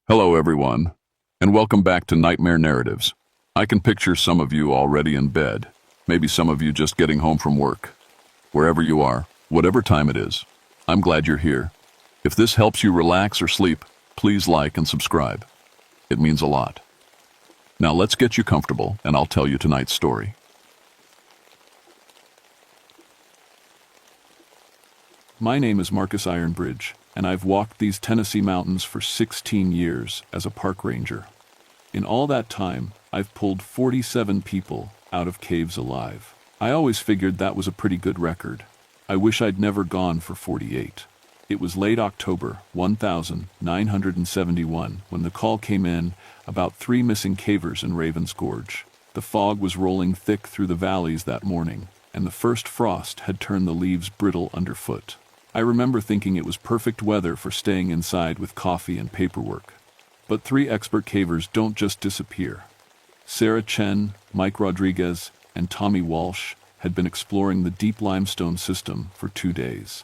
Hello, everyone, and welcome back to Nightmare Narratives. I can picture some of you already in bed, maybe some of you just getting home from work. Wherever you are, whatever time it is, I'm glad you're here. If this helps you relax or sleep, please like and subscribe. It means a lot. Now let's get you comfortable, and I'll tell you tonight's story. My name is Marcus Ironbridge, and I've walked these Tennessee mountains for 16 years as a park ranger. In all that time, I've pulled 47 people out of caves alive. I always figured that was a pretty good record. I wish I'd never gone for 48. It was late October 1971 when the call came in about 3 missing cavers in Raven's Gorge. The fog was rolling thick through the valleys that morning, and the first frost had turned the leaves brittle underfoot. I remember thinking it was perfect weather for staying inside with coffee and paperwork. But 3 expert cavers don't just disappear. Sarah Chen, Mike Rodriguez, and Tommy Walsh had been exploring the deep limestone system for 2 days.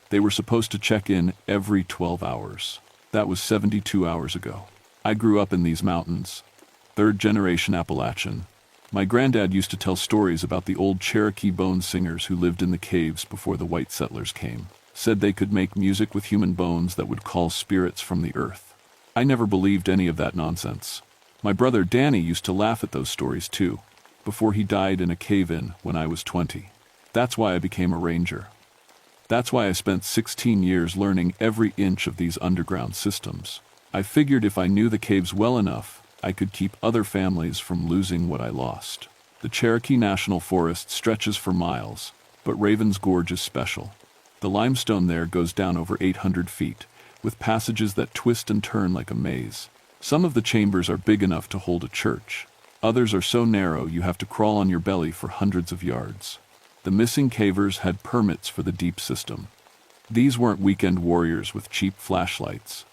They were supposed to check in every 12 hours. That was 72 hours ago. I grew up in these mountains, third-generation Appalachian. My granddad used to tell stories about the old Cherokee bone singers who lived in the caves before the white settlers came. Said they could make music with human bones that would call spirits from the earth. I never believed any of that nonsense. My brother Danny used to laugh at those stories too, before he died in a cave-in when I was 20. That's why I became a ranger. That's why I spent 16 years learning every inch of these underground systems. I figured if I knew the caves well enough, I could keep other families from losing what I lost. The Cherokee National Forest stretches for miles, but Raven's Gorge is special. The limestone there goes down over 800 feet, with passages that twist and turn like a maze. Some of the chambers are big enough to hold a church. Others are so narrow you have to crawl on your belly for hundreds of yards. The missing cavers had permits for the deep system. These weren't weekend warriors with cheap flashlights.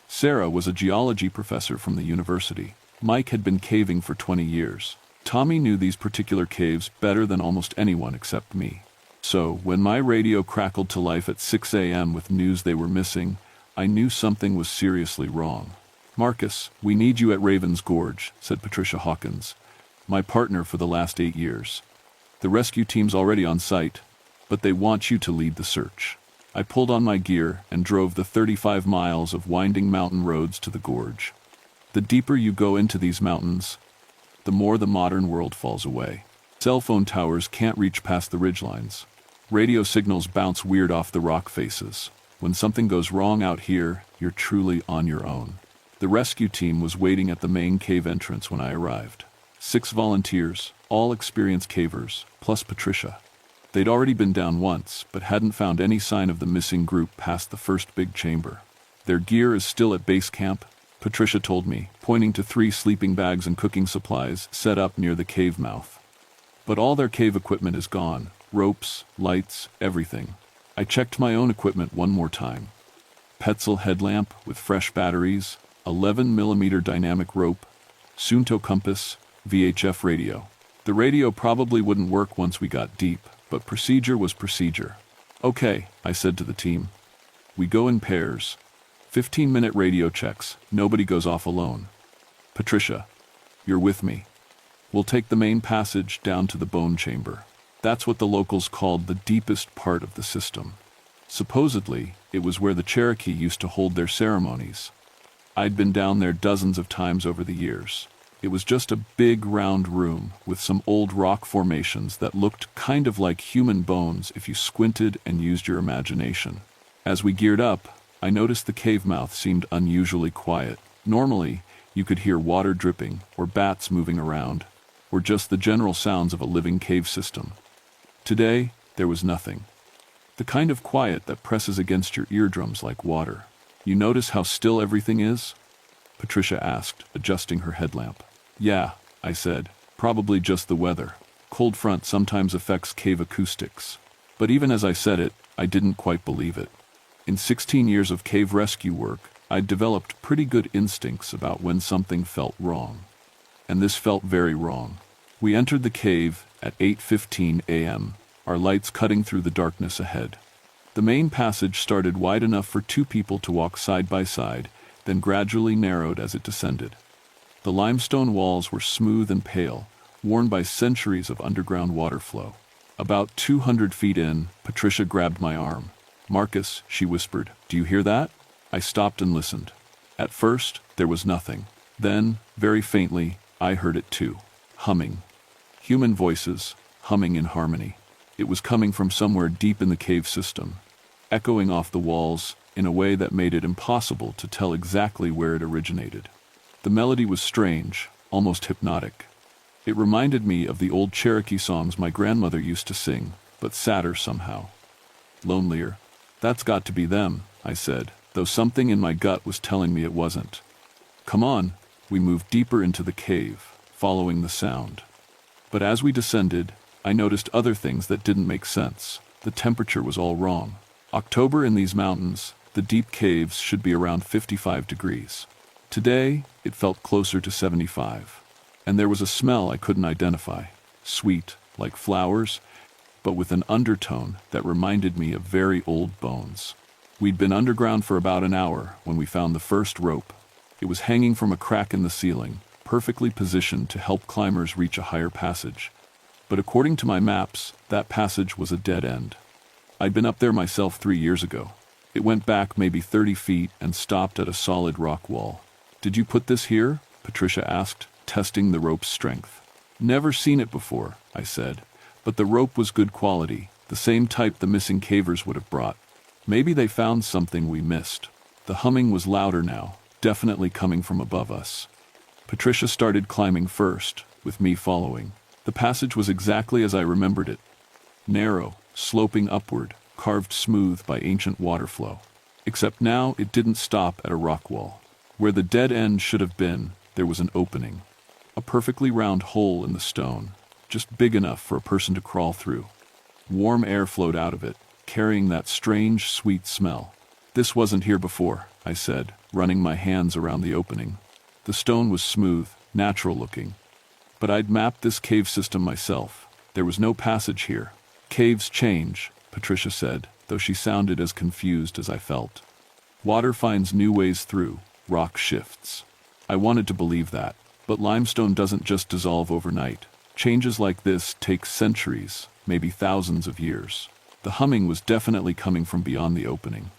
Sarah was a geology professor from the university. Mike had been caving for 20 years. Tommy knew these particular caves better than almost anyone except me. So, when my radio crackled to life at 6 a.m. with news they were missing, I knew something was seriously wrong. "Marcus, we need you at Raven's Gorge," said Patricia Hawkins, my partner for the last 8 years. "The rescue team's already on site, but they want you to lead the search." I pulled on my gear and drove the 35 miles of winding mountain roads to the gorge. The deeper you go into these mountains, the more the modern world falls away. Cell phone towers can't reach past the ridgelines. Radio signals bounce weird off the rock faces. When something goes wrong out here, you're truly on your own. The rescue team was waiting at the main cave entrance when I arrived. 6 volunteers, all experienced cavers, plus Patricia. They'd already been down once, but hadn't found any sign of the missing group past the first big chamber. "Their gear is still at base camp," Patricia told me, pointing to 3 sleeping bags and cooking supplies set up near the cave mouth. "But all their cave equipment is gone. Ropes, lights, everything." I checked my own equipment one more time. Petzl headlamp with fresh batteries, 11mm dynamic rope, Suunto compass, VHF radio. The radio probably wouldn't work once we got deep, but procedure was procedure. "Okay," I said to the team. "We go in pairs. 15-minute radio checks. Nobody goes off alone. Patricia, you're with me. We'll take the main passage down to the bone chamber. That's what the locals called the deepest part of the system. Supposedly, it was where the Cherokee used to hold their ceremonies. I'd been down there dozens of times over the years. It was just a big round room with some old rock formations that looked kind of like human bones if you squinted and used your imagination. As we geared up, I noticed the cave mouth seemed unusually quiet. Normally, you could hear water dripping, or bats moving around, or just the general sounds of a living cave system. Today, there was nothing. The kind of quiet that presses against your eardrums like water. "You notice how still everything is?" Patricia asked, adjusting her headlamp. "Yeah," I said, "probably just the weather. Cold front sometimes affects cave acoustics." But even as I said it, I didn't quite believe it. In 16 years of cave rescue work, I'd developed pretty good instincts about when something felt wrong. And this felt very wrong. We entered the cave at 8:15 a.m., our lights cutting through the darkness ahead. The main passage started wide enough for 2 people to walk side by side, then gradually narrowed as it descended. The limestone walls were smooth and pale, worn by centuries of underground water flow. About 200 feet in, Patricia grabbed my arm. "Marcus," she whispered, "do you hear that?" I stopped and listened. At first, there was nothing. Then, very faintly, I heard it too. Humming. Human voices, humming in harmony. It was coming from somewhere deep in the cave system, echoing off the walls in a way that made it impossible to tell exactly where it originated. The melody was strange, almost hypnotic. It reminded me of the old Cherokee songs my grandmother used to sing, but sadder somehow. Lonelier. "That's got to be them," I said, though something in my gut was telling me it wasn't. "Come on." We moved deeper into the cave, following the sound. But as we descended, I noticed other things that didn't make sense. The temperature was all wrong. October in these mountains, the deep caves should be around 55 degrees. Today, it felt closer to 75. And there was a smell I couldn't identify. Sweet, like flowers, but with an undertone that reminded me of very old bones. We'd been underground for about an hour when we found the first rope. It was hanging from a crack in the ceiling, perfectly positioned to help climbers reach a higher passage. But according to my maps, that passage was a dead end. I'd been up there myself 3 years ago. It went back maybe 30 feet and stopped at a solid rock wall. "Did you put this here?" Patricia asked, testing the rope's strength. "Never seen it before," I said, but the rope was good quality, the same type the missing cavers would have brought. Maybe they found something we missed. The humming was louder now, definitely coming from above us. Patricia started climbing first, with me following. The passage was exactly as I remembered it. Narrow, sloping upward, carved smooth by ancient water flow. Except now it didn't stop at a rock wall. Where the dead end should have been, there was an opening. A perfectly round hole in the stone, just big enough for a person to crawl through. Warm air flowed out of it, carrying that strange, sweet smell. "This wasn't here before," I said, running my hands around the opening. The stone was smooth, natural-looking. But I'd mapped this cave system myself. There was no passage here. "Caves change," Patricia said, though she sounded as confused as I felt. "Water finds new ways through, rock shifts." I wanted to believe that, but limestone doesn't just dissolve overnight. Changes like this take centuries, maybe thousands of years. The humming was definitely coming from beyond the opening.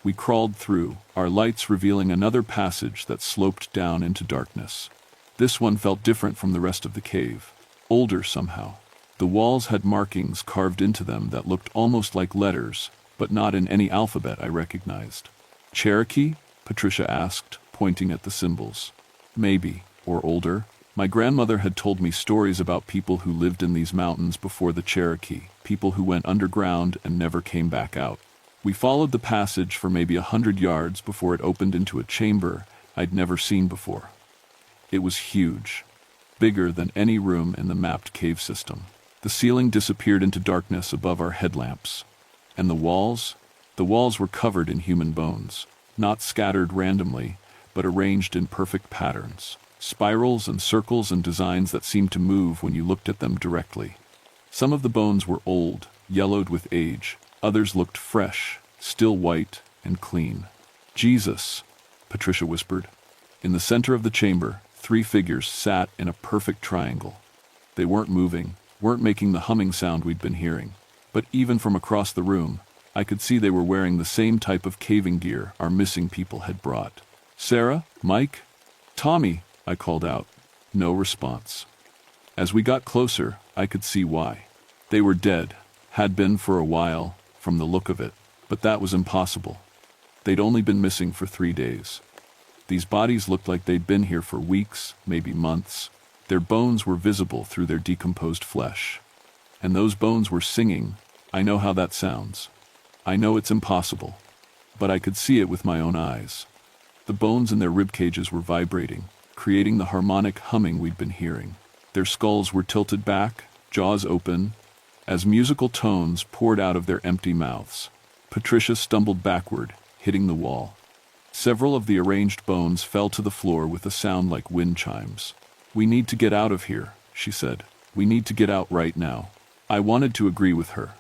We crawled through, our lights revealing another passage that sloped down into darkness. This one felt different from the rest of the cave, older somehow. The walls had markings carved into them that looked almost like letters, but not in any alphabet I recognized. "Cherokee?" Patricia asked, pointing at the symbols. "Maybe, or older." My grandmother had told me stories about people who lived in these mountains before the Cherokee, people who went underground and never came back out. We followed the passage for maybe 100 yards before it opened into a chamber I'd never seen before. It was huge, bigger than any room in the mapped cave system. The ceiling disappeared into darkness above our headlamps. And the walls? The walls were covered in human bones, not scattered randomly, but arranged in perfect patterns. Spirals and circles and designs that seemed to move when you looked at them directly. Some of the bones were old, yellowed with age. Others looked fresh, still white and clean. "Jesus," Patricia whispered. In the center of the chamber, 3 figures sat in a perfect triangle. They weren't moving, weren't making the humming sound we'd been hearing. But even from across the room, I could see they were wearing the same type of caving gear our missing people had brought. "Sarah? Mike? Tommy?" I called out. No response. As we got closer, I could see why. They were dead, had been for a while, from the look of it, but that was impossible. They'd only been missing for 3 days. These bodies looked like they'd been here for weeks, maybe months. Their bones were visible through their decomposed flesh. And those bones were singing. I know how that sounds. I know it's impossible. But I could see it with my own eyes. The bones in their rib cages were vibrating, creating the harmonic humming we'd been hearing. Their skulls were tilted back, jaws open, as musical tones poured out of their empty mouths. Patricia stumbled backward, hitting the wall. Several of the arranged bones fell to the floor with a sound like wind chimes. "We need to get out of here," she said. "We need to get out right now." I wanted to agree with her.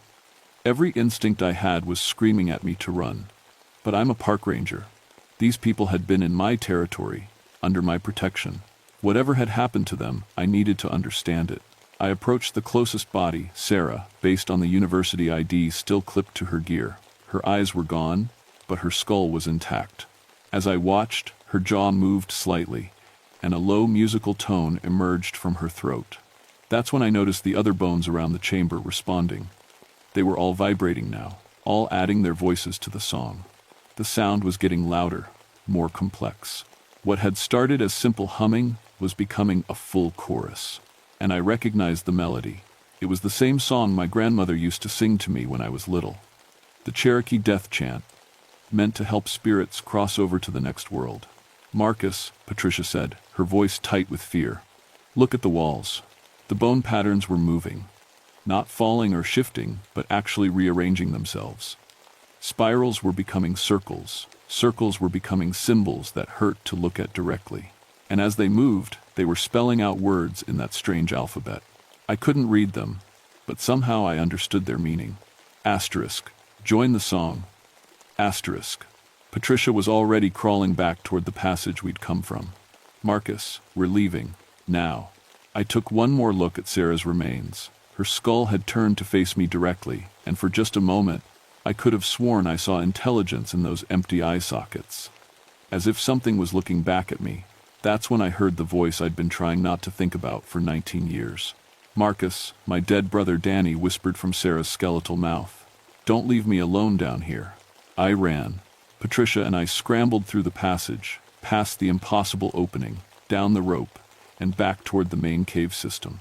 Every instinct I had was screaming at me to run. But I'm a park ranger. These people had been in my territory, under my protection. Whatever had happened to them, I needed to understand it. I approached the closest body, Sarah, based on the university ID still clipped to her gear. Her eyes were gone, but her skull was intact. As I watched, her jaw moved slightly, and a low musical tone emerged from her throat. That's when I noticed the other bones around the chamber responding. They were all vibrating now, all adding their voices to the song. The sound was getting louder, more complex. What had started as simple humming was becoming a full chorus. And I recognized the melody. It was the same song my grandmother used to sing to me when I was little. The Cherokee death chant, meant to help spirits cross over to the next world. "Marcus," Patricia said, her voice tight with fear. "Look at the walls." The bone patterns were moving. Not falling or shifting, but actually rearranging themselves. Spirals were becoming circles. Circles were becoming symbols that hurt to look at directly. And as they moved, they were spelling out words in that strange alphabet. I couldn't read them, but somehow I understood their meaning. Asterisk. Join the song. Asterisk. Patricia was already crawling back toward the passage we'd come from. "Marcus, we're leaving. Now." I took one more look at Sarah's remains. Her skull had turned to face me directly, and for just a moment, I could have sworn I saw intelligence in those empty eye sockets. As if something was looking back at me, that's when I heard the voice I'd been trying not to think about for 19 years. "Marcus," my dead brother Danny whispered from Sarah's skeletal mouth. "Don't leave me alone down here." I ran. Patricia and I scrambled through the passage, past the impossible opening, down the rope, and back toward the main cave system.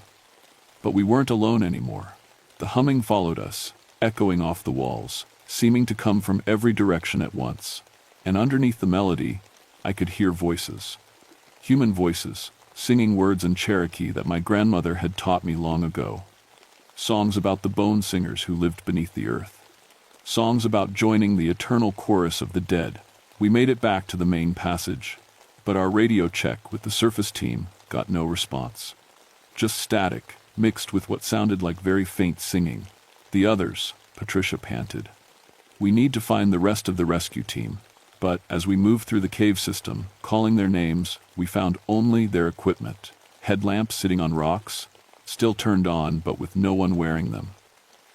But we weren't alone anymore. The humming followed us, echoing off the walls, seeming to come from every direction at once. And underneath the melody, I could hear voices. Human voices, singing words in Cherokee that my grandmother had taught me long ago. Songs about the bone singers who lived beneath the earth. Songs about joining the eternal chorus of the dead. We made it back to the main passage, but our radio check with the surface team got no response. Just static, mixed with what sounded like very faint singing. "The others," Patricia panted. "We need to find the rest of the rescue team." But as we moved through the cave system, calling their names, we found only their equipment. Headlamps sitting on rocks, still turned on but with no one wearing them.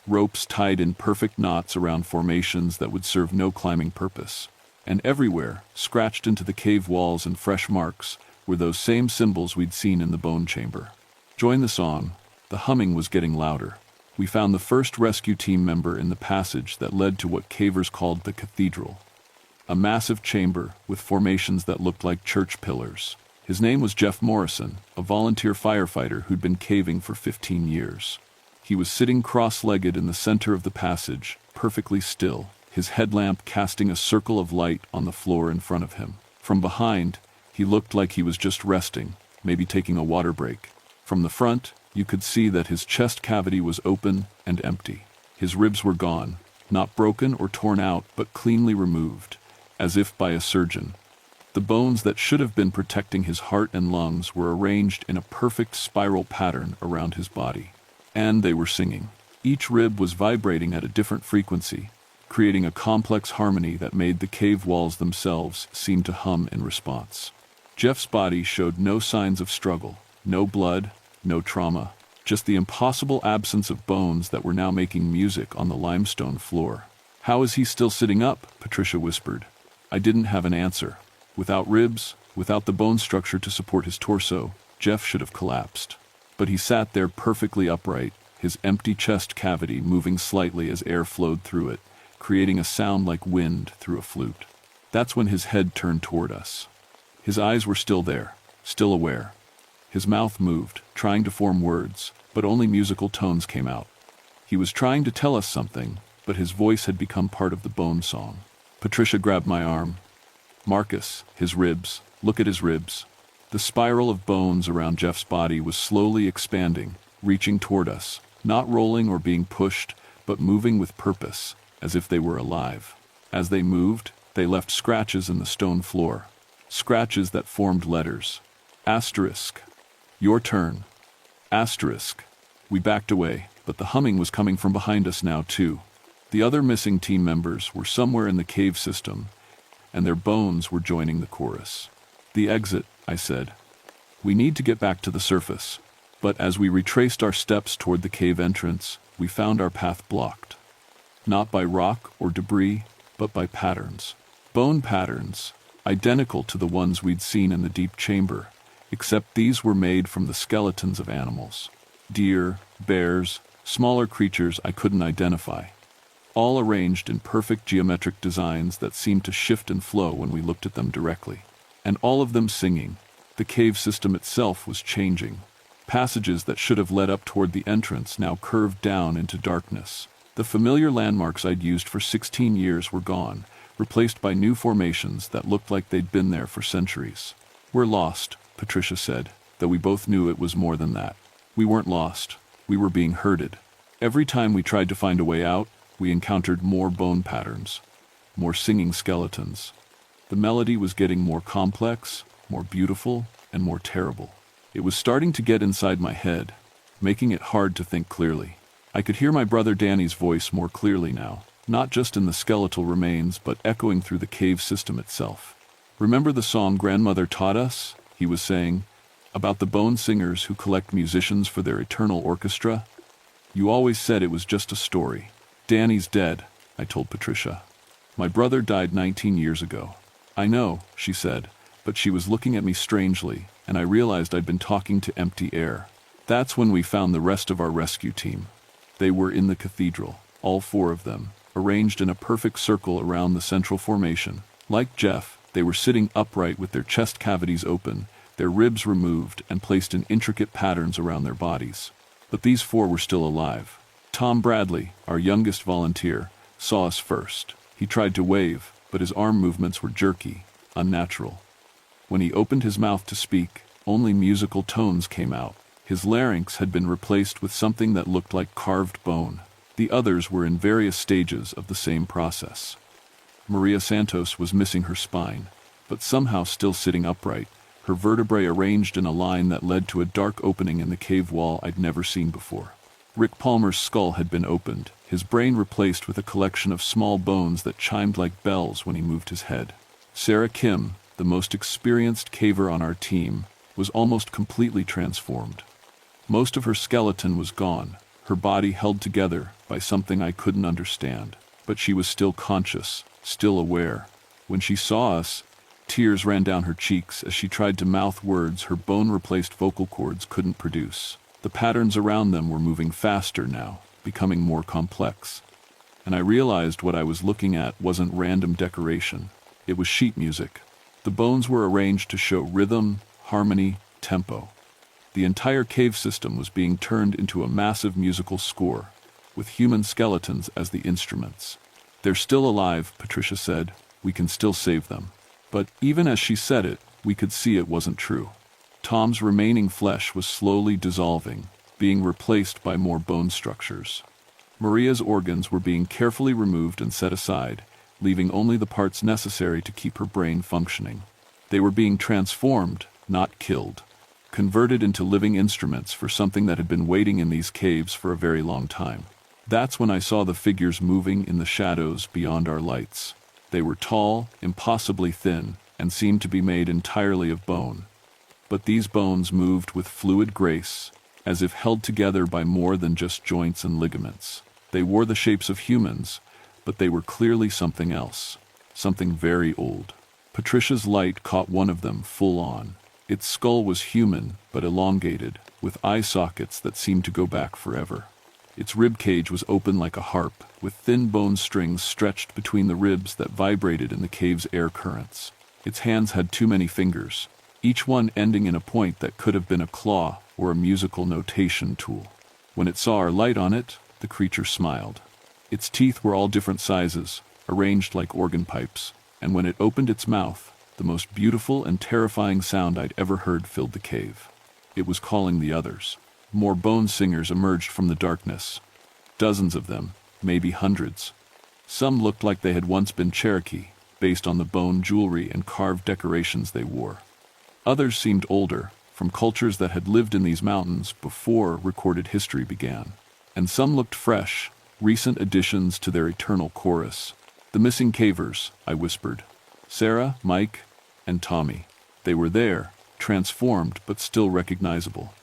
Ropes tied in perfect knots around formations that would serve no climbing purpose. And everywhere, scratched into the cave walls and fresh marks, were those same symbols we'd seen in the bone chamber. Join the song. The humming was getting louder. We found the first rescue team member in the passage that led to what cavers called the cathedral. A massive chamber with formations that looked like church pillars. His name was Jeff Morrison, a volunteer firefighter who'd been caving for 15 years. He was sitting cross-legged in the center of the passage, perfectly still, his headlamp casting a circle of light on the floor in front of him. From behind, he looked like he was just resting, maybe taking a water break. From the front, you could see that his chest cavity was open and empty. His ribs were gone, not broken or torn out, but cleanly removed, as if by a surgeon. The bones that should have been protecting his heart and lungs were arranged in a perfect spiral pattern around his body. And they were singing. Each rib was vibrating at a different frequency, creating a complex harmony that made the cave walls themselves seem to hum in response. Jeff's body showed no signs of struggle, no blood, no trauma, just the impossible absence of bones that were now making music on the limestone floor. "How is he still sitting up?" Patricia whispered. I didn't have an answer. Without ribs, without the bone structure to support his torso, Jeff should have collapsed. But he sat there perfectly upright, his empty chest cavity moving slightly as air flowed through it, creating a sound like wind through a flute. That's when his head turned toward us. His eyes were still there, still aware. His mouth moved, trying to form words, but only musical tones came out. He was trying to tell us something, but his voice had become part of the bone song. Patricia grabbed my arm. "Marcus, his ribs. Look at his ribs." The spiral of bones around Jeff's body was slowly expanding, reaching toward us, not rolling or being pushed, but moving with purpose, as if they were alive. As they moved, they left scratches in the stone floor, scratches that formed letters. Asterisk. Your turn. Asterisk. We backed away, but the humming was coming from behind us now too. The other missing team members were somewhere in the cave system, and their bones were joining the chorus. "The exit," I said. "We need to get back to the surface." But as we retraced our steps toward the cave entrance, we found our path blocked. Not by rock or debris, but by patterns. Bone patterns, identical to the ones we'd seen in the deep chamber, except these were made from the skeletons of animals. Deer, bears, smaller creatures I couldn't identify, all arranged in perfect geometric designs that seemed to shift and flow when we looked at them directly. And all of them singing. The cave system itself was changing. Passages that should have led up toward the entrance now curved down into darkness. The familiar landmarks I'd used for 16 years were gone, replaced by new formations that looked like they'd been there for centuries. "We're lost," Patricia said, though we both knew it was more than that. We weren't lost. We were being herded. Every time we tried to find a way out, we encountered more bone patterns, more singing skeletons. The melody was getting more complex, more beautiful, and more terrible. It was starting to get inside my head, making it hard to think clearly. I could hear my brother Danny's voice more clearly now, not just in the skeletal remains, but echoing through the cave system itself. "Remember the song Grandmother taught us?" he was saying, "about the bone singers who collect musicians for their eternal orchestra? You always said it was just a story." "Danny's dead," I told Patricia. "My brother died 19 years ago." "I know," she said, but she was looking at me strangely, and I realized I'd been talking to empty air. That's when we found the rest of our rescue team. They were in the cathedral, all 4 of them, arranged in a perfect circle around the central formation. Like Jeff, they were sitting upright with their chest cavities open, their ribs removed and placed in intricate patterns around their bodies. But these 4 were still alive. Tom Bradley, our youngest volunteer, saw us first. He tried to wave, but his arm movements were jerky, unnatural. When he opened his mouth to speak, only musical tones came out. His larynx had been replaced with something that looked like carved bone. The others were in various stages of the same process. Maria Santos was missing her spine, but somehow still sitting upright, her vertebrae arranged in a line that led to a dark opening in the cave wall I'd never seen before. Rick Palmer's skull had been opened, his brain replaced with a collection of small bones that chimed like bells when he moved his head. Sarah Kim, the most experienced caver on our team, was almost completely transformed. Most of her skeleton was gone, her body held together by something I couldn't understand, but she was still conscious, still aware. When she saw us, tears ran down her cheeks as she tried to mouth words her bone-replaced vocal cords couldn't produce. The patterns around them were moving faster now, becoming more complex. And I realized what I was looking at wasn't random decoration. It was sheet music. The bones were arranged to show rhythm, harmony, tempo. The entire cave system was being turned into a massive musical score, with human skeletons as the instruments. "They're still alive," Patricia said. "We can still save them." But even as she said it, we could see it wasn't true. Tom's remaining flesh was slowly dissolving, being replaced by more bone structures. Maria's organs were being carefully removed and set aside, leaving only the parts necessary to keep her brain functioning. They were being transformed, not killed, converted into living instruments for something that had been waiting in these caves for a very long time. That's when I saw the figures moving in the shadows beyond our lights. They were tall, impossibly thin, and seemed to be made entirely of bone. But these bones moved with fluid grace, as if held together by more than just joints and ligaments. They wore the shapes of humans, but they were clearly something else, something very old. Patricia's light caught one of them full on. Its skull was human, but elongated, with eye sockets that seemed to go back forever. Its rib cage was open like a harp, with thin bone strings stretched between the ribs that vibrated in the cave's air currents. Its hands had too many fingers, each one ending in a point that could have been a claw or a musical notation tool. When it saw our light on it, the creature smiled. Its teeth were all different sizes, arranged like organ pipes, and when it opened its mouth, the most beautiful and terrifying sound I'd ever heard filled the cave. It was calling the others. More bone singers emerged from the darkness. Dozens of them, maybe hundreds. Some looked like they had once been Cherokee, based on the bone jewelry and carved decorations they wore. Others seemed older, from cultures that had lived in these mountains before recorded history began. And some looked fresh, recent additions to their eternal chorus. "The missing cavers," I whispered. Sarah, Mike, and Tommy. They were there, transformed but still recognizable.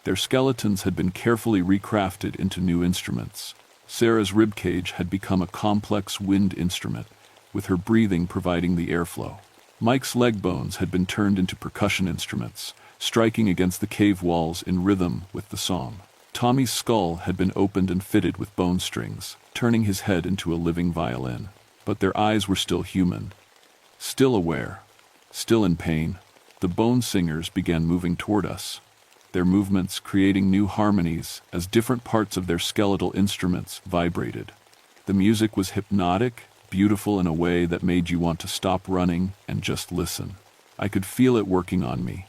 Their skeletons had been carefully recrafted into new instruments. Sarah's ribcage had become a complex wind instrument, with her breathing providing the airflow. Mike's leg bones had been turned into percussion instruments, striking against the cave walls in rhythm with the song. Tommy's skull had been opened and fitted with bone strings, turning his head into a living violin. But their eyes were still human, still aware, still in pain. The bone singers began moving toward us, their movements creating new harmonies as different parts of their skeletal instruments vibrated. The music was hypnotic, beautiful in a way that made you want to stop running and just listen. I could feel it working on me.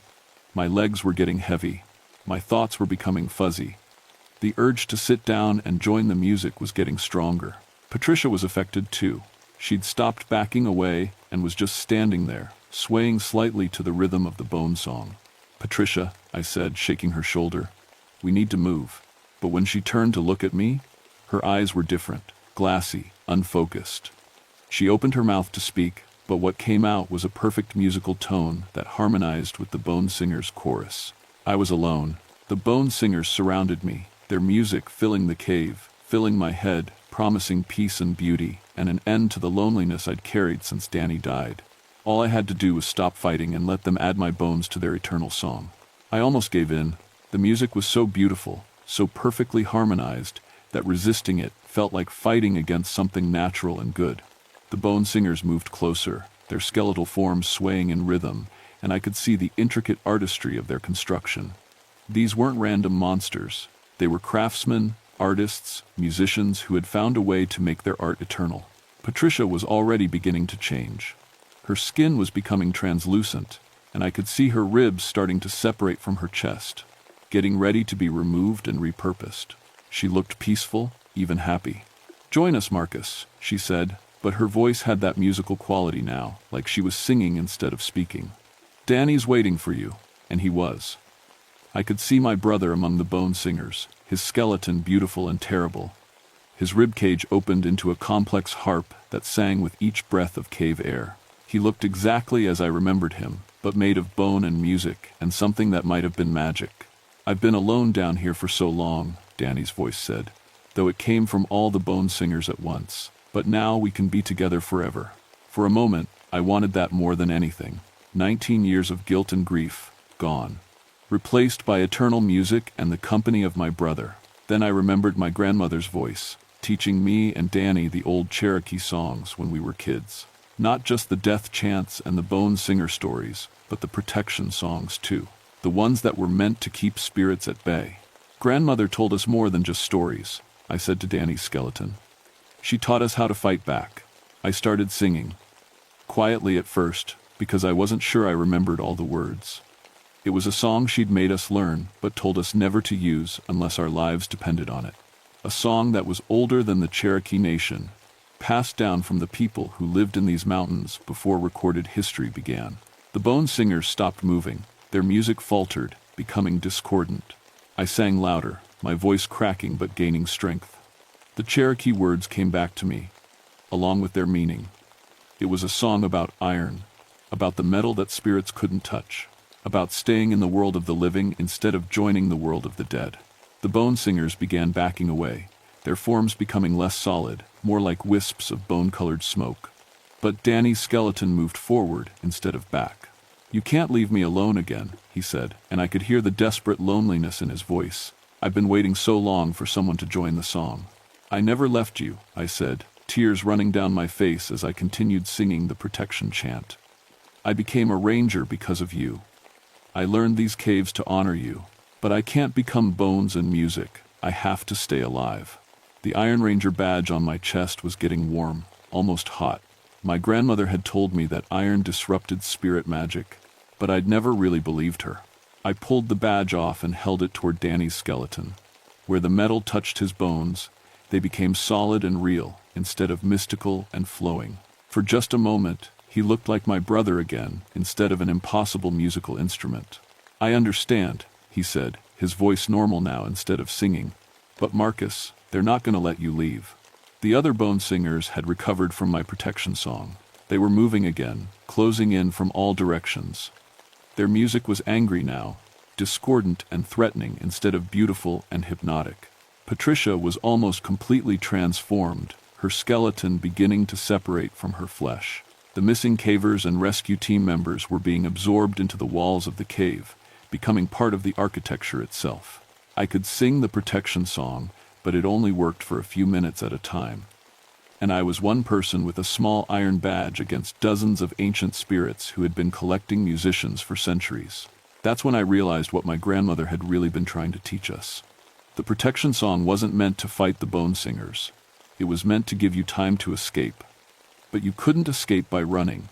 My legs were getting heavy. My thoughts were becoming fuzzy. The urge to sit down and join the music was getting stronger. Patricia was affected too. She'd stopped backing away and was just standing there, swaying slightly to the rhythm of the bone song. "Patricia," I said, shaking her shoulder, "we need to move." But when she turned to look at me, her eyes were different, glassy, unfocused. She opened her mouth to speak, but what came out was a perfect musical tone that harmonized with the bone singers' chorus. I was alone. The bone singers surrounded me, their music filling the cave, filling my head, promising peace and beauty, and an end to the loneliness I'd carried since Danny died. All I had to do was stop fighting and let them add my bones to their eternal song. I almost gave in. The music was so beautiful, so perfectly harmonized, that resisting it felt like fighting against something natural and good. The bone singers moved closer, their skeletal forms swaying in rhythm, and I could see the intricate artistry of their construction. These weren't random monsters. They were craftsmen, artists, musicians who had found a way to make their art eternal. Patricia was already beginning to change. Her skin was becoming translucent, and I could see her ribs starting to separate from her chest, getting ready to be removed and repurposed. She looked peaceful, even happy. "Join us, Marcus," she said, but her voice had that musical quality now, like she was singing instead of speaking. "Danny's waiting for you," and he was. I could see my brother among the bone singers, his skeleton beautiful and terrible. His ribcage opened into a complex harp that sang with each breath of cave air. He looked exactly as I remembered him, but made of bone and music and something that might have been magic. "I've been alone down here for so long," Danny's voice said, though it came from all the bone singers at once. "But now we can be together forever." For a moment, I wanted that more than anything. 19 years of guilt and grief, gone. Replaced by eternal music and the company of my brother. Then I remembered my grandmother's voice, teaching me and Danny the old Cherokee songs when we were kids. Not just the death chants and the bone singer stories, but the protection songs too. The ones that were meant to keep spirits at bay. "Grandmother told us more than just stories," I said to Danny's skeleton. "She taught us how to fight back." I started singing. Quietly at first, because I wasn't sure I remembered all the words. It was a song she'd made us learn, but told us never to use unless our lives depended on it. A song that was older than the Cherokee Nation, passed down from the people who lived in these mountains before recorded history began. The bone singers stopped moving. Their music faltered, becoming discordant. I sang louder, my voice cracking but gaining strength. The Cherokee words came back to me, along with their meaning. It was a song about iron, about the metal that spirits couldn't touch, about staying in the world of the living instead of joining the world of the dead. The bone singers began backing away, their forms becoming less solid, more like wisps of bone-colored smoke. But Danny's skeleton moved forward instead of back. "You can't leave me alone again," he said, and I could hear the desperate loneliness in his voice. "I've been waiting so long for someone to join the song." "I never left you," I said, tears running down my face as I continued singing the protection chant. "I became a ranger because of you. I learned these caves to honor you, but I can't become bones and music. I have to stay alive." The Iron Ranger badge on my chest was getting warm, almost hot. My grandmother had told me that iron disrupted spirit magic, but I'd never really believed her. I pulled the badge off and held it toward Danny's skeleton. Where the metal touched his bones, they became solid and real, instead of mystical and flowing. For just a moment, he looked like my brother again, instead of an impossible musical instrument. "I understand," he said, his voice normal now instead of singing. "But Marcus, they're not going to let you leave." The other bone singers had recovered from my protection song. They were moving again, closing in from all directions. Their music was angry now, discordant and threatening instead of beautiful and hypnotic. Patricia was almost completely transformed, her skeleton beginning to separate from her flesh. The missing cavers and rescue team members were being absorbed into the walls of the cave, becoming part of the architecture itself. I could sing the protection song, but it only worked for a few minutes at a time. And I was one person with a small iron badge against dozens of ancient spirits who had been collecting musicians for centuries. That's when I realized what my grandmother had really been trying to teach us. The protection song wasn't meant to fight the bone singers. It was meant to give you time to escape. But you couldn't escape by running.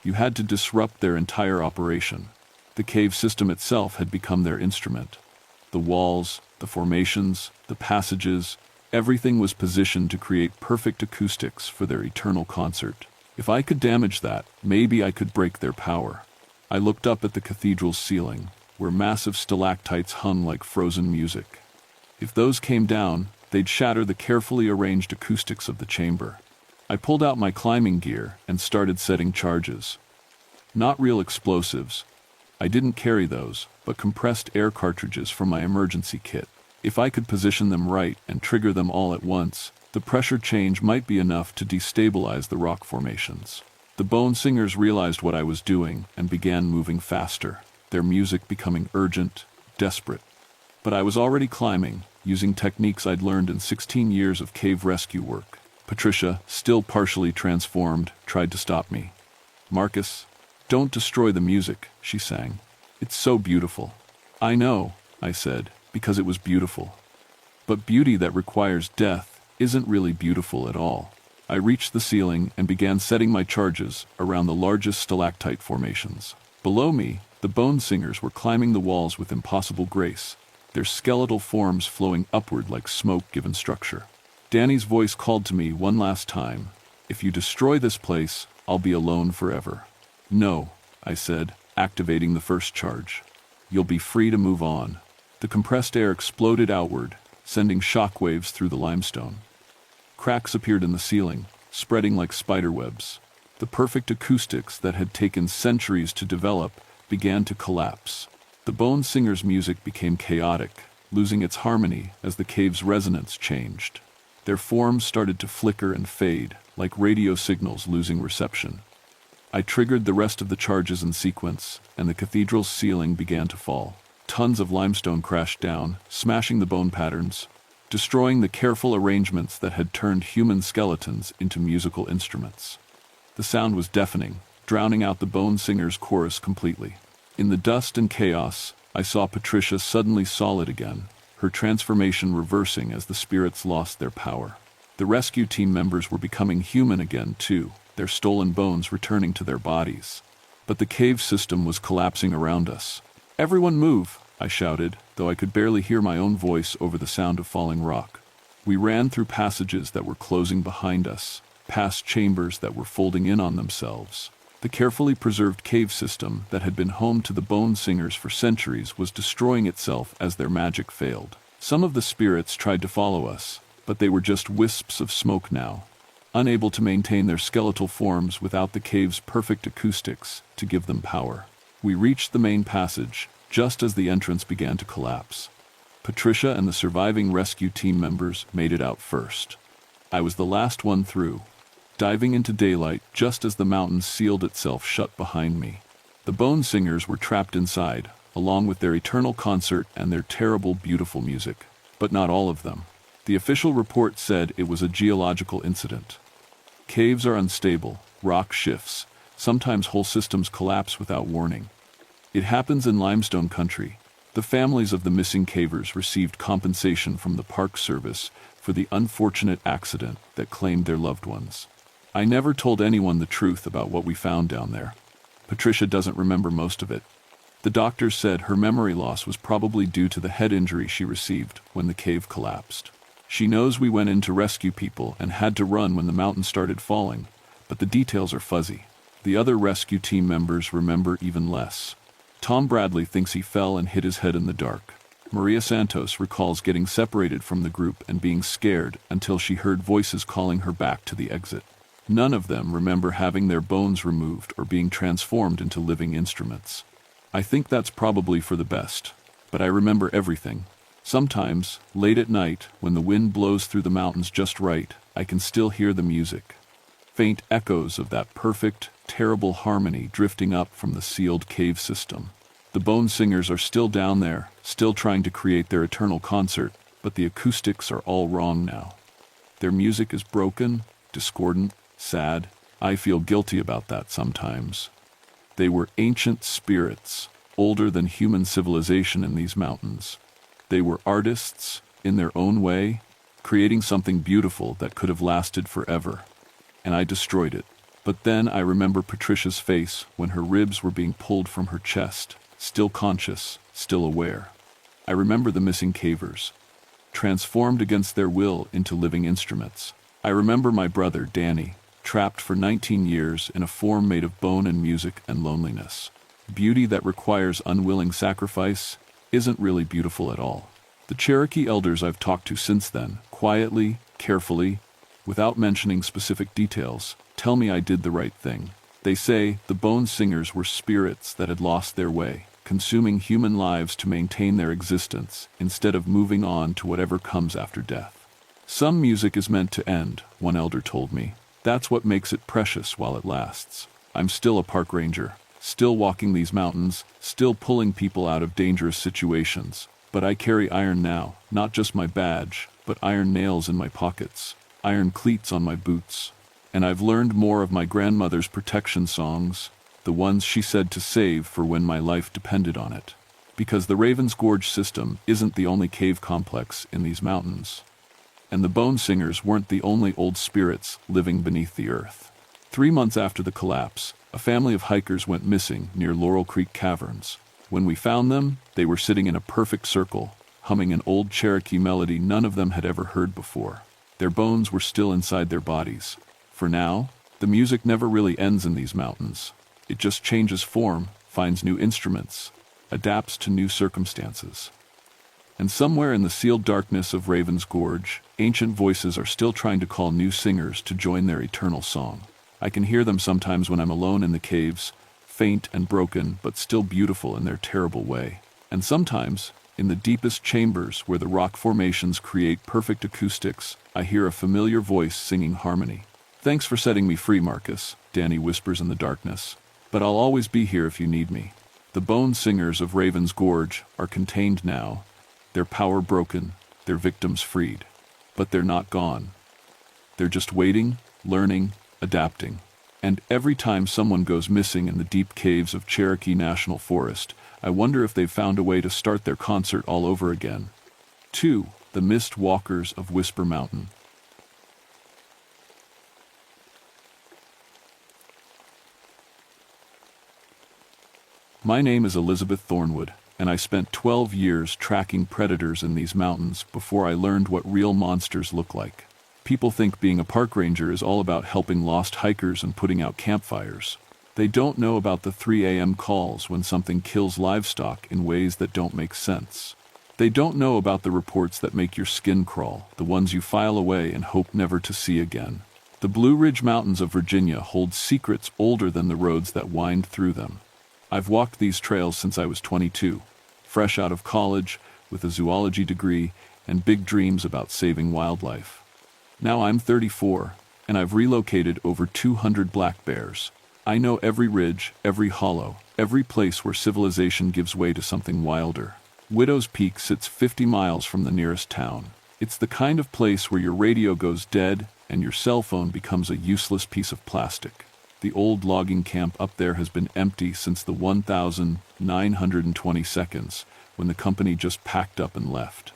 You had to disrupt their entire operation. The cave system itself had become their instrument. The walls, the formations, the passages, everything was positioned to create perfect acoustics for their eternal concert. If I could damage that, maybe I could break their power. I looked up at the cathedral's ceiling, where massive stalactites hung like frozen music. If those came down, they'd shatter the carefully arranged acoustics of the chamber. I pulled out my climbing gear and started setting charges. Not real explosives. I didn't carry those, but compressed air cartridges from my emergency kit. If I could position them right and trigger them all at once, the pressure change might be enough to destabilize the rock formations. The bone singers realized what I was doing and began moving faster, their music becoming urgent, desperate. But I was already climbing, using techniques I'd learned in 16 years of cave rescue work. Patricia, still partially transformed, tried to stop me. "Marcus, don't destroy the music," she sang. "It's so beautiful." "I know," I said, because it was beautiful. But beauty that requires death isn't really beautiful at all. I reached the ceiling and began setting my charges around the largest stalactite formations. Below me, the bone singers were climbing the walls with impossible grace, their skeletal forms flowing upward like smoke given structure. Danny's voice called to me one last time. "If you destroy this place, I'll be alone forever." "No," I said, activating the first charge. "You'll be free to move on." The compressed air exploded outward, sending shockwaves through the limestone. Cracks appeared in the ceiling, spreading like spider webs. The perfect acoustics that had taken centuries to develop began to collapse. The bone singers' music became chaotic, losing its harmony as the cave's resonance changed. Their forms started to flicker and fade, like radio signals losing reception. I triggered the rest of the charges in sequence, and the cathedral's ceiling began to fall. Tons of limestone crashed down, smashing the bone patterns, destroying the careful arrangements that had turned human skeletons into musical instruments. The sound was deafening, drowning out the bone singers' chorus completely. In the dust and chaos, I saw Patricia suddenly solid again, her transformation reversing as the spirits lost their power. The rescue team members were becoming human again, too, their stolen bones returning to their bodies. But the cave system was collapsing around us. "Everyone move!" I shouted, though I could barely hear my own voice over the sound of falling rock. We ran through passages that were closing behind us, past chambers that were folding in on themselves. The carefully preserved cave system that had been home to the bone singers for centuries was destroying itself as their magic failed. Some of the spirits tried to follow us, but they were just wisps of smoke now, unable to maintain their skeletal forms without the cave's perfect acoustics to give them power. We reached the main passage, just as the entrance began to collapse. Patricia and the surviving rescue team members made it out first. I was the last one through, diving into daylight just as the mountain sealed itself shut behind me. The bone singers were trapped inside, along with their eternal concert and their terrible, beautiful music. But not all of them. The official report said it was a geological incident. Caves are unstable, rock shifts, sometimes whole systems collapse without warning. It happens in limestone country. The families of the missing cavers received compensation from the Park Service for the unfortunate accident that claimed their loved ones. I never told anyone the truth about what we found down there. Patricia doesn't remember most of it. The doctors said her memory loss was probably due to the head injury she received when the cave collapsed. She knows we went in to rescue people and had to run when the mountain started falling, but the details are fuzzy. The other rescue team members remember even less. Tom Bradley thinks he fell and hit his head in the dark. Maria Santos recalls getting separated from the group and being scared until she heard voices calling her back to the exit. None of them remember having their bones removed or being transformed into living instruments. I think that's probably for the best, but I remember everything. Sometimes, late at night, when the wind blows through the mountains just right, I can still hear the music. Faint echoes of that perfect, terrible harmony drifting up from the sealed cave system. The bone singers are still down there, still trying to create their eternal concert, but the acoustics are all wrong now. Their music is broken, discordant, sad. I feel guilty about that sometimes. They were ancient spirits, older than human civilization in these mountains. They were artists, in their own way, creating something beautiful that could have lasted forever. And I destroyed it. But then I remember Patricia's face when her ribs were being pulled from her chest, still conscious, still aware. I remember the missing cavers, transformed against their will into living instruments. I remember my brother, Danny, trapped for 19 years in a form made of bone and music and loneliness. Beauty that requires unwilling sacrifice isn't really beautiful at all. The Cherokee elders I've talked to since then, quietly, carefully, without mentioning specific details, tell me I did the right thing. They say the bone singers were spirits that had lost their way, consuming human lives to maintain their existence, instead of moving on to whatever comes after death. Some music is meant to end, one elder told me. That's what makes it precious while it lasts. I'm still a park ranger, still walking these mountains, still pulling people out of dangerous situations. But I carry iron now, not just my badge, but iron nails in my pockets, iron cleats on my boots. And I've learned more of my grandmother's protection songs, the ones she said to save for when my life depended on it. Because the Raven's Gorge system isn't the only cave complex in these mountains. And the bone singers weren't the only old spirits living beneath the earth. 3 months after the collapse, a family of hikers went missing near Laurel Creek Caverns. When we found them, they were sitting in a perfect circle, humming an old Cherokee melody none of them had ever heard before. Their bones were still inside their bodies. For now, the music never really ends in these mountains. It just changes form, finds new instruments, adapts to new circumstances. And somewhere in the sealed darkness of Raven's Gorge, ancient voices are still trying to call new singers to join their eternal song. I can hear them sometimes when I'm alone in the caves, faint and broken, but still beautiful in their terrible way. And sometimes, in the deepest chambers where the rock formations create perfect acoustics, I hear a familiar voice singing harmony. "Thanks for setting me free, Marcus," Danny whispers in the darkness. "But I'll always be here if you need me." The bone singers of Raven's Gorge are contained now, their power broken, their victims freed. But they're not gone. They're just waiting, learning, adapting. And every time someone goes missing in the deep caves of Cherokee National Forest, I wonder if they've found a way to start their concert all over again. 2. The Mist Walkers of Whisper Mountain. My name is Elizabeth Thornwood, and I spent 12 years tracking predators in these mountains before I learned what real monsters look like. People think being a park ranger is all about helping lost hikers and putting out campfires. They don't know about the 3 a.m. calls when something kills livestock in ways that don't make sense. They don't know about the reports that make your skin crawl, the ones you file away and hope never to see again. The Blue Ridge Mountains of Virginia hold secrets older than the roads that wind through them. I've walked these trails since I was 22, fresh out of college, with a zoology degree and big dreams about saving wildlife. Now I'm 34, and I've relocated over 200 black bears. I know every ridge, every hollow, every place where civilization gives way to something wilder. Widow's Peak sits 50 miles from the nearest town. It's the kind of place where your radio goes dead and your cell phone becomes a useless piece of plastic. The old logging camp up there has been empty since the 1,920 seconds, when the company just packed up and left.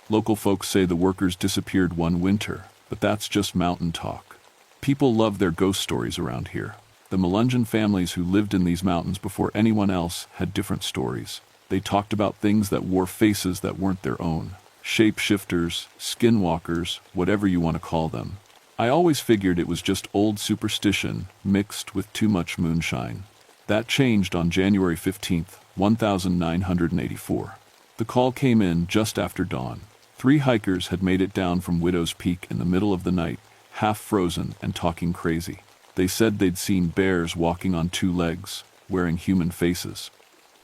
Local folks say the workers disappeared one winter, but that's just mountain talk. People love their ghost stories around here. The Melungeon families who lived in these mountains before anyone else had different stories. They talked about things that wore faces that weren't their own. Shapeshifters, skinwalkers, whatever you want to call them. I always figured it was just old superstition mixed with too much moonshine. That changed on January 15th, 1984. The call came in just after dawn. 3 hikers had made it down from Widow's Peak in the middle of the night, half frozen and talking crazy. They said they'd seen bears walking on two legs, wearing human faces.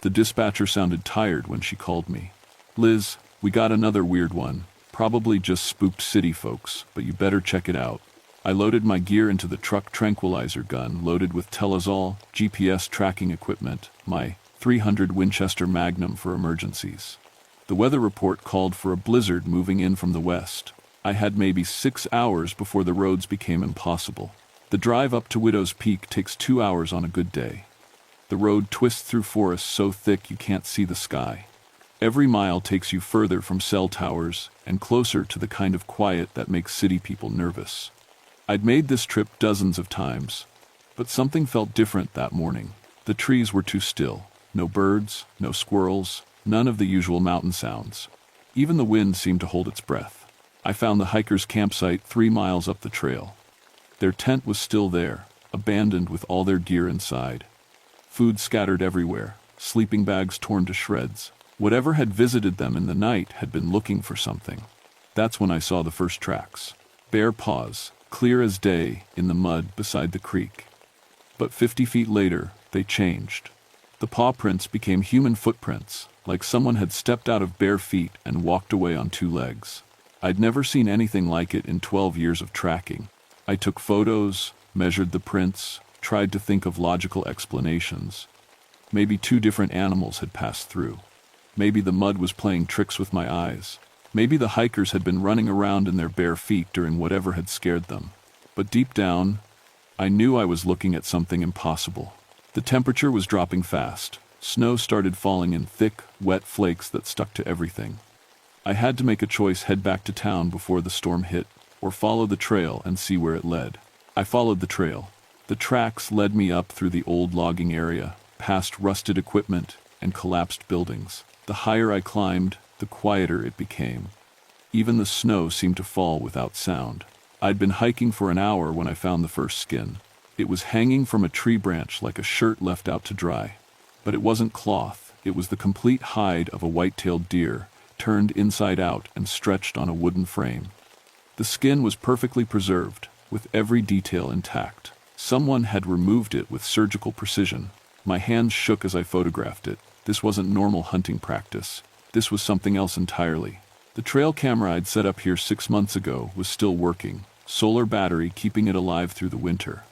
The dispatcher sounded tired when she called me. "Liz, we got another weird one. Probably just spooked city folks, but you better check it out." I loaded my gear into the truck, tranquilizer gun loaded with Telazol, GPS tracking equipment, my .300 Winchester Magnum for emergencies. The weather report called for a blizzard moving in from the west. I had maybe 6 hours before the roads became impossible. The drive up to Widow's Peak takes 2 hours on a good day. The road twists through forests so thick you can't see the sky. Every mile takes you further from cell towers and closer to the kind of quiet that makes city people nervous. I'd made this trip dozens of times, but something felt different that morning. The trees were too still. No birds, no squirrels, none of the usual mountain sounds. Even the wind seemed to hold its breath. I found the hikers' campsite 3 miles up the trail. Their tent was still there, abandoned with all their gear inside. Food scattered everywhere, sleeping bags torn to shreds. Whatever had visited them in the night had been looking for something. That's when I saw the first tracks. Bare paws, clear as day, in the mud beside the creek. But 50 feet later, they changed. The paw prints became human footprints, like someone had stepped out of bare feet and walked away on 2 legs. I'd never seen anything like it in 12 years of tracking. I took photos, measured the prints, tried to think of logical explanations. Maybe 2 different animals had passed through. Maybe the mud was playing tricks with my eyes. Maybe the hikers had been running around in their bare feet during whatever had scared them. But deep down, I knew I was looking at something impossible. The temperature was dropping fast. Snow started falling in thick, wet flakes that stuck to everything. I had to make a choice: head back to town before the storm hit, or follow the trail and see where it led. I followed the trail. The tracks led me up through the old logging area, past rusted equipment and collapsed buildings. The higher I climbed, the quieter it became. Even the snow seemed to fall without sound. I'd been hiking for an hour when I found the first skin. It was hanging from a tree branch like a shirt left out to dry. But it wasn't cloth. It was the complete hide of a white-tailed deer, turned inside out and stretched on a wooden frame. The skin was perfectly preserved, with every detail intact. Someone had removed it with surgical precision. My hands shook as I photographed it. This wasn't normal hunting practice. This was something else entirely. The trail camera I'd set up here 6 months ago was still working, solar battery keeping it alive through the winter.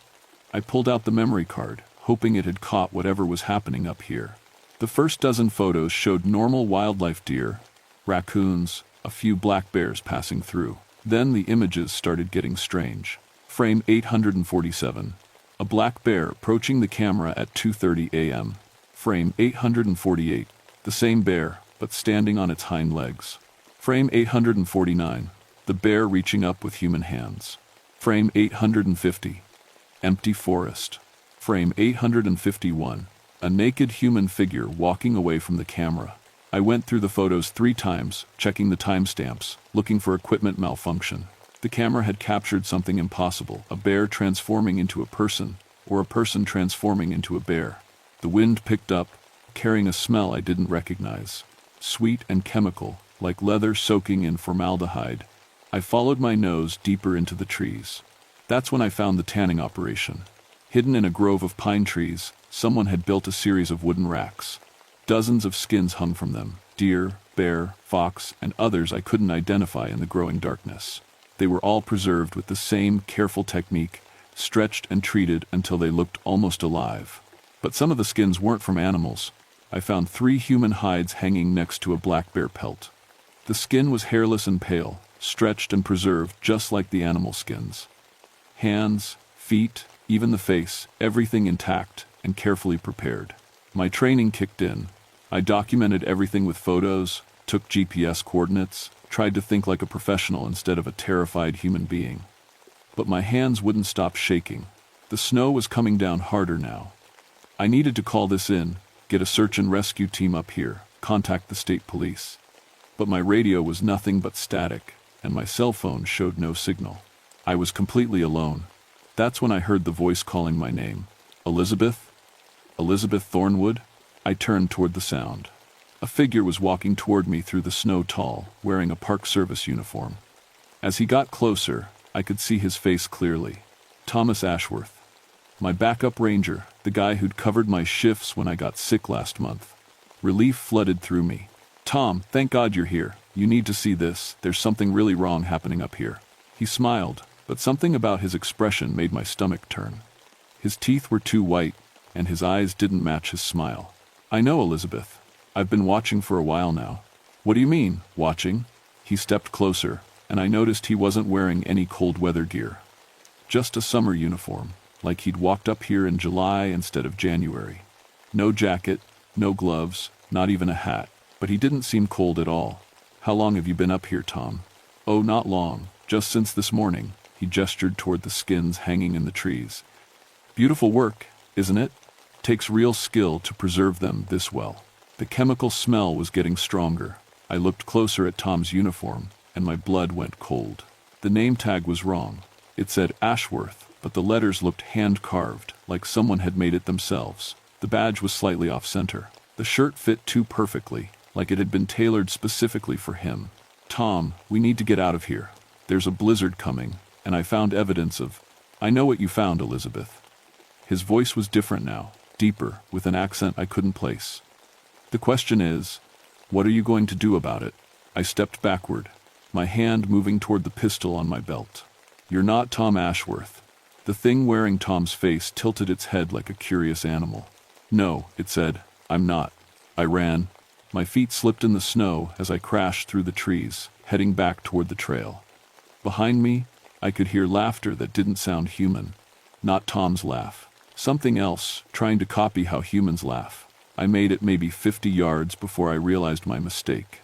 I pulled out the memory card, hoping it had caught whatever was happening up here. The first dozen photos showed normal wildlife: deer, raccoons, a few black bears passing through. Then the images started getting strange. Frame 847. A black bear approaching the camera at 2:30 a.m. Frame 848. The same bear, but standing on its hind legs. Frame 849. The bear reaching up with human hands. Frame 850. Empty forest. Frame 851. A naked human figure walking away from the camera. I went through the photos 3 times, checking the timestamps, looking for equipment malfunction. The camera had captured something impossible: a bear transforming into a person, or a person transforming into a bear. The wind picked up, carrying a smell I didn't recognize. Sweet and chemical, like leather soaking in formaldehyde. I followed my nose deeper into the trees. That's when I found the tanning operation. Hidden in a grove of pine trees, someone had built a series of wooden racks. Dozens of skins hung from them: deer, bear, fox, and others I couldn't identify in the growing darkness. They were all preserved with the same careful technique, stretched and treated until they looked almost alive. But some of the skins weren't from animals. I found 3 human hides hanging next to a black bear pelt. The skin was hairless and pale, stretched and preserved just like the animal skins. Hands, feet, even the face, everything intact and carefully prepared. My training kicked in. I documented everything with photos, took GPS coordinates, tried to think like a professional instead of a terrified human being. But my hands wouldn't stop shaking. The snow was coming down harder now. I needed to call this in, get a search and rescue team up here, contact the state police. But my radio was nothing but static, and my cell phone showed no signal. I was completely alone. That's when I heard the voice calling my name. Elizabeth? Elizabeth Thornwood? I turned toward the sound. A figure was walking toward me through the snow, tall, wearing a Park Service uniform. As he got closer, I could see his face clearly. Thomas Ashworth. My backup ranger, the guy who'd covered my shifts when I got sick last month. Relief flooded through me. Tom, thank God you're here. You need to see this. There's something really wrong happening up here. He smiled, but something about his expression made my stomach turn. His teeth were too white, and his eyes didn't match his smile. I know, Elizabeth. I've been watching for a while now. What do you mean, watching? He stepped closer, and I noticed he wasn't wearing any cold weather gear. Just a summer uniform, like he'd walked up here in July instead of January. No jacket, no gloves, not even a hat, but he didn't seem cold at all. How long have you been up here, Tom? Oh, not long, just since this morning. He gestured toward the skins hanging in the trees. Beautiful work, isn't it? Takes real skill to preserve them this well. The chemical smell was getting stronger. I looked closer at Tom's uniform, and my blood went cold. The name tag was wrong. It said Ashworth, but the letters looked hand-carved, like someone had made it themselves. The badge was slightly off-center. The shirt fit too perfectly, like it had been tailored specifically for him. Tom, we need to get out of here. There's a blizzard coming, and I found evidence of... I know what you found, Elizabeth. His voice was different now, deeper, with an accent I couldn't place. The question is, what are you going to do about it? I stepped backward, my hand moving toward the pistol on my belt. You're not Tom Ashworth. The thing wearing Tom's face tilted its head like a curious animal. No, it said, I'm not. I ran. My feet slipped in the snow as I crashed through the trees, heading back toward the trail. Behind me, I could hear laughter that didn't sound human. Not Tom's laugh. Something else, trying to copy how humans laugh. I made it maybe 50 yards before I realized my mistake.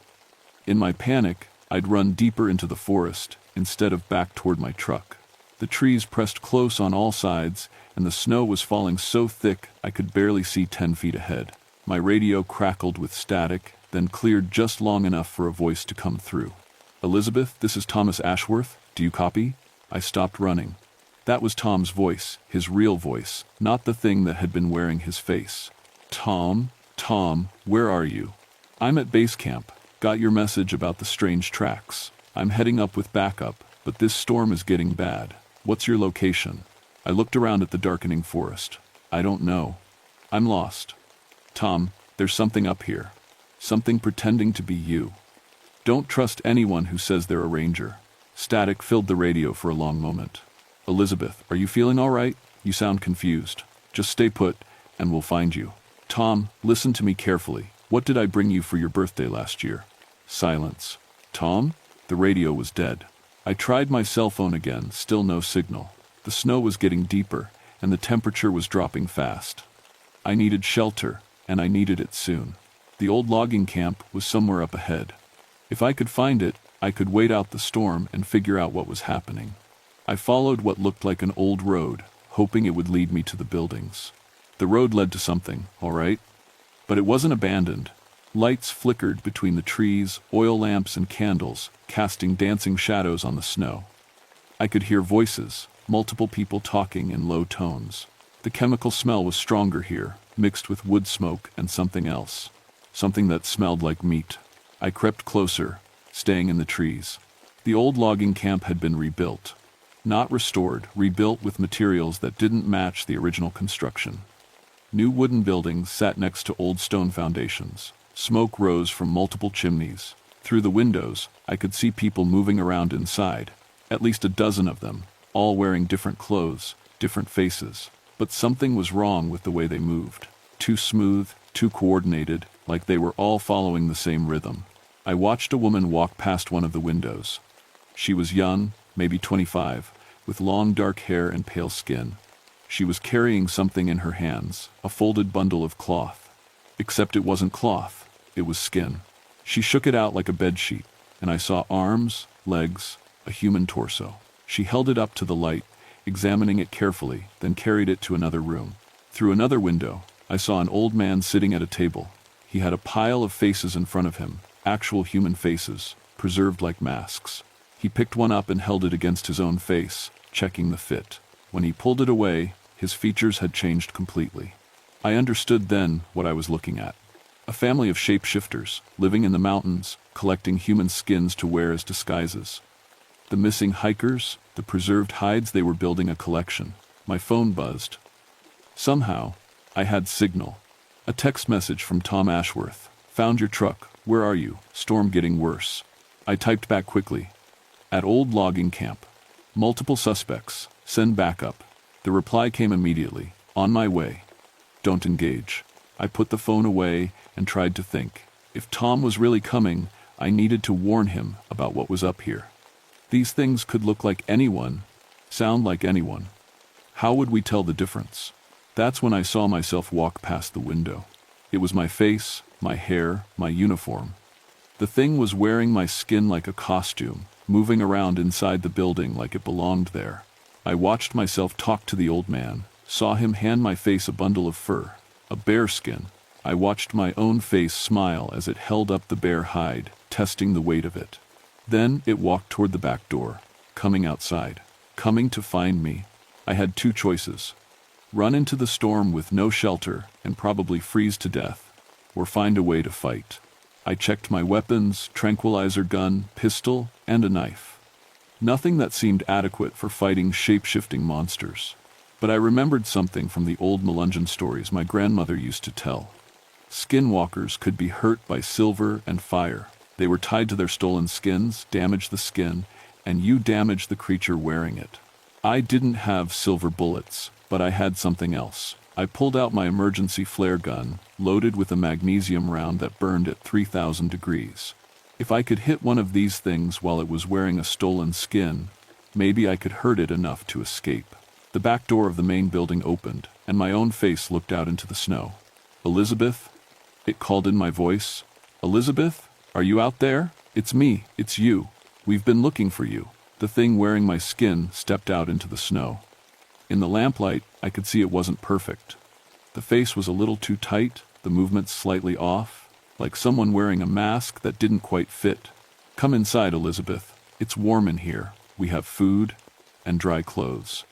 In my panic, I'd run deeper into the forest, instead of back toward my truck. The trees pressed close on all sides, and the snow was falling so thick I could barely see 10 feet ahead. My radio crackled with static, then cleared just long enough for a voice to come through. Elizabeth, this is Thomas Ashworth. Do you copy? I stopped running. That was Tom's voice, his real voice, not the thing that had been wearing his face. Tom, where are you? I'm at base camp. Got your message about the strange tracks. I'm heading up with backup, but this storm is getting bad. What's your location? I looked around at the darkening forest. I don't know. I'm lost. Tom, there's something up here. Something pretending to be you. Don't trust anyone who says they're a ranger. Static filled the radio for a long moment. Elizabeth, are you feeling all right? You sound confused. Just stay put, and we'll find you. Tom, listen to me carefully. What did I bring you for your birthday last year? Silence. Tom? The radio was dead. I tried my cell phone again, still no signal. The snow was getting deeper, and the temperature was dropping fast. I needed shelter, and I needed it soon. The old logging camp was somewhere up ahead. If I could find it, I could wait out the storm and figure out what was happening. I followed what looked like an old road, hoping it would lead me to the buildings. The road led to something, all right? But it wasn't abandoned. Lights flickered between the trees, oil lamps and candles, casting dancing shadows on the snow. I could hear voices, multiple people talking in low tones. The chemical smell was stronger here, mixed with wood smoke and something else. Something that smelled like meat. I crept closer, staying in the trees. The old logging camp had been rebuilt. Not restored, rebuilt with materials that didn't match the original construction. New wooden buildings sat next to old stone foundations. Smoke rose from multiple chimneys. Through the windows, I could see people moving around inside, at least a dozen of them, all wearing different clothes, different faces. But something was wrong with the way they moved. Too smooth, too coordinated, like they were all following the same rhythm. I watched a woman walk past one of the windows. She was young, maybe 25, with long dark hair and pale skin. She was carrying something in her hands, a folded bundle of cloth. Except it wasn't cloth, it was skin. She shook it out like a bedsheet, and I saw arms, legs, a human torso. She held it up to the light, examining it carefully, then carried it to another room. Through another window, I saw an old man sitting at a table. He had a pile of faces in front of him, actual human faces, preserved like masks. He picked one up and held it against his own face, checking the fit. When he pulled it away, his features had changed completely. I understood then what I was looking at. A family of shapeshifters, living in the mountains, collecting human skins to wear as disguises. The missing hikers, the preserved hides, they were building a collection. My phone buzzed. Somehow, I had signal. A text message from Tom Ashworth. Found your truck. Where are you? Storm getting worse. I typed back quickly. At old logging camp. Multiple suspects. Send backup. The reply came immediately. On my way. Don't engage. I put the phone away and tried to think. If Tom was really coming, I needed to warn him about what was up here. These things could look like anyone, sound like anyone. How would we tell the difference? That's when I saw myself walk past the window. It was my face, my hair, my uniform. The thing was wearing my skin like a costume, moving around inside the building like it belonged there. I watched myself talk to the old man, saw him hand my face a bundle of fur, a bear skin. I watched my own face smile as it held up the bear hide, testing the weight of it. Then it walked toward the back door, coming outside, coming to find me. I had two choices. Run into the storm with no shelter and probably freeze to death, or find a way to fight. I checked my weapons, tranquilizer gun, pistol, and a knife. Nothing that seemed adequate for fighting shape-shifting monsters. But I remembered something from the old Melungeon stories my grandmother used to tell. Skinwalkers could be hurt by silver and fire. They were tied to their stolen skins, damaged the skin, and you damaged the creature wearing it. I didn't have silver bullets, but I had something else. I pulled out my emergency flare gun, loaded with a magnesium round that burned at 3,000 degrees. If I could hit one of these things while it was wearing a stolen skin, maybe I could hurt it enough to escape. The back door of the main building opened, and my own face looked out into the snow. Elizabeth? It called in my voice. Elizabeth? Are you out there? It's me, it's you. We've been looking for you. The thing wearing my skin stepped out into the snow. In the lamplight, I could see it wasn't perfect. The face was a little too tight, the movements slightly off, like someone wearing a mask that didn't quite fit. Come inside, Elizabeth. It's warm in here. We have food and dry clothes.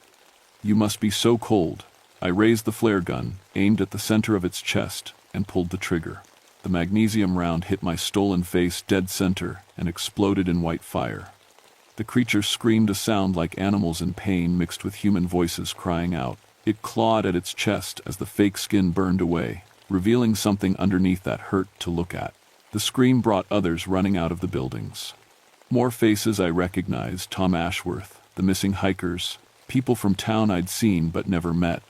You must be so cold. I raised the flare gun, aimed at the center of its chest, and pulled the trigger. The magnesium round hit my stolen face dead center and exploded in white fire. The creature screamed a sound like animals in pain mixed with human voices crying out. It clawed at its chest as the fake skin burned away, revealing something underneath that hurt to look at. The scream brought others running out of the buildings. More faces I recognized: Tom Ashworth, the missing hikers, people from town I'd seen but never met,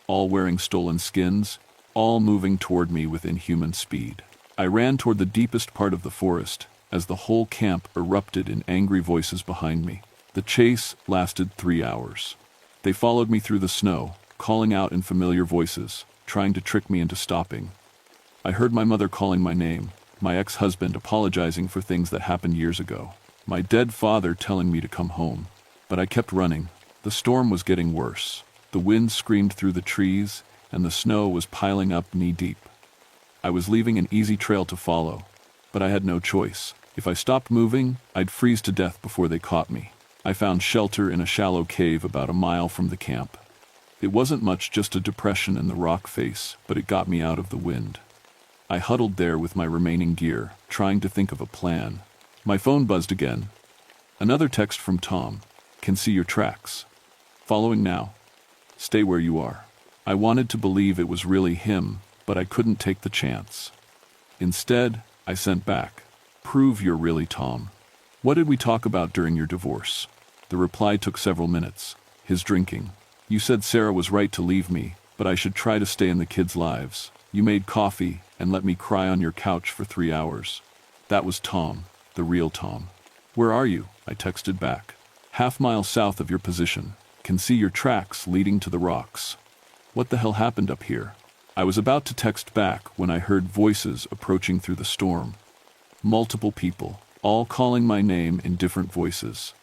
all wearing stolen skins, all moving toward me with inhuman speed. I ran toward the deepest part of the forest, as the whole camp erupted in angry voices behind me. The chase lasted 3 hours. They followed me through the snow, calling out in familiar voices, trying to trick me into stopping. I heard my mother calling my name, my ex-husband apologizing for things that happened years ago, my dead father telling me to come home. But I kept running. The storm was getting worse. The wind screamed through the trees, and the snow was piling up knee-deep. I was leaving an easy trail to follow, but I had no choice. If I stopped moving, I'd freeze to death before they caught me. I found shelter in a shallow cave about a mile from the camp. It wasn't much, just a depression in the rock face, but it got me out of the wind. I huddled there with my remaining gear, trying to think of a plan. My phone buzzed again. Another text from Tom. Can see your tracks. Following now. Stay where you are. I wanted to believe it was really him, but I couldn't take the chance. Instead, I sent back. Prove you're really Tom. What did we talk about during your divorce? The reply took several minutes. His drinking. You said Sarah was right to leave me, but I should try to stay in the kids' lives. You made coffee and let me cry on your couch for 3 hours. That was Tom, the real Tom. Where are you? I texted back. Half-mile south of your position. Can see your tracks leading to the rocks. What the hell happened up here? I was about to text back when I heard voices approaching through the storm. Multiple people, all calling my name in different voices.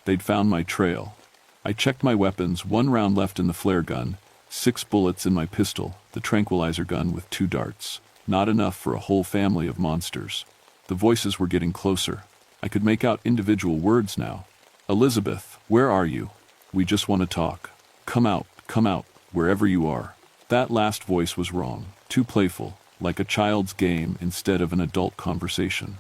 They'd found my trail. I checked my weapons, 1 round left in the flare gun, 6 bullets in my pistol, the tranquilizer gun with 2 darts. Not enough for a whole family of monsters. The voices were getting closer. I could make out individual words now. Elizabeth, where are you? We just want to talk. Come out, wherever you are. That last voice was wrong, too playful, like a child's game instead of an adult conversation.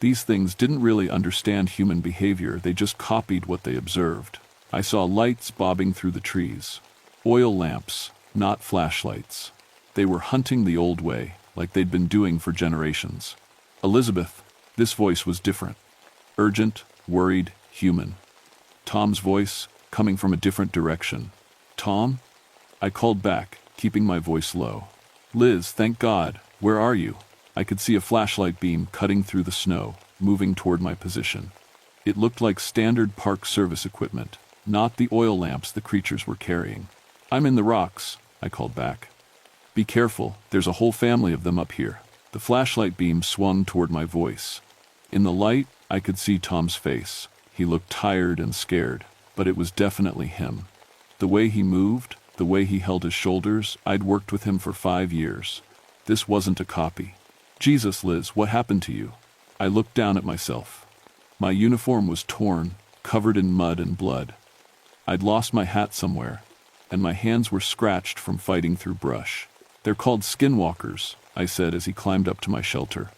These things didn't really understand human behavior, they just copied what they observed. I saw lights bobbing through the trees. Oil lamps, not flashlights. They were hunting the old way, like they'd been doing for generations. Elizabeth, this voice was different. Urgent, worried, human. Tom's voice, coming from a different direction. Tom? I called back, keeping my voice low. Liz, thank God, where are you? I could see a flashlight beam cutting through the snow, moving toward my position. It looked like standard Park Service equipment, not the oil lamps the creatures were carrying. I'm in the rocks, I called back. Be careful, there's a whole family of them up here. The flashlight beam swung toward my voice. In the light, I could see Tom's face. He looked tired and scared, but it was definitely him. The way he moved, the way he held his shoulders, I'd worked with him for 5 years. This wasn't a copy. Jesus, Liz, what happened to you? I looked down at myself. My uniform was torn, covered in mud and blood. I'd lost my hat somewhere, and my hands were scratched from fighting through brush. They're called skinwalkers, I said as he climbed up to my shelter.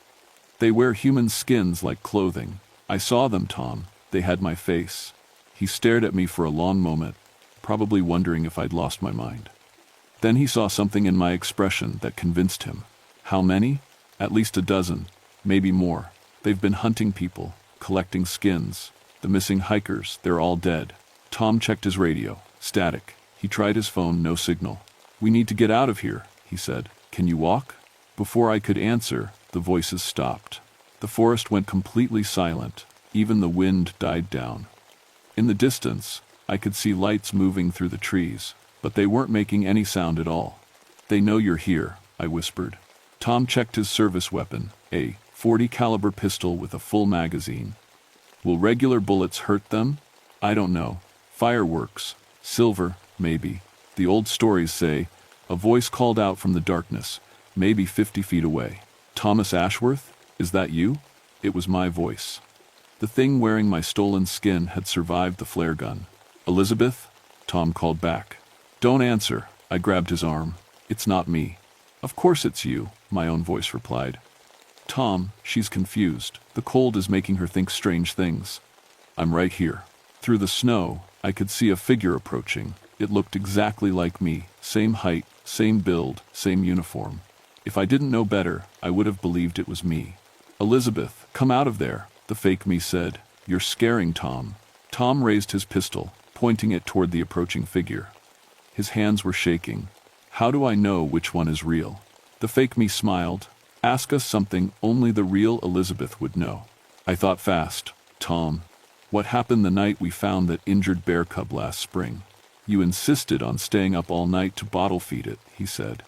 They wear human skins like clothing. I saw them, Tom. They had my face. He stared at me for a long moment, probably wondering if I'd lost my mind. Then he saw something in my expression that convinced him. How many? At least a dozen, maybe more. They've been hunting people, collecting skins. The missing hikers, they're all dead. Tom checked his radio. Static. He tried his phone, no signal. We need to get out of here, he said. Can you walk? Before I could answer, the voices stopped. The forest went completely silent. Even the wind died down. In the distance, I could see lights moving through the trees, but they weren't making any sound at all. They know you're here, I whispered. Tom checked his service weapon, a .40 caliber pistol with a full magazine. Will regular bullets hurt them? I don't know. Fireworks. Silver, maybe. The old stories say. A voice called out from the darkness, maybe 50 feet away. Thomas Ashworth? Is that you? It was my voice. The thing wearing my stolen skin had survived the flare gun. Elizabeth? Tom called back. Don't answer. I grabbed his arm. It's not me. Of course it's you, my own voice replied. Tom, she's confused. The cold is making her think strange things. I'm right here. Through the snow, I could see a figure approaching. It looked exactly like me. Same height, same build, same uniform. If I didn't know better, I would have believed it was me. Elizabeth, come out of there, the fake me said. You're scaring Tom. Tom raised his pistol, pointing it toward the approaching figure. His hands were shaking. How do I know which one is real? The fake me smiled. Ask us something only the real Elizabeth would know. I thought fast. Tom, what happened the night we found that injured bear cub last spring? You insisted on staying up all night to bottle feed it, he said.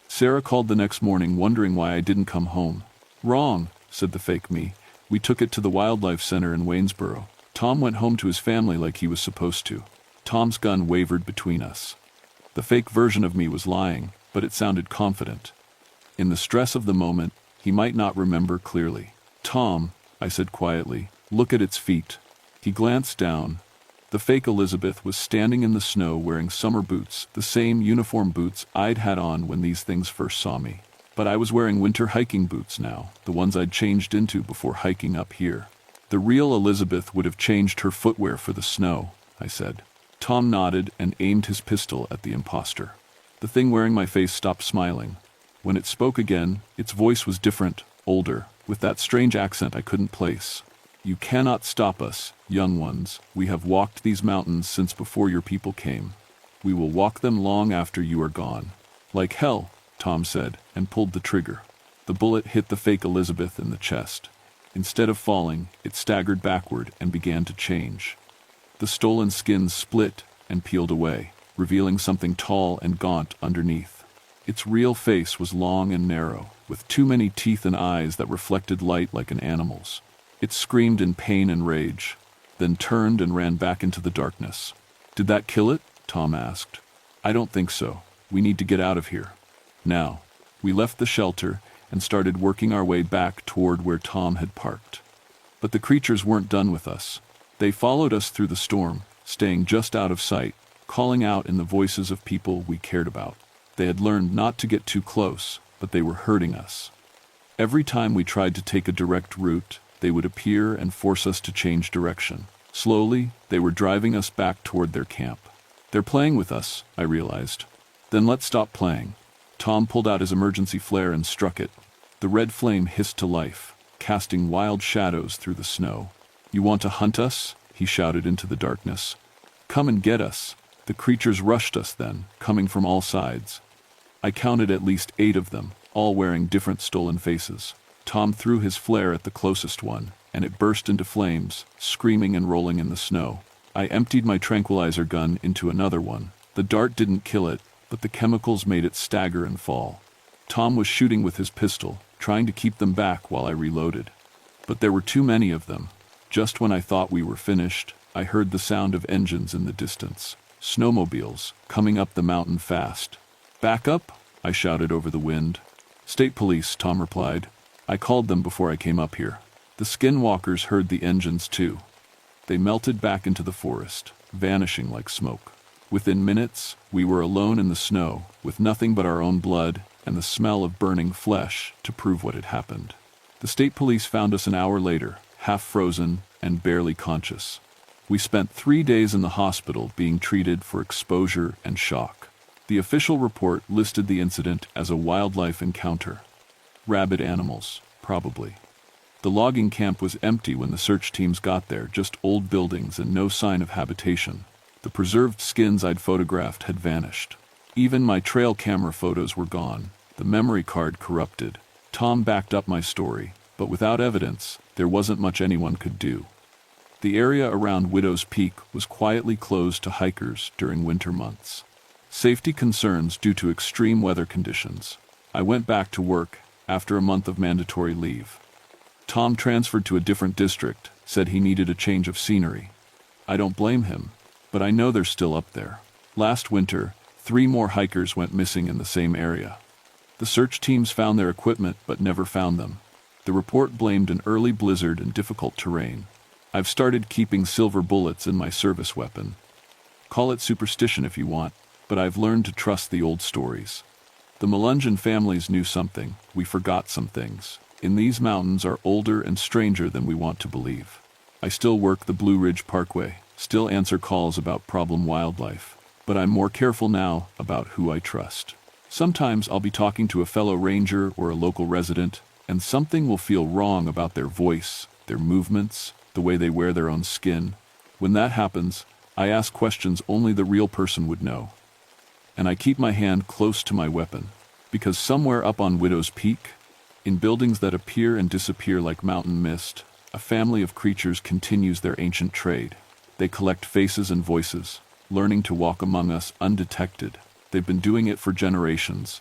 Sarah called the next morning wondering why I didn't come home. Wrong, said the fake me. We took it to the wildlife center in Waynesboro. Tom went home to his family like he was supposed to. Tom's gun wavered between us. The fake version of me was lying, but it sounded confident. In the stress of the moment, he might not remember clearly. Tom, I said quietly, look at its feet. He glanced down. The fake Elizabeth was standing in the snow wearing summer boots, the same uniform boots I'd had on when these things first saw me. But I was wearing winter hiking boots now, the ones I'd changed into before hiking up here. The real Elizabeth would have changed her footwear for the snow, I said. Tom nodded and aimed his pistol at the imposter. The thing wearing my face stopped smiling. When it spoke again, its voice was different, older, with that strange accent I couldn't place. You cannot stop us, young ones. We have walked these mountains since before your people came. We will walk them long after you are gone. Like hell, Tom said, and pulled the trigger. The bullet hit the fake Elizabeth in the chest. Instead of falling, it staggered backward and began to change. The stolen skins split and peeled away, revealing something tall and gaunt underneath. Its real face was long and narrow, with too many teeth and eyes that reflected light like an animal's. It screamed in pain and rage, then turned and ran back into the darkness. Did that kill it? Tom asked. I don't think so. We need to get out of here. Now. We left the shelter and started working our way back toward where Tom had parked. But the creatures weren't done with us. They followed us through the storm, staying just out of sight, calling out in the voices of people we cared about. They had learned not to get too close, but they were hurting us. Every time we tried to take a direct route, they would appear and force us to change direction. Slowly, they were driving us back toward their camp. They're playing with us, I realized. Then let's stop playing. Tom pulled out his emergency flare and struck it. The red flame hissed to life, casting wild shadows through the snow. You want to hunt us? He shouted into the darkness. Come and get us. The creatures rushed us then, coming from all sides. I counted at least 8 of them, all wearing different stolen faces. Tom threw his flare at the closest one, and it burst into flames, screaming and rolling in the snow. I emptied my tranquilizer gun into another one. The dart didn't kill it, but the chemicals made it stagger and fall. Tom was shooting with his pistol, trying to keep them back while I reloaded. But there were too many of them. Just when I thought we were finished, I heard the sound of engines in the distance. Snowmobiles, coming up the mountain fast. Back up, I shouted over the wind. State police, Tom replied. I called them before I came up here. The skinwalkers heard the engines too. They melted back into the forest, vanishing like smoke. Within minutes, we were alone in the snow, with nothing but our own blood and the smell of burning flesh to prove what had happened. The state police found us an hour later, half frozen and barely conscious. We spent 3 days in the hospital being treated for exposure and shock. The official report listed the incident as a wildlife encounter. Rabid animals, probably. The logging camp was empty when the search teams got there, just old buildings and no sign of habitation. The preserved skins I'd photographed had vanished. Even my trail camera photos were gone, the memory card corrupted. Tom backed up my story, but without evidence, there wasn't much anyone could do. The area around Widow's Peak was quietly closed to hikers during winter months. Safety concerns due to extreme weather conditions. I went back to work after a month of mandatory leave. Tom transferred to a different district, said he needed a change of scenery. I don't blame him, but I know they're still up there. Last winter, 3 more hikers went missing in the same area. The search teams found their equipment but never found them. The report blamed an early blizzard and difficult terrain. I've started keeping silver bullets in my service weapon. Call it superstition if you want, but I've learned to trust the old stories. The Melungeon families knew something. We forgot some things. In these mountains are older and stranger than we want to believe. I still work the Blue Ridge Parkway, still answer calls about problem wildlife, but I'm more careful now about who I trust. Sometimes I'll be talking to a fellow ranger or a local resident, and something will feel wrong about their voice, their movements, the way they wear their own skin. When that happens, I ask questions only the real person would know. And I keep my hand close to my weapon, because somewhere up on Widow's Peak, in buildings that appear and disappear like mountain mist, a family of creatures continues their ancient trade. They collect faces and voices, learning to walk among us undetected. They've been doing it for generations,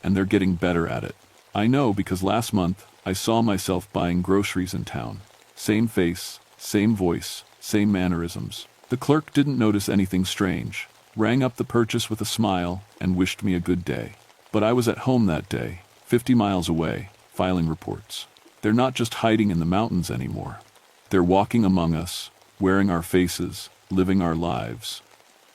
and they're getting better at it. I know because last month I saw myself buying groceries in town. Same face, same voice, same mannerisms. The clerk didn't notice anything strange, rang up the purchase with a smile, and wished me a good day. But I was at home that day, 50 miles away, filing reports. They're not just hiding in the mountains anymore. They're walking among us, wearing our faces, living our lives.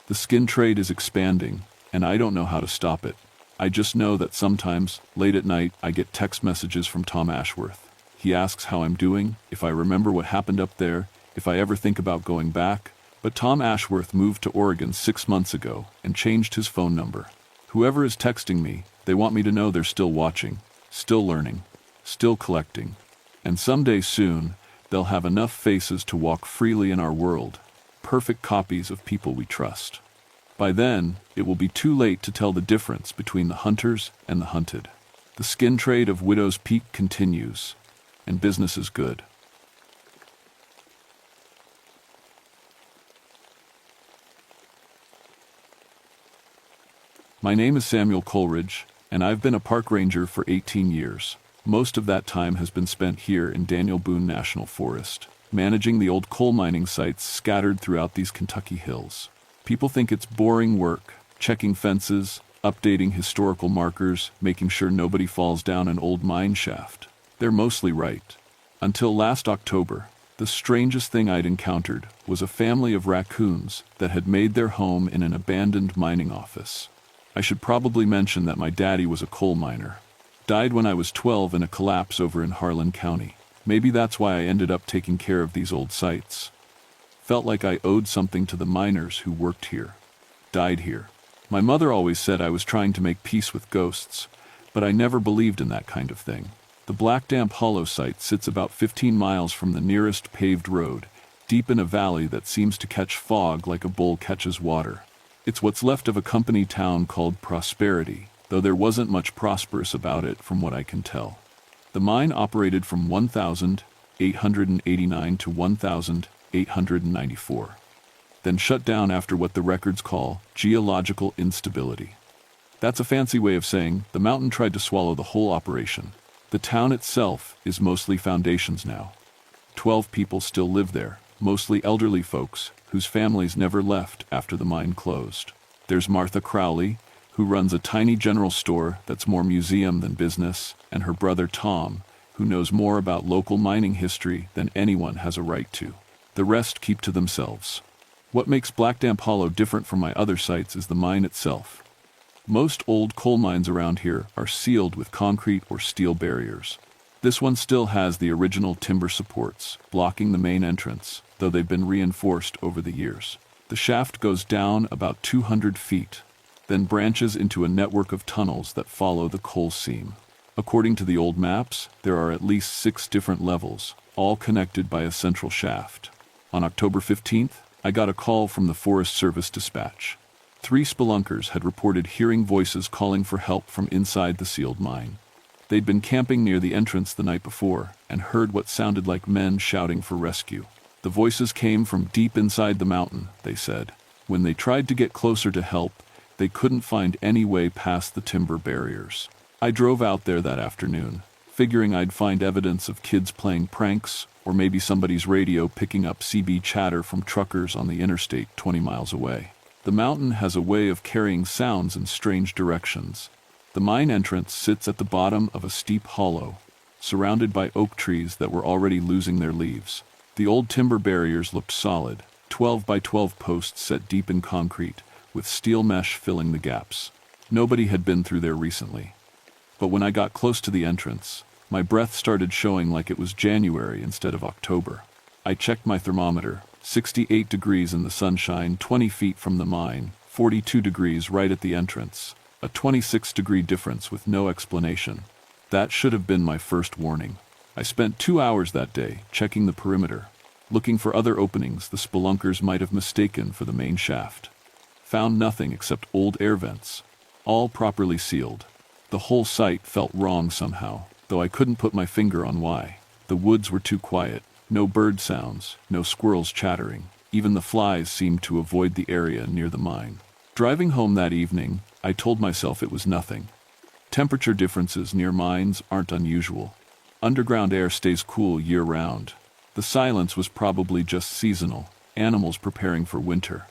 The skin trade is expanding, and I don't know how to stop it. I just know that sometimes, late at night, I get text messages from Tom Ashworth. He asks how I'm doing, if I remember what happened up there, if I ever think about going back. But Tom Ashworth moved to Oregon 6 months ago and changed his phone number. Whoever is texting me, they want me to know they're still watching, still learning, still collecting. And someday soon, they'll have enough faces to walk freely in our world, perfect copies of people we trust. By then, it will be too late to tell the difference between the hunters and the hunted. The skin trade of Widow's Peak continues, and business is good. My name is Samuel Coleridge, and I've been a park ranger for 18 years. Most of that time has been spent here in Daniel Boone National Forest, managing the old coal mining sites scattered throughout these Kentucky hills. People think it's boring work, checking fences, updating historical markers, making sure nobody falls down an old mine shaft. They're mostly right. Until last October, the strangest thing I'd encountered was a family of raccoons that had made their home in an abandoned mining office. I should probably mention that my daddy was a coal miner. Died when I was 12 in a collapse over in Harlan County. Maybe that's why I ended up taking care of these old sites. Felt like I owed something to the miners who worked here, died here. My mother always said I was trying to make peace with ghosts, but I never believed in that kind of thing. The Black Damp Hollow site sits about 15 miles from the nearest paved road, deep in a valley that seems to catch fog like a bull catches water. It's what's left of a company town called Prosperity, though there wasn't much prosperous about it from what I can tell. The mine operated from 1889 to 1894, then shut down after what the records call geological instability. That's a fancy way of saying the mountain tried to swallow the whole operation. The town itself is mostly foundations now. 12 people still live there, mostly elderly folks whose families never left after the mine closed. There's Martha Crowley, who runs a tiny general store that's more museum than business, and her brother Tom, who knows more about local mining history than anyone has a right to. The rest keep to themselves. What makes Black Damp Hollow different from my other sites is the mine itself. Most old coal mines around here are sealed with concrete or steel barriers. This one still has the original timber supports, blocking the main entrance, though they've been reinforced over the years. The shaft goes down about 200 feet, then branches into a network of tunnels that follow the coal seam. According to the old maps, there are at least 6 different levels, all connected by a central shaft. On October 15th, I got a call from the Forest Service dispatch. 3 spelunkers had reported hearing voices calling for help from inside the sealed mine. They'd been camping near the entrance the night before and heard what sounded like men shouting for rescue. The voices came from deep inside the mountain, they said. When they tried to get closer to help, they couldn't find any way past the timber barriers. I drove out there that afternoon, figuring I'd find evidence of kids playing pranks or maybe somebody's radio picking up CB chatter from truckers on the interstate 20 miles away. The mountain has a way of carrying sounds in strange directions. The mine entrance sits at the bottom of a steep hollow, surrounded by oak trees that were already losing their leaves. The old timber barriers looked solid, 12 by 12 posts set deep in concrete, with steel mesh filling the gaps. Nobody had been through there recently. But when I got close to the entrance, my breath started showing like it was January instead of October. I checked my thermometer, 68 degrees in the sunshine, 20 feet from the mine, 42 degrees right at the entrance, a 26-degree difference with no explanation. That should have been my first warning. I spent 2 hours that day checking the perimeter, looking for other openings the spelunkers might have mistaken for the main shaft. Found nothing except old air vents, all properly sealed. The whole site felt wrong somehow, though I couldn't put my finger on why. The woods were too quiet. No bird sounds, no squirrels chattering. Even the flies seemed to avoid the area near the mine. Driving home that evening, I told myself it was nothing. Temperature differences near mines aren't unusual. Underground air stays cool year-round. The silence was probably just seasonal, animals preparing for winter.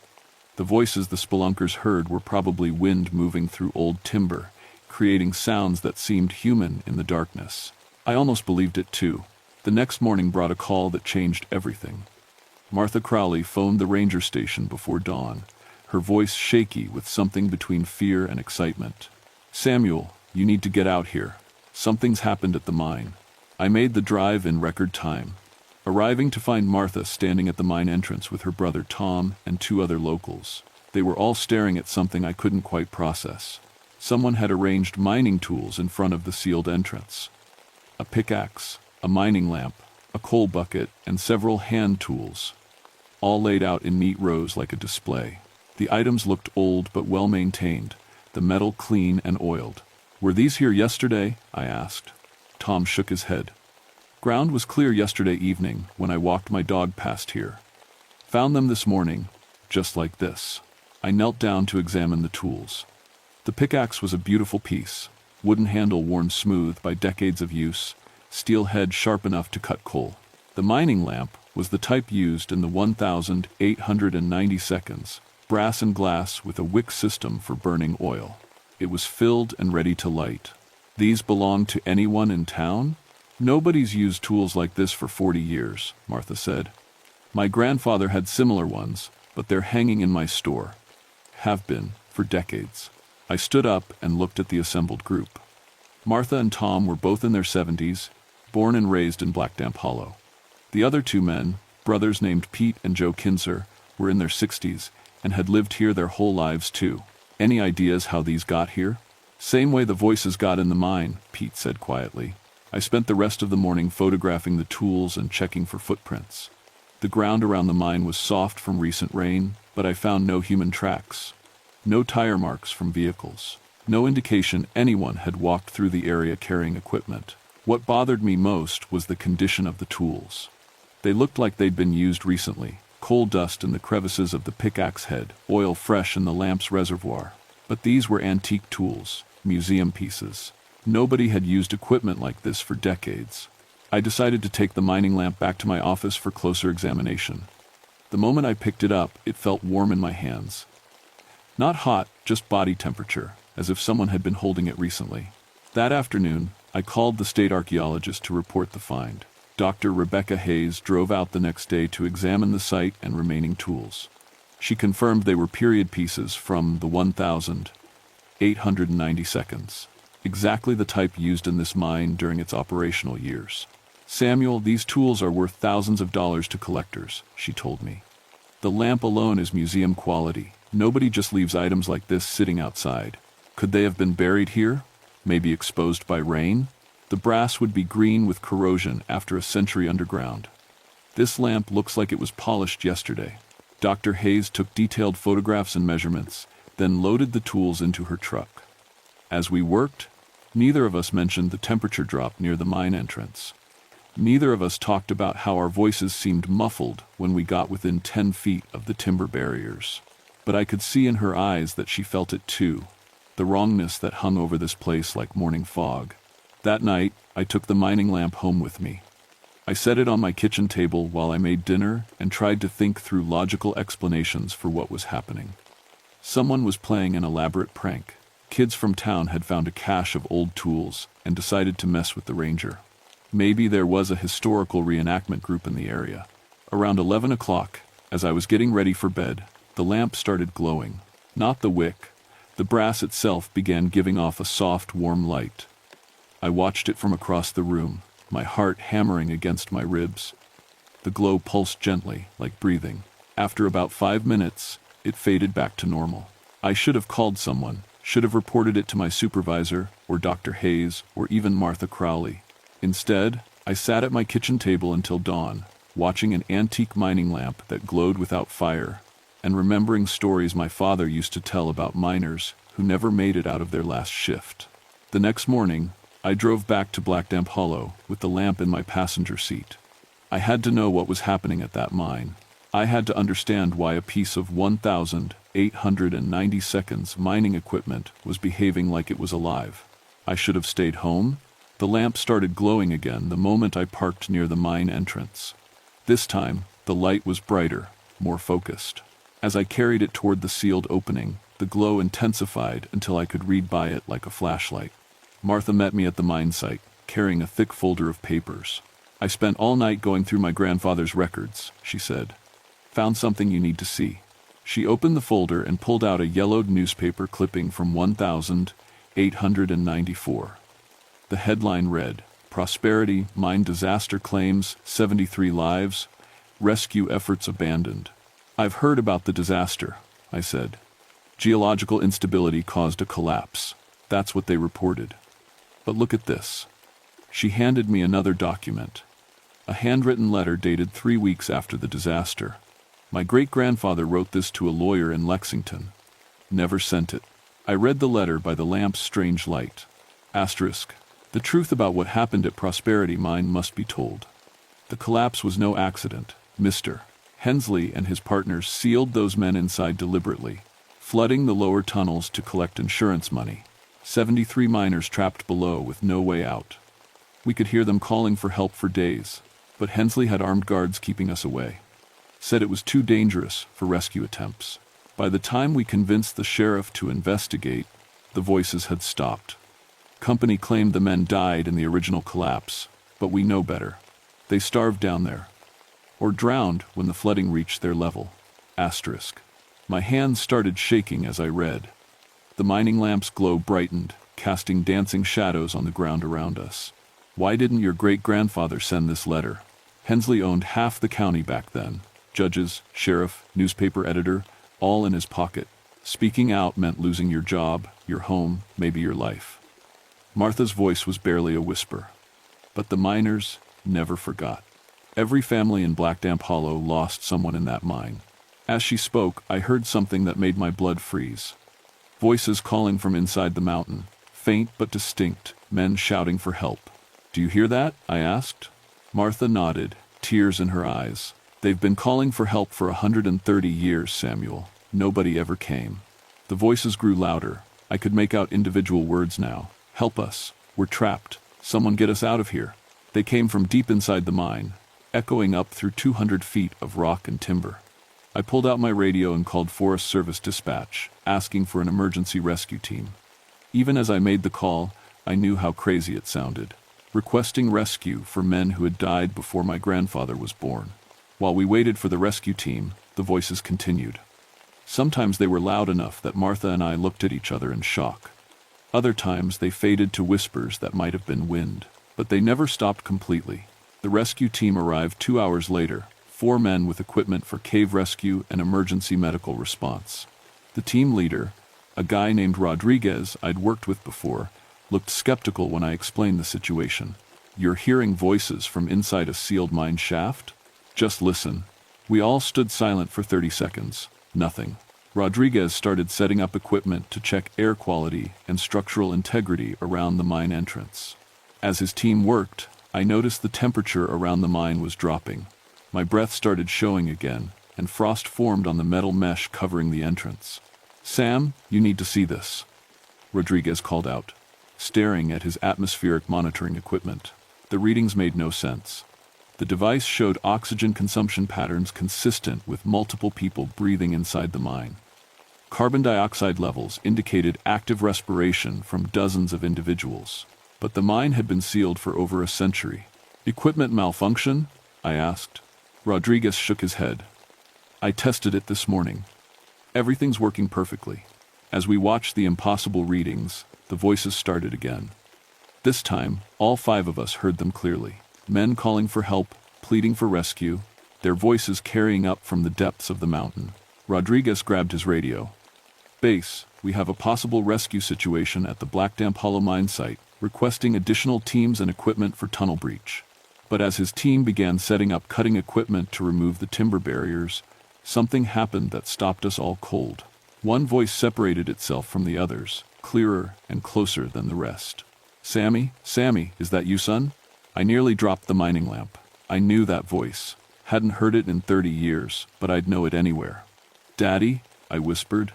The voices the spelunkers heard were probably wind moving through old timber, creating sounds that seemed human in the darkness. I almost believed it too. The next morning brought a call that changed everything. Martha Crowley phoned the ranger station before dawn, her voice shaky with something between fear and excitement. "Samuel, you need to get out here. Something's happened at the mine." I made the drive in record time, arriving to find Martha standing at the mine entrance with her brother Tom and 2 other locals. They were all staring at something I couldn't quite process. Someone had arranged mining tools in front of the sealed entrance. A pickaxe, a mining lamp, a coal bucket, and several hand tools, all laid out in neat rows like a display. The items looked old but well maintained, the metal clean and oiled. "Were these here yesterday?" I asked. Tom shook his head. "Ground was clear yesterday evening when I walked my dog past here. Found them this morning, just like this." I knelt down to examine the tools. The pickaxe was a beautiful piece, wooden handle worn smooth by decades of use, steel head sharp enough to cut coal. The mining lamp was the type used in the 1890 seconds, brass and glass with a wick system for burning oil. It was filled and ready to light. "These belong to anyone in town?" "Nobody's used tools like this for 40 years, Martha said. "My grandfather had similar ones, but they're hanging in my store. Have been, for decades." I stood up and looked at the assembled group. Martha and Tom were both in their 70s, born and raised in Blackdamp Hollow. The other two men, brothers named Pete and Joe Kinzer, were in their 60s and had lived here their whole lives too. Any ideas how these got here? Same way the voices got in the mine, Pete said quietly. I spent the rest of the morning photographing the tools and checking for footprints. The ground around the mine was soft from recent rain, but I found no human tracks. No tire marks from vehicles. No indication anyone had walked through the area carrying equipment. What bothered me most was the condition of the tools. They looked like they'd been used recently. Coal dust in the crevices of the pickaxe head, oil fresh in the lamp's reservoir. But these were antique tools, museum pieces. Nobody had used equipment like this for decades. I decided to take the mining lamp back to my office for closer examination. The moment I picked it up, it felt warm in my hands. Not hot, just body temperature, as if someone had been holding it recently. That afternoon, I called the state archaeologist to report the find. Dr. Rebecca Hayes drove out the next day to examine the site and remaining tools. She confirmed they were period pieces from the 1,892, exactly the type used in this mine during its operational years. Samuel, these tools are worth thousands of dollars to collectors, she told me. The lamp alone is museum quality. Nobody just leaves items like this sitting outside. Could they have been buried here? Maybe exposed by rain? The brass would be green with corrosion after a century underground. This lamp looks like it was polished yesterday. Dr. Hayes took detailed photographs and measurements, then loaded the tools into her truck. As we worked, neither of us mentioned the temperature drop near the mine entrance. Neither of us talked about how our voices seemed muffled when we got within 10 feet of the timber barriers. But I could see in her eyes that she felt it too, the wrongness that hung over this place like morning fog. That night, I took the mining lamp home with me. I set it on my kitchen table while I made dinner and tried to think through logical explanations for what was happening. Someone was playing an elaborate prank. Kids from town had found a cache of old tools and decided to mess with the ranger. Maybe there was a historical reenactment group in the area. Around 11 o'clock, as I was getting ready for bed, the lamp started glowing. Not the wick. The brass itself began giving off a soft, warm light. I watched it from across the room, my heart hammering against my ribs. The glow pulsed gently, like breathing. After about 5 minutes, it faded back to normal. I should have called someone, should have reported it to my supervisor, or Dr. Hayes, or even Martha Crowley. Instead, I sat at my kitchen table until dawn, watching an antique mining lamp that glowed without fire, and remembering stories my father used to tell about miners who never made it out of their last shift. The next morning, I drove back to Blackdamp Hollow with the lamp in my passenger seat. I had to know what was happening at that mine. I had to understand why a piece of 1,890 seconds mining equipment was behaving like it was alive. I should have stayed home. The lamp started glowing again the moment I parked near the mine entrance. This time, the light was brighter, more focused. As I carried it toward the sealed opening, the glow intensified until I could read by it like a flashlight. Martha met me at the mine site, carrying a thick folder of papers. I spent all night going through my grandfather's records, she said. Found something you need to see. She opened the folder and pulled out a yellowed newspaper clipping from 1,894. The headline read, "Prosperity Mine Disaster Claims 73 Lives, Rescue Efforts Abandoned." "I've heard about the disaster," I said. "Geological instability caused a collapse. That's what they reported. But look at this." She handed me another document. A handwritten letter dated 3 weeks after the disaster. My great-grandfather wrote this to a lawyer in Lexington. Never sent it. I read the letter by the lamp's strange light. Asterisk. The truth about what happened at Prosperity Mine must be told. The collapse was no accident. Mr. Hensley and his partners sealed those men inside deliberately, flooding the lower tunnels to collect insurance money. 73 miners trapped below with no way out. We could hear them calling for help for days, but Hensley had armed guards keeping us away. Said it was too dangerous for rescue attempts. By the time we convinced the sheriff to investigate, the voices had stopped. Company claimed the men died in the original collapse, but we know better. They starved down there, or drowned when the flooding reached their level. Asterisk. My hands started shaking as I read. The mining lamp's glow brightened, casting dancing shadows on the ground around us. Why didn't your great-grandfather send this letter? Hensley owned half the county back then. Judges, sheriff, newspaper editor, all in his pocket. Speaking out meant losing your job, your home, maybe your life. Martha's voice was barely a whisper. But the miners never forgot. Every family in Black Damp Hollow lost someone in that mine. As she spoke, I heard something that made my blood freeze. Voices calling from inside the mountain, faint but distinct, men shouting for help. Do you hear that? I asked. Martha nodded, tears in her eyes. They've been calling for help for 130 years, Samuel. Nobody ever came. The voices grew louder. I could make out individual words now. Help us. We're trapped. Someone get us out of here. They came from deep inside the mine, echoing up through 200 feet of rock and timber. I pulled out my radio and called Forest Service dispatch, asking for an emergency rescue team. Even as I made the call, I knew how crazy it sounded. Requesting rescue for men who had died before my grandfather was born. While we waited for the rescue team, the voices continued. Sometimes they were loud enough that Martha and I looked at each other in shock. Other times they faded to whispers that might have been wind. But they never stopped completely. The rescue team arrived 2 hours later, 4 men with equipment for cave rescue and emergency medical response. The team leader, a guy named Rodriguez I'd worked with before, looked skeptical when I explained the situation. You're hearing voices from inside a sealed mine shaft? Just listen. We all stood silent for 30 seconds. Nothing. Rodriguez started setting up equipment to check air quality and structural integrity around the mine entrance. As his team worked, I noticed the temperature around the mine was dropping. My breath started showing again, and frost formed on the metal mesh covering the entrance. Sam, you need to see this, Rodriguez called out, staring at his atmospheric monitoring equipment. The readings made no sense. The device showed oxygen consumption patterns consistent with multiple people breathing inside the mine. Carbon dioxide levels indicated active respiration from dozens of individuals. But the mine had been sealed for over a century. Equipment malfunction? I asked. Rodriguez shook his head. I tested it this morning. Everything's working perfectly. As we watched the impossible readings, the voices started again. This time, all 5 of us heard them clearly. Men calling for help, pleading for rescue, their voices carrying up from the depths of the mountain. Rodriguez grabbed his radio. Base, we have a possible rescue situation at the Black Damp Hollow mine site, requesting additional teams and equipment for tunnel breach. But as his team began setting up cutting equipment to remove the timber barriers, something happened that stopped us all cold. One voice separated itself from the others, clearer and closer than the rest. Sammy, is that you, son? I nearly dropped the mining lamp. I knew that voice. Hadn't heard it in 30 years, but I'd know it anywhere. Daddy, I whispered.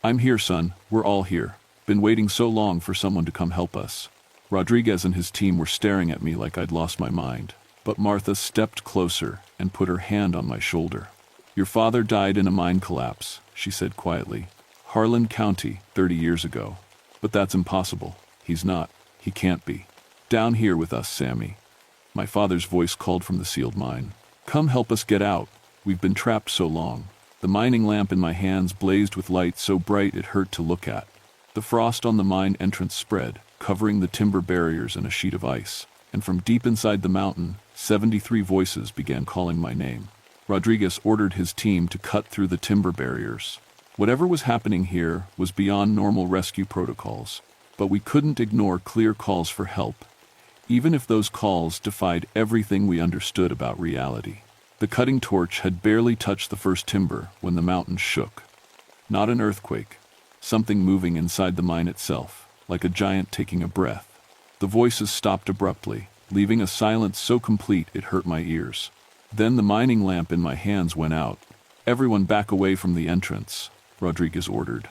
I'm here, son. We're all here. Been waiting so long for someone to come help us. Rodriguez and his team were staring at me like I'd lost my mind. But Martha stepped closer and put her hand on my shoulder. Your father died in a mine collapse, she said quietly. Harlan County, 30 years ago. But that's impossible. He's not. He can't be. Down here with us, Sammy. My father's voice called from the sealed mine. Come help us get out. We've been trapped so long. The mining lamp in my hands blazed with light so bright it hurt to look at. The frost on the mine entrance spread, covering the timber barriers in a sheet of ice. And from deep inside the mountain, 73 voices began calling my name. Rodriguez ordered his team to cut through the timber barriers. Whatever was happening here was beyond normal rescue protocols. But we couldn't ignore clear calls for help, even if those calls defied everything we understood about reality. The cutting torch had barely touched the first timber when the mountain shook. Not an earthquake, something moving inside the mine itself, like a giant taking a breath. The voices stopped abruptly, leaving a silence so complete it hurt my ears. Then the mining lamp in my hands went out. Everyone back away from the entrance, Rodriguez ordered.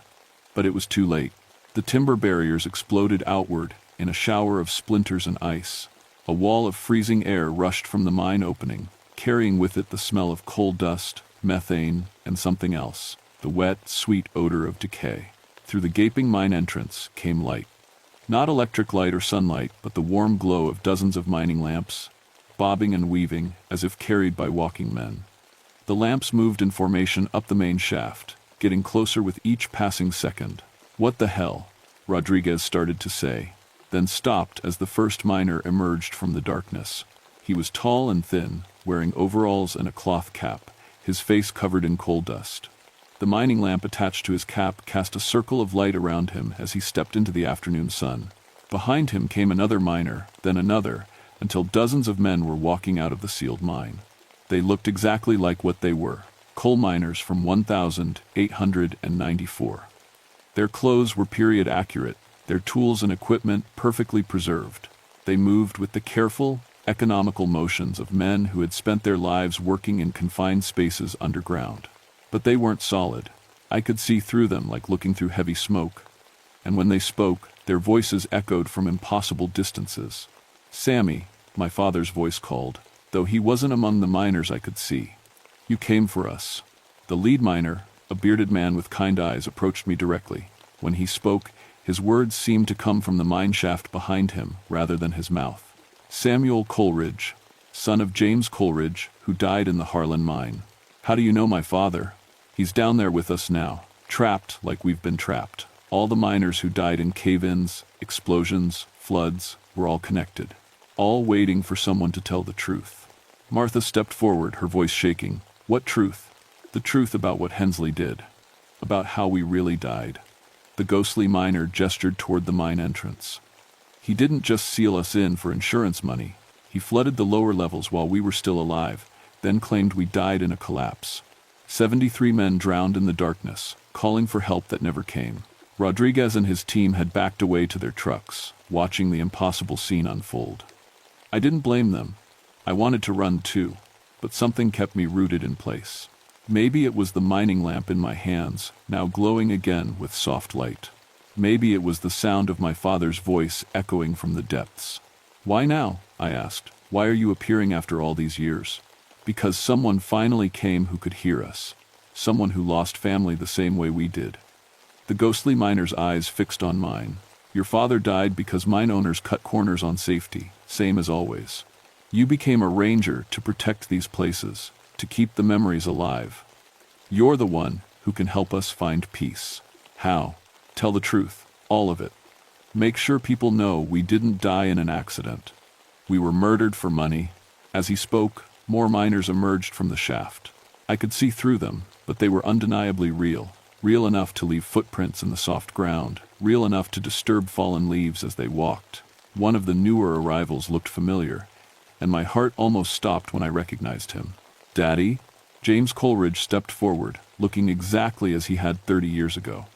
But it was too late. The timber barriers exploded outward in a shower of splinters and ice. A wall of freezing air rushed from the mine opening, carrying with it the smell of coal dust, methane, and something else, the wet, sweet odor of decay. Through the gaping mine entrance came light. Not electric light or sunlight, but the warm glow of dozens of mining lamps, bobbing and weaving as if carried by walking men. The lamps moved in formation up the main shaft, getting closer with each passing second. What the hell? Rodriguez started to say. then stopped as the first miner emerged from the darkness. He was tall and thin, wearing overalls and a cloth cap, his face covered in coal dust. The mining lamp attached to his cap cast a circle of light around him as he stepped into the afternoon sun. Behind him came another miner, then another, until dozens of men were walking out of the sealed mine. They looked exactly like what they were, coal miners from 1894. Their clothes were period accurate, their tools and equipment perfectly preserved. They moved with the careful, economical motions of men who had spent their lives working in confined spaces underground. But they weren't solid. I could see through them like looking through heavy smoke. And when they spoke, their voices echoed from impossible distances. "Sammy," my father's voice called, though he wasn't among the miners I could see. "You came for us." The lead miner, a bearded man with kind eyes, approached me directly. When he spoke, his words seemed to come from the mine shaft behind him rather than his mouth. "Samuel Coleridge, son of James Coleridge, who died in the Harlan mine. How do you know my father? He's down there with us now, trapped like we've been trapped. All the miners who died in cave-ins, explosions, floods, were all connected. All waiting for someone to tell the truth." Martha stepped forward, her voice shaking. "What truth?" "The truth about what Hensley did. About how we really died." The ghostly miner gestured toward the mine entrance. "He didn't just seal us in for insurance money. He flooded the lower levels while we were still alive, then claimed we died in a collapse. 73 men drowned in the darkness, calling for help that never came. Rodriguez and his team had backed away to their trucks, watching the impossible scene unfold. I didn't blame them. I wanted to run too, but something kept me rooted in place. Maybe it was the mining lamp in my hands, now glowing again with soft light. Maybe it was the sound of my father's voice echoing from the depths. "Why now?" I asked. "Why are you appearing after all these years?" "Because someone finally came who could hear us. Someone who lost family the same way we did." The ghostly miner's eyes fixed on mine. "Your father died because mine owners cut corners on safety, same as always. You became a ranger to protect these places, to keep the memories alive. You're the one who can help us find peace. How? Tell the truth, all of it. Make sure people know we didn't die in an accident. We were murdered for money." As he spoke, more miners emerged from the shaft. I could see through them, but they were undeniably real. Real enough to leave footprints in the soft ground, real enough to disturb fallen leaves as they walked. One of the newer arrivals looked familiar, and my heart almost stopped when I recognized him. "Daddy?" James Coleridge stepped forward, looking exactly as he had 30 years ago.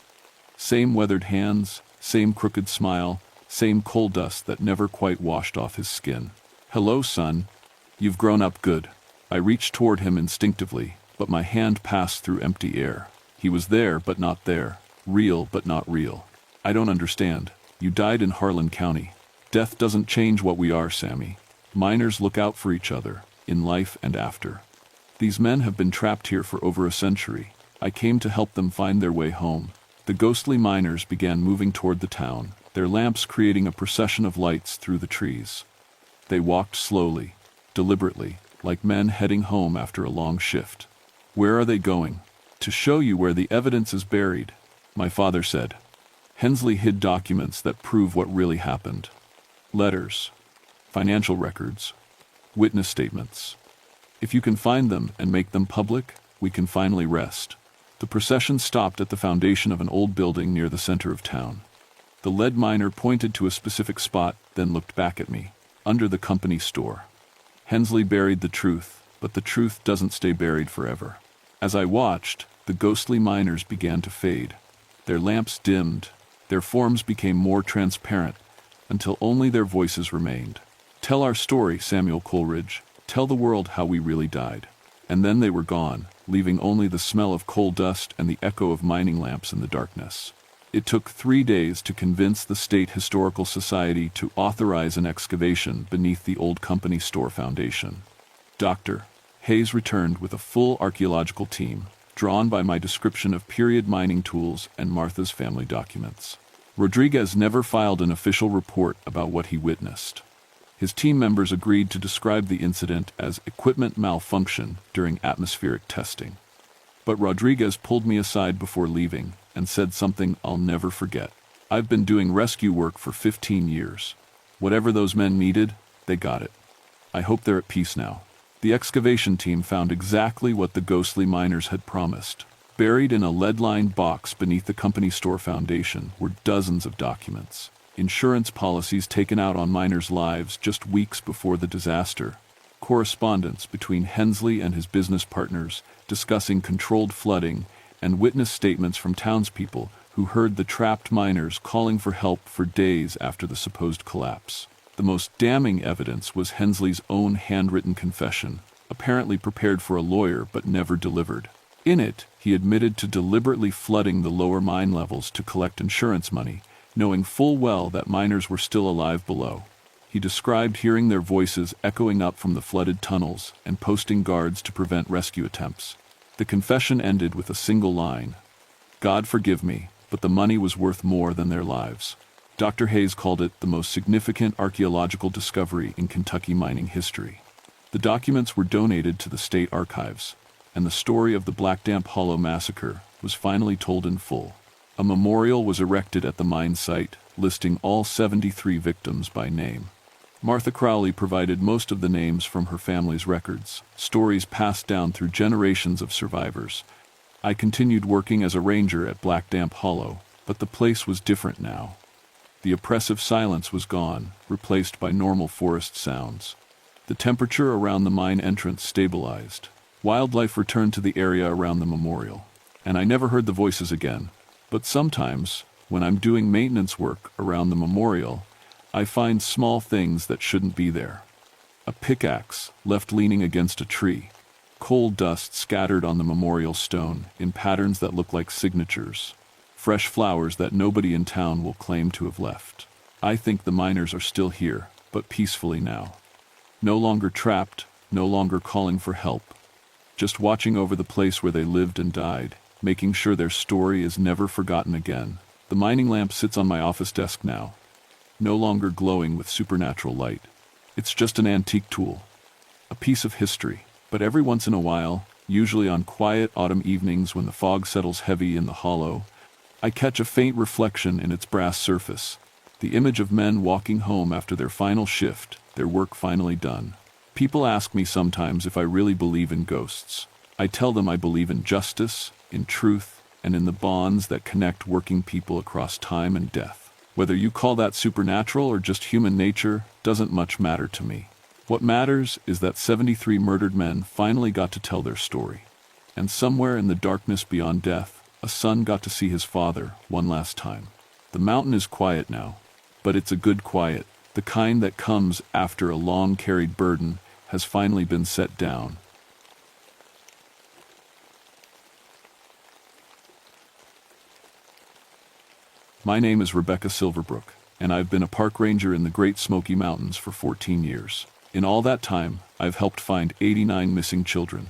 Same weathered hands, same crooked smile, same coal dust that never quite washed off his skin. "Hello, son. You've grown up good." I reached toward him instinctively, but my hand passed through empty air. He was there, but not there. Real, but not real. "I don't understand. You died in Harlan County. Death doesn't change what we are, Sammy. Miners look out for each other, in life and after. These men have been trapped here for over a century. I came to help them find their way home." The ghostly miners began moving toward the town, their lamps creating a procession of lights through the trees. They walked slowly, deliberately, like men heading home after a long shift. "Where are they going?" "To show you where the evidence is buried," my father said. "Hensley hid documents that prove what really happened. Letters, financial records, witness statements. If you can find them and make them public, we can finally rest." The procession stopped at the foundation of an old building near the center of town. The lead miner pointed to a specific spot, then looked back at me. "Under the company store. Hensley buried the truth, but the truth doesn't stay buried forever." As I watched, the ghostly miners began to fade. Their lamps dimmed, their forms became more transparent, until only their voices remained. "Tell our story, Samuel Coleridge. Tell the world how we really died." And then they were gone, leaving only the smell of coal dust and the echo of mining lamps in the darkness. It took 3 days to convince the State Historical Society to authorize an excavation beneath the old company store foundation. Dr. Hayes returned with a full archaeological team, drawn by my description of period mining tools and Martha's family documents. Rodriguez never filed an official report about what he witnessed. His team members agreed to describe the incident as equipment malfunction during atmospheric testing. But Rodriguez pulled me aside before leaving and said something I'll never forget. I've been doing rescue work for 15 years. Whatever those men needed, they got it. I hope they're at peace now. The excavation team found exactly what the ghostly miners had promised. Buried in a lead-lined box beneath the company store foundation were dozens of documents. Insurance policies taken out on miners' lives just weeks before the disaster. Correspondence between Hensley and his business partners discussing controlled flooding, and witness statements from townspeople who heard the trapped miners calling for help for days after the supposed collapse. The most damning evidence was Hensley's own handwritten confession, apparently prepared for a lawyer but never delivered. In it, he admitted to deliberately flooding the lower mine levels to collect insurance money, knowing full well that miners were still alive below. He described hearing their voices echoing up from the flooded tunnels and posting guards to prevent rescue attempts. The confession ended with a single line: "God forgive me, but the money was worth more than their lives." Dr. Hayes called it the most significant archaeological discovery in Kentucky mining history. The documents were donated to the state archives, and the story of the Black Damp Hollow massacre was finally told in full. A memorial was erected at the mine site, listing all 73 victims by name. Martha Crowley provided most of the names from her family's records, stories passed down through generations of survivors. I continued working as a ranger at Black Damp Hollow, but the place was different now. The oppressive silence was gone, replaced by normal forest sounds. The temperature around the mine entrance stabilized. Wildlife returned to the area around the memorial, and I never heard the voices again. But sometimes, when I'm doing maintenance work around the memorial, I find small things that shouldn't be there. A pickaxe left leaning against a tree. Coal dust scattered on the memorial stone in patterns that look like signatures. Fresh flowers that nobody in town will claim to have left. I think the miners are still here, but peacefully now. No longer trapped, no longer calling for help. Just watching over the place where they lived and died, making sure their story is never forgotten again. The mining lamp sits on my office desk now, no longer glowing with supernatural light. It's just an antique tool, a piece of history. But every once in a while, usually on quiet autumn evenings when the fog settles heavy in the hollow, I catch a faint reflection in its brass surface, the image of men walking home after their final shift, their work finally done. People ask me sometimes if I really believe in ghosts. I tell them I believe in justice, in truth, and in the bonds that connect working people across time and death. Whether you call that supernatural or just human nature doesn't much matter to me. What matters is that 73 murdered men finally got to tell their story. And somewhere in the darkness beyond death, a son got to see his father one last time. The mountain is quiet now, but it's a good quiet. The kind that comes after a long carried burden has finally been set down. My name is Rebecca Silverbrook, and I've been a park ranger in the Great Smoky Mountains for 14 years. In all that time, I've helped find 89 missing children.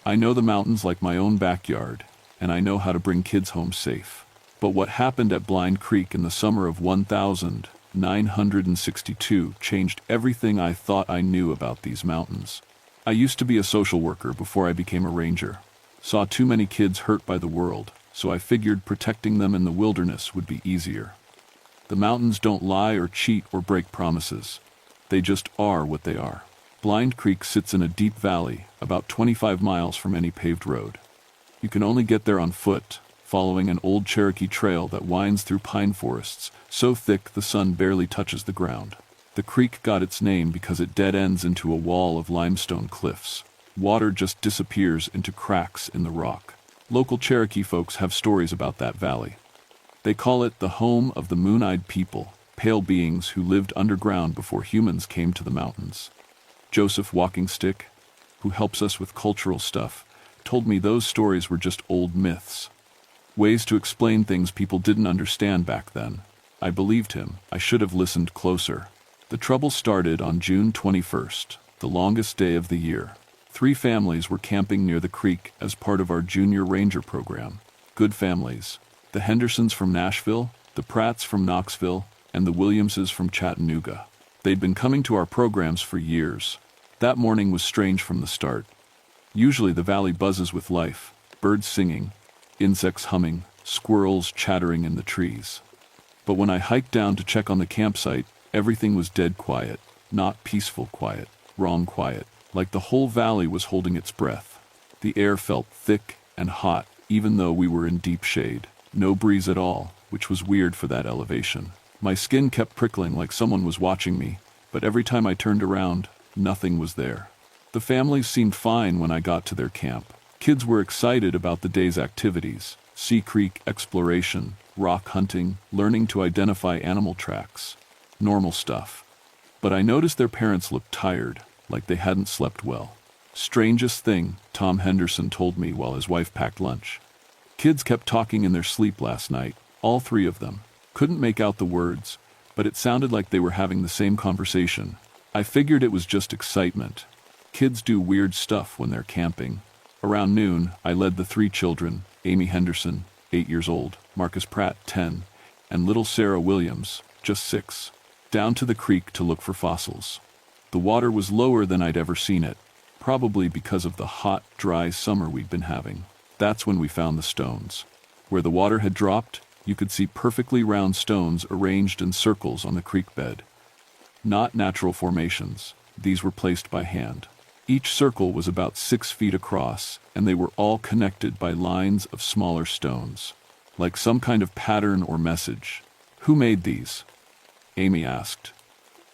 I know the mountains like my own backyard, and I know how to bring kids home safe. But what happened at Blind Creek in the summer of 1962 changed everything I thought I knew about these mountains. I used to be a social worker before I became a ranger. Saw too many kids hurt by the world, so I figured protecting them in the wilderness would be easier. The mountains don't lie or cheat or break promises. They just are what they are. Blind Creek sits in a deep valley, about 25 miles from any paved road. You can only get there on foot, following an old Cherokee trail that winds through pine forests, so thick the sun barely touches the ground. The creek got its name because it dead ends into a wall of limestone cliffs. Water just disappears into cracks in the rock. Local Cherokee folks have stories about that valley. They call it the home of the moon-eyed people, pale beings who lived underground before humans came to the mountains. Joseph Walkingstick, who helps us with cultural stuff, told me those stories were just old myths. Ways to explain things people didn't understand back then. I believed him. I should have listened closer. The trouble started on June 21st, the longest day of the year. 3 families were camping near the creek as part of our junior ranger program. Good families. The Hendersons from Nashville, the Pratts from Knoxville, and the Williamses from Chattanooga. They'd been coming to our programs for years. That morning was strange from the start. Usually the valley buzzes with life, birds singing, insects humming, squirrels chattering in the trees. But when I hiked down to check on the campsite, everything was dead quiet. Not peaceful quiet, wrong quiet, like the whole valley was holding its breath. The air felt thick and hot, even though we were in deep shade. No breeze at all, which was weird for that elevation. My skin kept prickling like someone was watching me, but every time I turned around, nothing was there. The families seemed fine when I got to their camp. Kids were excited about the day's activities: Sea Creek exploration, rock hunting, learning to identify animal tracks. Normal stuff. But I noticed their parents looked tired, like they hadn't slept well. Strangest thing, Tom Henderson told me while his wife packed lunch. Kids kept talking in their sleep last night, all three of them. Couldn't make out the words, but it sounded like they were having the same conversation. I figured it was just excitement. Kids do weird stuff when they're camping. Around noon, I led the three children, Amy Henderson, 8 years old, Marcus Pratt, 10, and little Sarah Williams, just 6, down to the creek to look for fossils. The water was lower than I'd ever seen it, probably because of the hot, dry summer we'd been having. That's when we found the stones. Where the water had dropped, you could see perfectly round stones arranged in circles on the creek bed. Not natural formations, these were placed by hand. Each circle was about 6 feet across, and they were all connected by lines of smaller stones, like some kind of pattern or message. Who made these? Amy asked,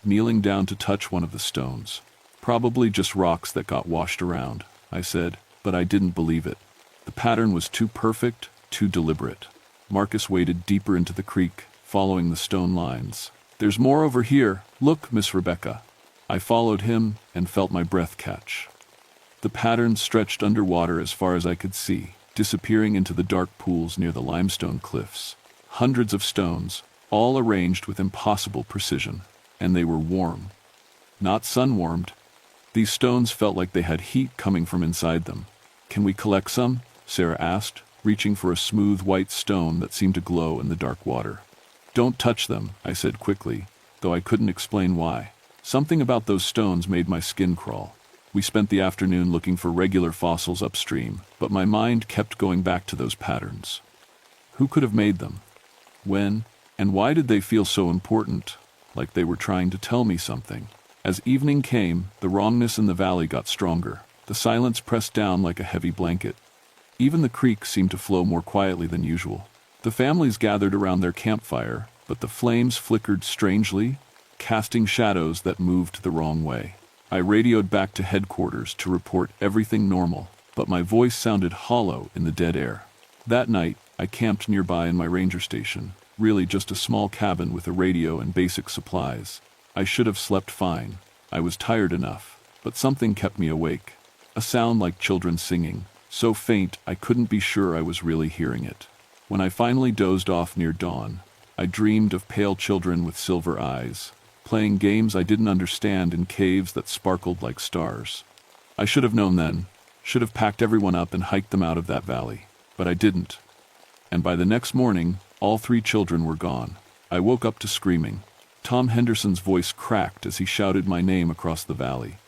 kneeling down to touch one of the stones. Probably just rocks that got washed around, I said, but I didn't believe it. The pattern was too perfect, too deliberate. Marcus waded deeper into the creek, following the stone lines. There's more over here. Look, Miss Rebecca. I followed him and felt my breath catch. The pattern stretched underwater as far as I could see, disappearing into the dark pools near the limestone cliffs. Hundreds of stones, all arranged with impossible precision, and they were warm. Not sun-warmed. These stones felt like they had heat coming from inside them. Can we collect some? Sarah asked, reaching for a smooth white stone that seemed to glow in the dark water. Don't touch them, I said quickly, though I couldn't explain why. Something about those stones made my skin crawl. We spent the afternoon looking for regular fossils upstream, but my mind kept going back to those patterns. Who could have made them? When? And why did they feel so important, like they were trying to tell me something? As evening came, the wrongness in the valley got stronger. The silence pressed down like a heavy blanket. Even the creek seemed to flow more quietly than usual. The families gathered around their campfire, but the flames flickered strangely, casting shadows that moved the wrong way. I radioed back to headquarters to report everything normal, but my voice sounded hollow in the dead air. That night, I camped nearby in my ranger station, really just a small cabin with a radio and basic supplies. I should have slept fine. I was tired enough, but something kept me awake. A sound like children singing, so faint I couldn't be sure I was really hearing it. When I finally dozed off near dawn, I dreamed of pale children with silver eyes, playing games I didn't understand in caves that sparkled like stars. I should have known then, should have packed everyone up and hiked them out of that valley, but I didn't. And by the next morning, all 3 children were gone. I woke up to screaming. Tom Henderson's voice cracked as he shouted my name across the valley.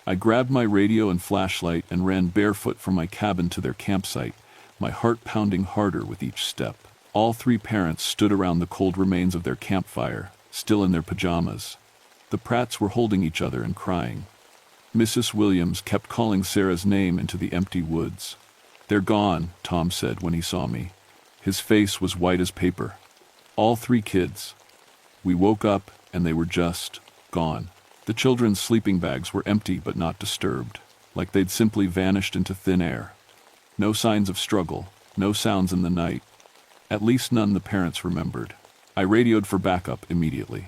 I grabbed my radio and flashlight and ran barefoot from my cabin to their campsite, my heart pounding harder with each step. All 3 parents stood around the cold remains of their campfire, still in their pajamas. The Pratts were holding each other and crying. Mrs. Williams kept calling Sarah's name into the empty woods. "They're gone," Tom said when he saw me. His face was white as paper. All 3 kids. We woke up and they were just gone. The children's sleeping bags were empty but not disturbed, like they'd simply vanished into thin air. No signs of struggle, no sounds in the night. At least none the parents remembered. I radioed for backup immediately.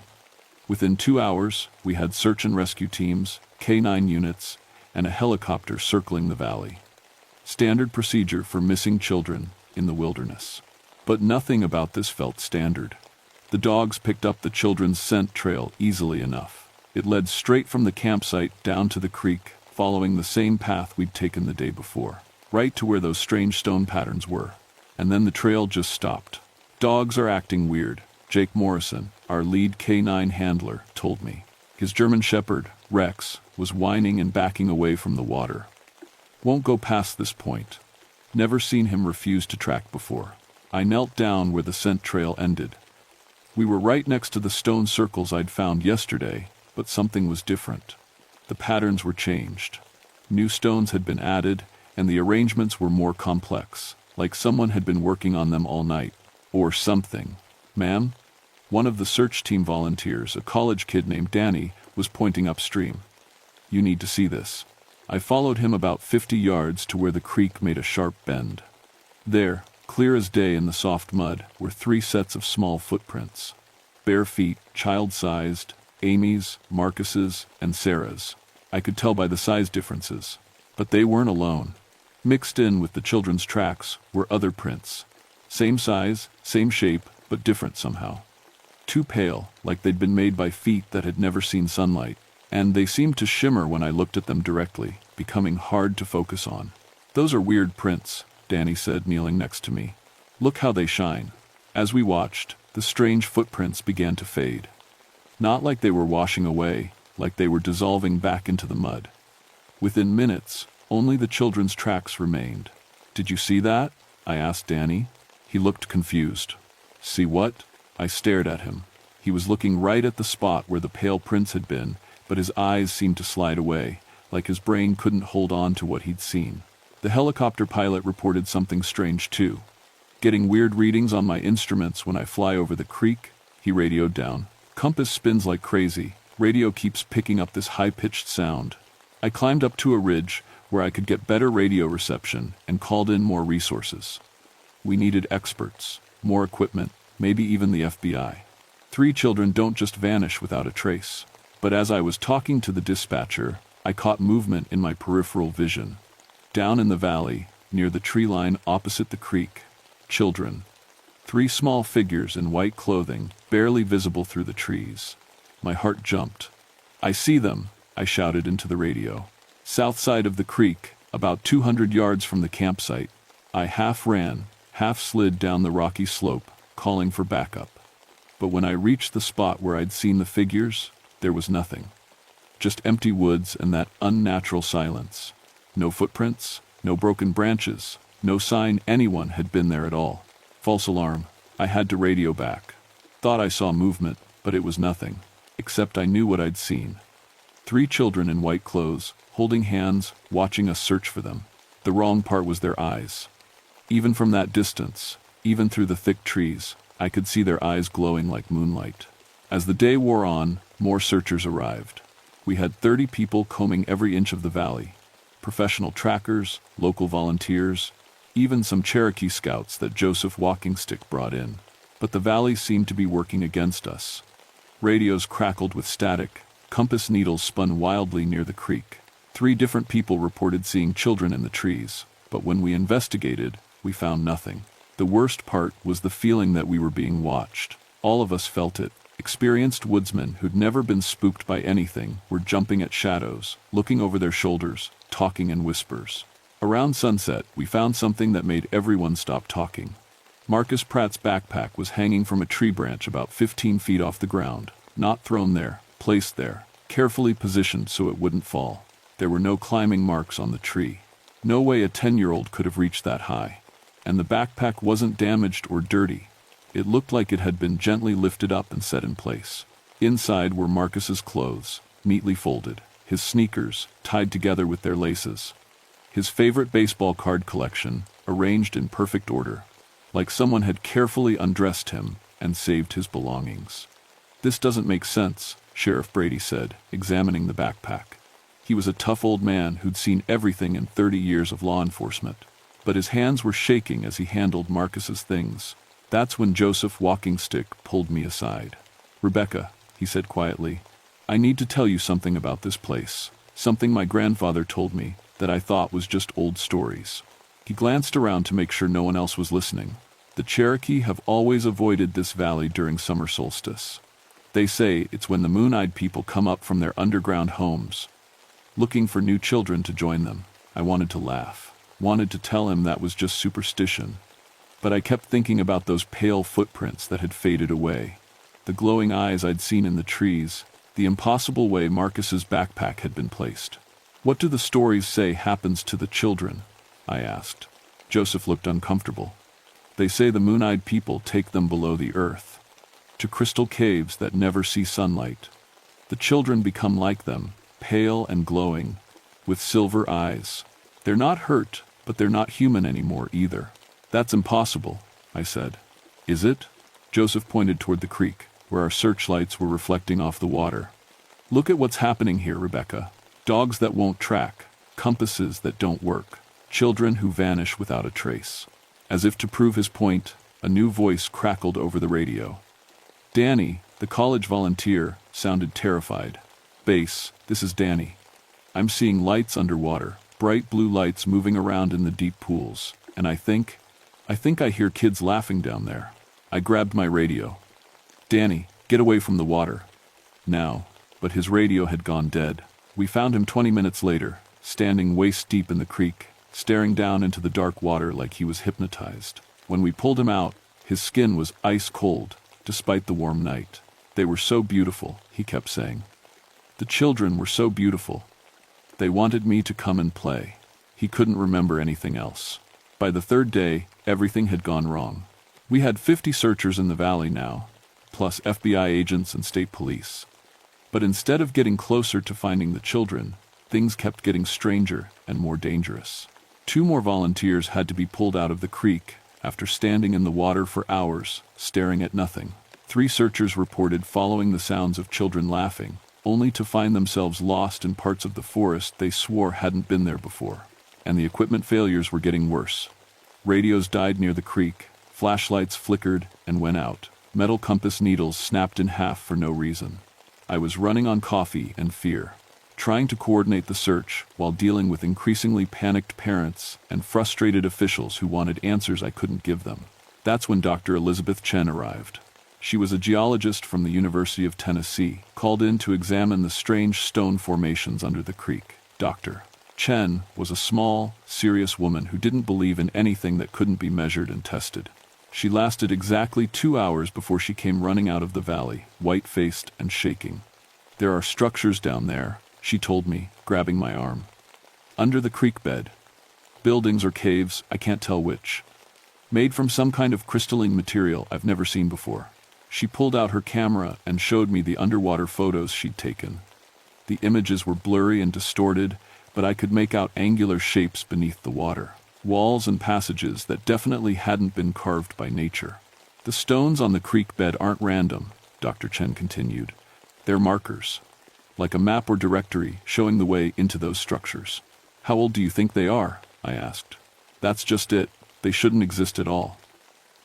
Within 2 hours, we had search and rescue teams, K9 units, and a helicopter circling the valley. Standard procedure for missing children in the wilderness. But nothing about this felt standard. The dogs picked up the children's scent trail easily enough. It led straight from the campsite down to the creek, following the same path we'd taken the day before, right to where those strange stone patterns were. And then the trail just stopped. "Dogs are acting weird," Jake Morrison, our lead K9 handler, told me. His German Shepherd, Rex, was whining and backing away from the water. "Won't go past this point." Never seen him refuse to track before. I knelt down where the scent trail ended. We were right next to the stone circles I'd found yesterday, but something was different. The patterns were changed. New stones had been added, and the arrangements were more complex, like someone had been working on them all night. Or something. "Ma'am?" One of the search team volunteers, a college kid named Danny, was pointing upstream. "You need to see this." I followed him about 50 yards to where the creek made a sharp bend. There, clear as day in the soft mud, were 3 sets of small footprints. Bare feet, child-sized, Amy's, Marcus's, and Sarah's. I could tell by the size differences. But they weren't alone. Mixed in with the children's tracks were other prints. Same size, same shape, but different somehow. Too pale, like they'd been made by feet that had never seen sunlight. And they seemed to shimmer when I looked at them directly, becoming hard to focus on. "Those are weird prints," Danny said, kneeling next to me. "Look how they shine." As we watched, the strange footprints began to fade. Not like they were washing away, like they were dissolving back into the mud. Within minutes, only the children's tracks remained. "Did you see that?" I asked Danny. He looked confused. "See what?" I stared at him. He was looking right at the spot where the pale prints had been, but his eyes seemed to slide away, like his brain couldn't hold on to what he'd seen. The helicopter pilot reported something strange too. "Getting weird readings on my instruments when I fly over the creek," he radioed down. "Compass spins like crazy. Radio keeps picking up this high-pitched sound." I climbed up to a ridge where I could get better radio reception and called in more resources. We needed experts, more equipment, maybe even the FBI. 3 children don't just vanish without a trace. But as I was talking to the dispatcher, I caught movement in my peripheral vision. Down in the valley, near the tree line opposite the creek, children. 3 small figures in white clothing, barely visible through the trees. My heart jumped. "I see them," I shouted into the radio. South side of the creek, about 200 yards from the campsite. I half ran, half slid down the rocky slope, calling for backup. But when I reached the spot where I'd seen the figures, there was nothing. Just empty woods and that unnatural silence. No footprints, no broken branches, no sign anyone had been there at all. False alarm. I had to radio back. Thought I saw movement, but it was nothing. Except I knew what I'd seen. 3 children in white clothes, holding hands, watching us search for them. The wrong part was their eyes. Even from that distance, even through the thick trees, I could see their eyes glowing like moonlight. As the day wore on, more searchers arrived. We had 30 people combing every inch of the valley. Professional trackers, local volunteers, even some Cherokee scouts that Joseph Walking Stick brought in. But the valley seemed to be working against us. Radios crackled with static. Compass needles spun wildly near the creek. 3 different people reported seeing children in the trees, but when we investigated, we found nothing. The worst part was the feeling that we were being watched. All of us felt it. Experienced woodsmen who'd never been spooked by anything were jumping at shadows, looking over their shoulders, talking in whispers. Around sunset, we found something that made everyone stop talking. Marcus Pratt's backpack was hanging from a tree branch about 15 feet off the ground, not thrown there, placed there, carefully positioned so it wouldn't fall. There were no climbing marks on the tree. No way a 10-year-old could have reached that high. And the backpack wasn't damaged or dirty. It looked like it had been gently lifted up and set in place. Inside were Marcus's clothes, neatly folded, his sneakers, tied together with their laces. His favorite baseball card collection, arranged in perfect order, like someone had carefully undressed him and saved his belongings. "This doesn't make sense," Sheriff Brady said, examining the backpack. He was a tough old man who'd seen everything in 30 years of law enforcement, but his hands were shaking as he handled Marcus's things. That's when Joseph Walking Stick pulled me aside. "Rebecca," he said quietly, "I need to tell you something about this place, something my grandfather told me that I thought was just old stories." He glanced around to make sure no one else was listening. "The Cherokee have always avoided this valley during summer solstice. They say it's when the moon-eyed people come up from their underground homes, looking for new children to join them." I wanted to laugh, wanted to tell him that was just superstition. But I kept thinking about those pale footprints that had faded away, the glowing eyes I'd seen in the trees, the impossible way Marcus's backpack had been placed. "What do the stories say happens to the children?" I asked. Joseph looked uncomfortable. "They say the moon-eyed people take them below the earth." to crystal caves that never see sunlight. The children become like them, pale and glowing, with silver eyes. They're not hurt, but they're not human anymore either. That's impossible, I said. Is it? Joseph pointed toward the creek, where our searchlights were reflecting off the water. Look at what's happening here, Rebecca. Dogs that won't track, compasses that don't work, children who vanish without a trace. As if to prove his point, a new voice crackled over the radio. Danny, the college volunteer, sounded terrified. Base, this is Danny. I'm seeing lights underwater, bright blue lights moving around in the deep pools, and I think I hear kids laughing down there. I grabbed my radio. Danny, get away from the water. Now, but his radio had gone dead. We found him 20 minutes later, standing waist deep in the creek, staring down into the dark water like he was hypnotized. When we pulled him out, his skin was ice cold, despite the warm night. They were so beautiful, he kept saying. The children were so beautiful. They wanted me to come and play. He couldn't remember anything else. By the third day, everything had gone wrong. We had 50 searchers in the valley now, plus FBI agents and state police. But instead of getting closer to finding the children, things kept getting stranger and more dangerous. 2 more volunteers had to be pulled out of the creek after standing in the water for hours, staring at nothing. 3 searchers reported following the sounds of children laughing, only to find themselves lost in parts of the forest they swore hadn't been there before. And the equipment failures were getting worse. Radios died near the creek, flashlights flickered and went out, metal compass needles snapped in half for no reason. I was running on coffee and fear, trying to coordinate the search while dealing with increasingly panicked parents and frustrated officials who wanted answers I couldn't give them. That's when Dr. Elizabeth Chen arrived. She was a geologist from the University of Tennessee, called in to examine the strange stone formations under the creek. Dr. Chen was a small, serious woman who didn't believe in anything that couldn't be measured and tested. She lasted exactly 2 hours before she came running out of the valley, white-faced and shaking. There are structures down there, she told me, grabbing my arm. Under the creek bed. Buildings or caves, I can't tell which. Made from some kind of crystalline material I've never seen before. She pulled out her camera and showed me the underwater photos she'd taken. The images were blurry and distorted, but I could make out angular shapes beneath the water. Walls and passages that definitely hadn't been carved by nature. The stones on the creek bed aren't random, Dr. Chen continued. They're markers. Like a map or directory showing the way into those structures. How old do you think they are? I asked. That's just it. They shouldn't exist at all.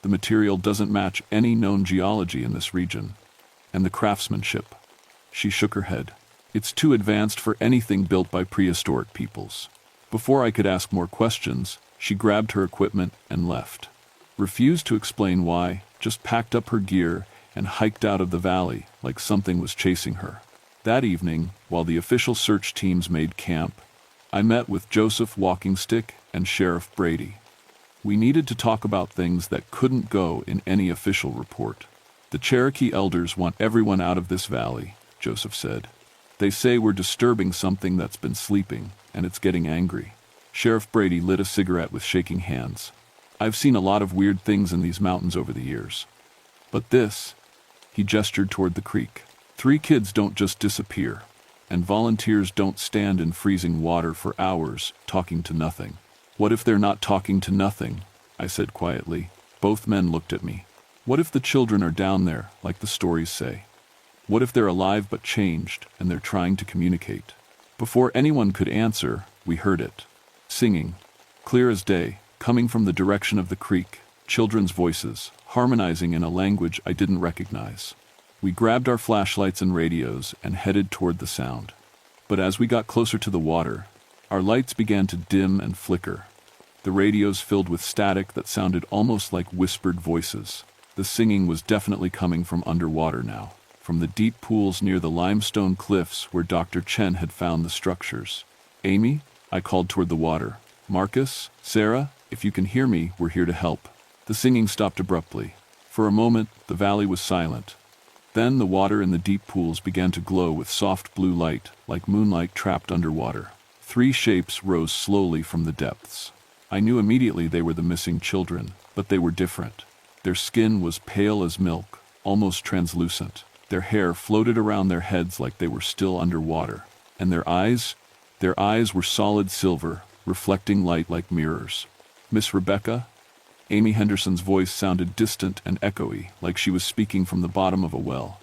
The material doesn't match any known geology in this region. And the craftsmanship. She shook her head. It's too advanced for anything built by prehistoric peoples. Before I could ask more questions, she grabbed her equipment and left. Refused to explain why, just packed up her gear and hiked out of the valley like something was chasing her. That evening, while the official search teams made camp, I met with Joseph Walkingstick and Sheriff Brady. We needed to talk about things that couldn't go in any official report. The Cherokee elders want everyone out of this valley, Joseph said. They say we're disturbing something that's been sleeping, and it's getting angry. Sheriff Brady lit a cigarette with shaking hands. I've seen a lot of weird things in these mountains over the years. But this, he gestured toward the creek. 3 kids don't just disappear, and volunteers don't stand in freezing water for hours talking to nothing. What if they're not talking to nothing? I said quietly. Both men looked at me. What if the children are down there, like the stories say? What if they're alive but changed, and they're trying to communicate? Before anyone could answer, we heard it. Singing, clear as day, coming from the direction of the creek, children's voices, harmonizing in a language I didn't recognize. We grabbed our flashlights and radios and headed toward the sound. But as we got closer to the water, our lights began to dim and flicker. The radios filled with static that sounded almost like whispered voices. The singing was definitely coming from underwater now, from the deep pools near the limestone cliffs where Dr. Chen had found the structures. Amy, I called toward the water. Marcus, Sarah, if you can hear me, we're here to help. The singing stopped abruptly. For a moment, the valley was silent. Then the water in the deep pools began to glow with soft blue light, like moonlight trapped underwater. 3 shapes rose slowly from the depths. I knew immediately they were the missing children, but they were different. Their skin was pale as milk, almost translucent. Their hair floated around their heads like they were still underwater. And their eyes were solid silver, reflecting light like mirrors. "Miss Rebecca?" Amy Henderson's voice sounded distant and echoey, like she was speaking from the bottom of a well.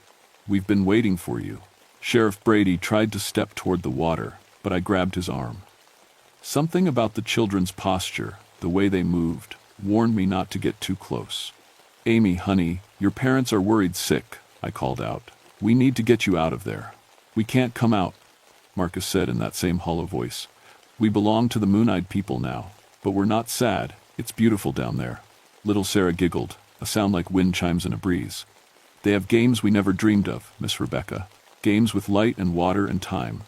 "We've been waiting for you." Sheriff Brady tried to step toward the water, but I grabbed his arm. Something about the children's posture, the way they moved, warned me not to get too close. "Amy, honey, your parents are worried sick," I called out. "We need to get you out of there." "We can't come out," Marcus said in that same hollow voice. "We belong to the Moon-Eyed people now, but we're not sad. It's beautiful down there." Little Sarah giggled, a sound like wind chimes in a breeze. "They have games we never dreamed of, Miss Rebecca. Games with light and water and time.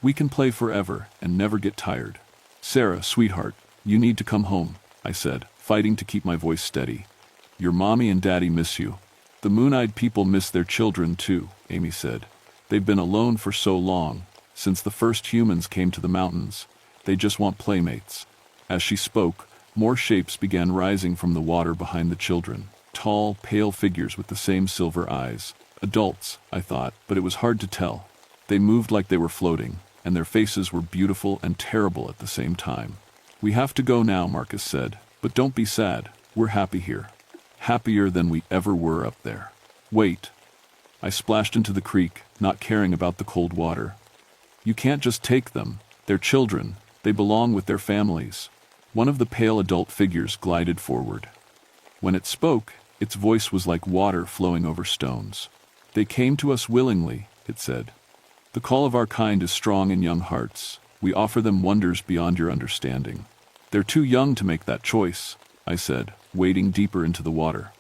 We can play forever and never get tired." "Sarah, sweetheart, you need to come home," I said, fighting to keep my voice steady. "Your mommy and daddy miss you." "The Moon-Eyed people miss their children too," Amy said. "They've been alone for so long, since the first humans came to the mountains. They just want playmates." As she spoke, more shapes began rising from the water behind the children. Tall, pale figures with the same silver eyes. Adults, I thought, but it was hard to tell. They moved like they were floating, and their faces were beautiful and terrible at the same time. "We have to go now," Marcus said, "but don't be sad. We're happy here. Happier than we ever were up there." "Wait." I splashed into the creek, not caring about the cold water. "You can't just take them. They're children. They belong with their families." One of the pale adult figures glided forward. When it spoke, its voice was like water flowing over stones. "They came to us willingly," it said. "The call of our kind is strong in young hearts. We offer them wonders beyond your understanding." "They're too young to make that choice," I said, wading deeper into the water.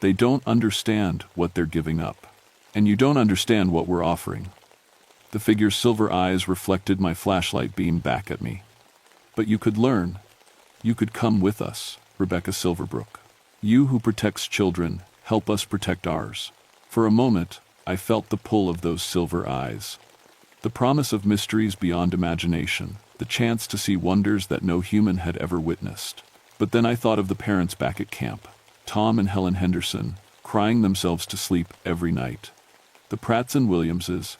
"They don't understand what they're giving up. And you don't understand what we're offering." The figure's silver eyes reflected my flashlight beam back at me. "But you could learn. You could come with us, Rebecca Silverbrook. You who protects children, help us protect ours." For a moment, I felt the pull of those silver eyes. The promise of mysteries beyond imagination, the chance to see wonders that no human had ever witnessed. But then I thought of the parents back at camp, Tom and Helen Henderson, crying themselves to sleep every night. The Pratts and Williamses,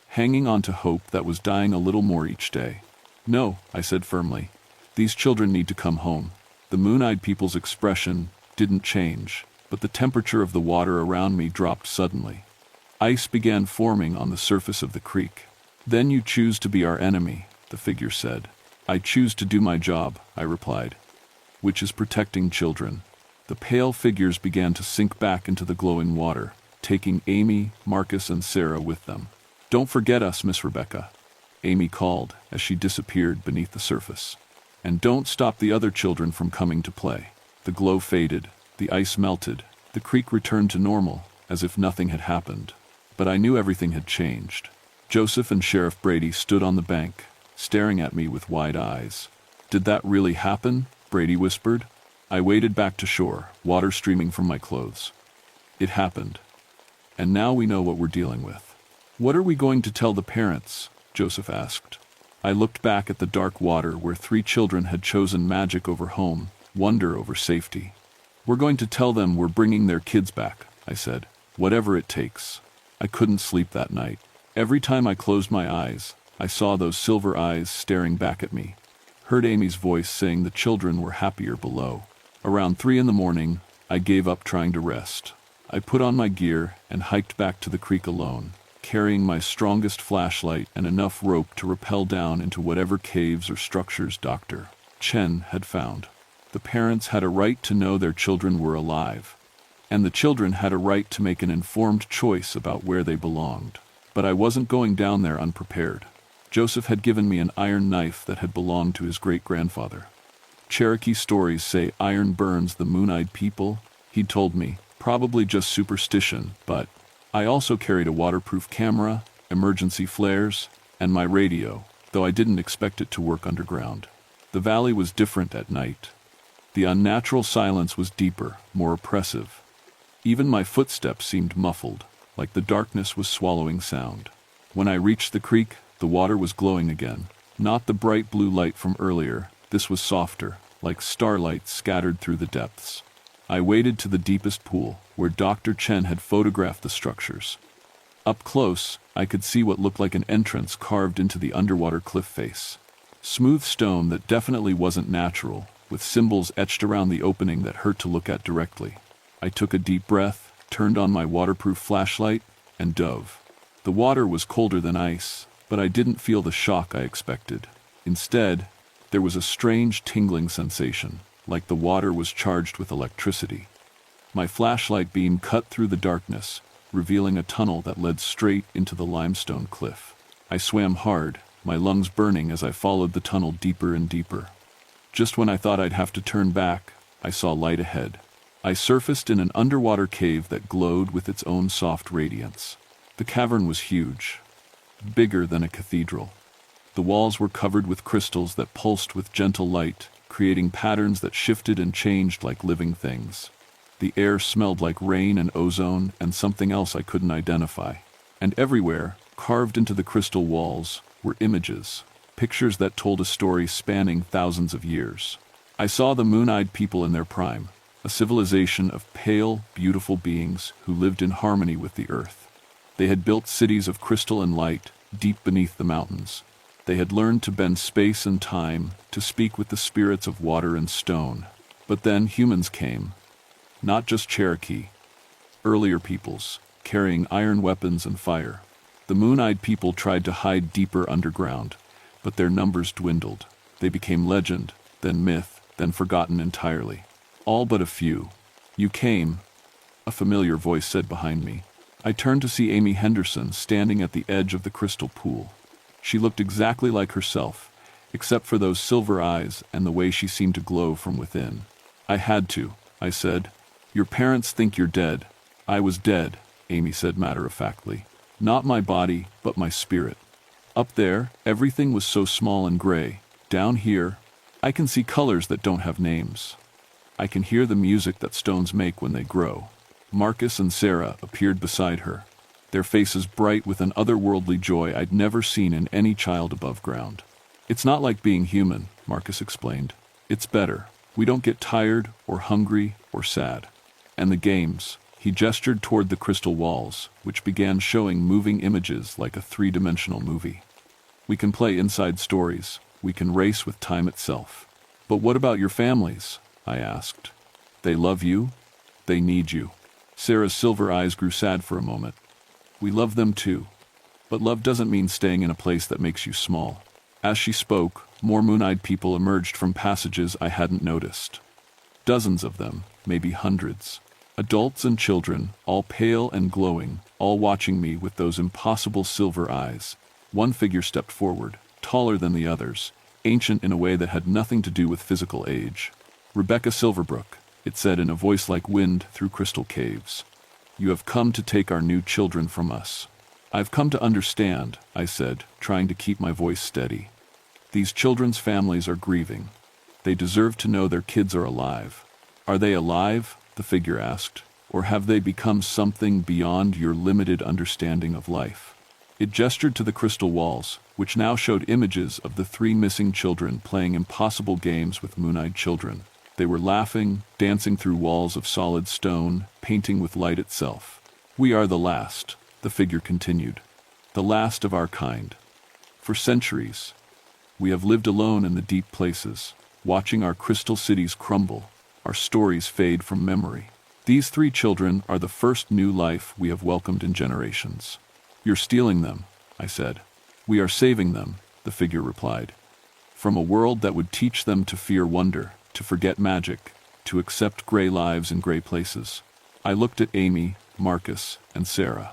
hanging on to hope that was dying a little more each day. "No," I said firmly. "These children need to come home." The Moon-Eyed people's expression didn't change, but the temperature of the water around me dropped suddenly. Ice began forming on the surface of the creek. "Then you choose to be our enemy," the figure said. "I choose to do my job," I replied, "which is protecting children." The pale figures began to sink back into the glowing water, taking Amy, Marcus, and Sarah with them. "Don't forget us, Miss Rebecca," Amy called as she disappeared beneath the surface. "And don't stop the other children from coming to play." The glow faded, the ice melted, the creek returned to normal, as if nothing had happened. But I knew everything had changed. Joseph and Sheriff Brady stood on the bank, staring at me with wide eyes. "Did that really happen?" Brady whispered. I waded back to shore, water streaming from my clothes. "It happened. And now we know what we're dealing with." "What are we going to tell the parents?" Joseph asked. I looked back at the dark water where 3 children had chosen magic over home, wonder over safety. "We're going to tell them we're bringing their kids back," I said, "whatever it takes." I couldn't sleep that night. Every time I closed my eyes, I saw those silver eyes staring back at me. Heard Amy's voice saying the children were happier below. Around 3 in the morning, I gave up trying to rest. I put on my gear and hiked back to the creek alone, carrying my strongest flashlight and enough rope to rappel down into whatever caves or structures Dr. Chen had found. The parents had a right to know their children were alive, and the children had a right to make an informed choice about where they belonged. But I wasn't going down there unprepared. Joseph had given me an iron knife that had belonged to his great-grandfather. Cherokee stories say iron burns the Moon-Eyed people, he'd told me, probably just superstition, but I also carried a waterproof camera, emergency flares, and my radio, though I didn't expect it to work underground. The valley was different at night. The unnatural silence was deeper, more oppressive. Even my footsteps seemed muffled, like the darkness was swallowing sound. When I reached the creek, the water was glowing again. Not the bright blue light from earlier, this was softer, like starlight scattered through the depths. I waded to the deepest pool, where Dr. Chen had photographed the structures. Up close, I could see what looked like an entrance carved into the underwater cliff face. Smooth stone that definitely wasn't natural, with symbols etched around the opening that hurt to look at directly. I took a deep breath, turned on my waterproof flashlight, and dove. The water was colder than ice, but I didn't feel the shock I expected. Instead, there was a strange tingling sensation, like the water was charged with electricity. My flashlight beam cut through the darkness, revealing a tunnel that led straight into the limestone cliff. I swam hard, my lungs burning as I followed the tunnel deeper and deeper. Just when I thought I'd have to turn back, I saw light ahead. I surfaced in an underwater cave that glowed with its own soft radiance. The cavern was huge, bigger than a cathedral. The walls were covered with crystals that pulsed with gentle light, creating patterns that shifted and changed like living things. The air smelled like rain and ozone and something else I couldn't identify. And everywhere, carved into the crystal walls, were images, pictures that told a story spanning thousands of years. I saw the moon-eyed people in their prime, a civilization of pale, beautiful beings who lived in harmony with the earth. They had built cities of crystal and light, deep beneath the mountains. They had learned to bend space and time, to speak with the spirits of water and stone. But then humans came. Not just Cherokee. Earlier peoples, carrying iron weapons and fire. The moon-eyed people tried to hide deeper underground, but their numbers dwindled. They became legend, then myth, then forgotten entirely. All but a few. You came, a familiar voice said behind me. I turned to see Amy Henderson standing at the edge of the crystal pool. She looked exactly like herself, except for those silver eyes and the way she seemed to glow from within. I had to, I said. Your parents think you're dead. I was dead, Amy said matter-of-factly. Not my body, but my spirit. Up there, everything was so small and gray. Down here, I can see colors that don't have names. I can hear the music that stones make when they grow. Marcus and Sarah appeared beside her, their faces bright with an otherworldly joy I'd never seen in any child above ground. It's not like being human, Marcus explained. It's better. We don't get tired or hungry or sad. And the games, he gestured toward the crystal walls, which began showing moving images like a three-dimensional movie. We can play inside stories. We can race with time itself. But what about your families? I asked. They love you? They need you. Sarah's silver eyes grew sad for a moment. We love them too. But love doesn't mean staying in a place that makes you small. As she spoke, more moon-eyed people emerged from passages I hadn't noticed. Dozens of them, maybe hundreds. Adults and children, all pale and glowing, all watching me with those impossible silver eyes. One figure stepped forward, taller than the others, ancient in a way that had nothing to do with physical age. Rebecca Silverbrook, it said in a voice like wind through crystal caves. You have come to take our new children from us. I've come to understand, I said, trying to keep my voice steady. These children's families are grieving. They deserve to know their kids are alive. Are they alive? The figure asked. Or have they become something beyond your limited understanding of life? It gestured to the crystal walls, which now showed images of the 3 missing children playing impossible games with moon-eyed children. They were laughing, dancing through walls of solid stone, painting with light itself. We are the last, the figure continued. The last of our kind. For centuries, we have lived alone in the deep places, watching our crystal cities crumble, our stories fade from memory. These 3 children are the first new life we have welcomed in generations. You're stealing them, I said. We are saving them, the figure replied. From a world that would teach them to fear wonder, to forget magic, to accept gray lives in gray places. I looked at Amy, Marcus, and Sarah.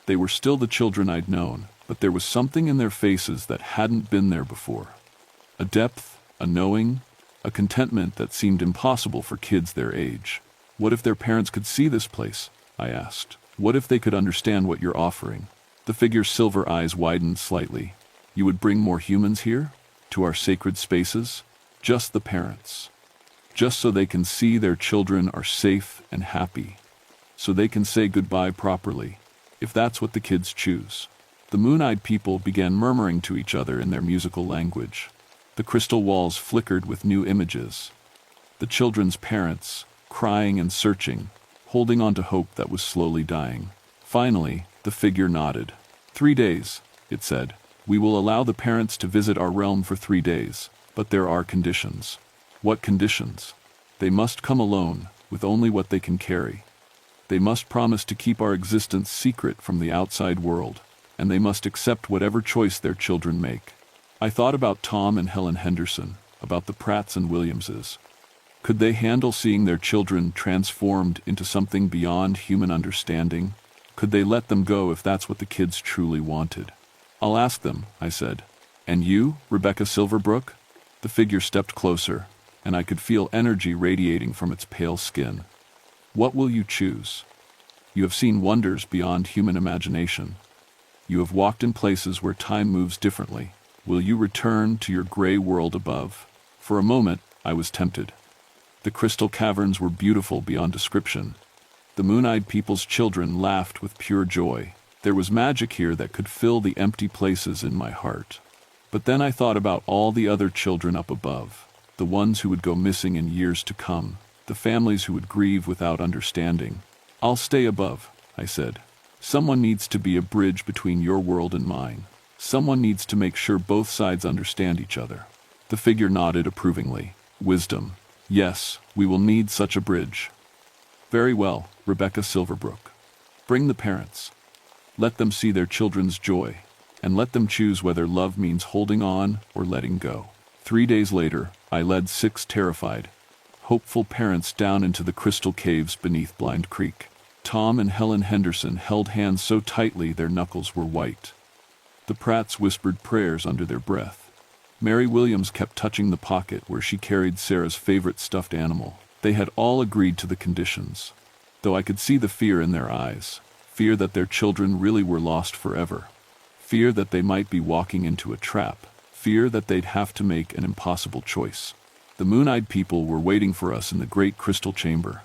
They were still the children I'd known, but there was something in their faces that hadn't been there before. A depth, a knowing, a contentment that seemed impossible for kids their age. What if their parents could see this place? I asked. What if they could understand what you're offering? The figure's silver eyes widened slightly. You would bring more humans here? To our sacred spaces? Just the parents. Just so they can see their children are safe and happy. So they can say goodbye properly, if that's what the kids choose. The moon-eyed people began murmuring to each other in their musical language. The crystal walls flickered with new images. The children's parents, crying and searching, holding on to hope that was slowly dying. Finally, the figure nodded. 3 days, it said. We will allow the parents to visit our realm for 3 days, but there are conditions. What conditions? They must come alone, with only what they can carry. They must promise to keep our existence secret from the outside world, and they must accept whatever choice their children make. I thought about Tom and Helen Henderson, about the Pratts and Williamses. Could they handle seeing their children transformed into something beyond human understanding? Could they let them go if that's what the kids truly wanted? I'll ask them, I said. And you, Rebecca Silverbrook? The figure stepped closer, and I could feel energy radiating from its pale skin. What will you choose? You have seen wonders beyond human imagination. You have walked in places where time moves differently. Will you return to your gray world above? For a moment, I was tempted. The crystal caverns were beautiful beyond description. The Moon-Eyed People's children laughed with pure joy. There was magic here that could fill the empty places in my heart. But then I thought about all the other children up above, the ones who would go missing in years to come, the families who would grieve without understanding. I'll stay above, I said. Someone needs to be a bridge between your world and mine. Someone needs to make sure both sides understand each other. The figure nodded approvingly. Wisdom. Yes, we will need such a bridge. Very well, Rebecca Silverbrook. Bring the parents. Let them see their children's joy, and let them choose whether love means holding on or letting go. 3 days later, I led 6 terrified, hopeful parents down into the crystal caves beneath Blind Creek. Tom and Helen Henderson held hands so tightly their knuckles were white. The Pratts whispered prayers under their breath. Mary Williams kept touching the pocket where she carried Sarah's favorite stuffed animal. They had all agreed to the conditions, though I could see the fear in their eyes, fear that their children really were lost forever, fear that they might be walking into a trap, fear that they'd have to make an impossible choice. The Moon-Eyed People were waiting for us in the great crystal chamber.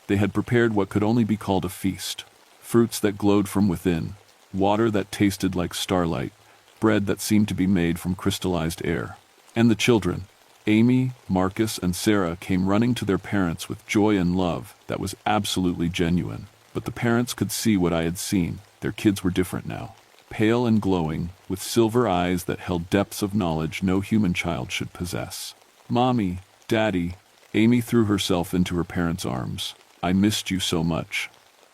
They had prepared what could only be called a feast, fruits that glowed from within, water that tasted like starlight, bread that seemed to be made from crystallized air. And the children, Amy, Marcus, and Sarah, came running to their parents with joy and love that was absolutely genuine. But the parents could see what I had seen. Their kids were different now. Pale and glowing, with silver eyes that held depths of knowledge no human child should possess. Mommy, Daddy, Amy threw herself into her parents' arms. I missed you so much.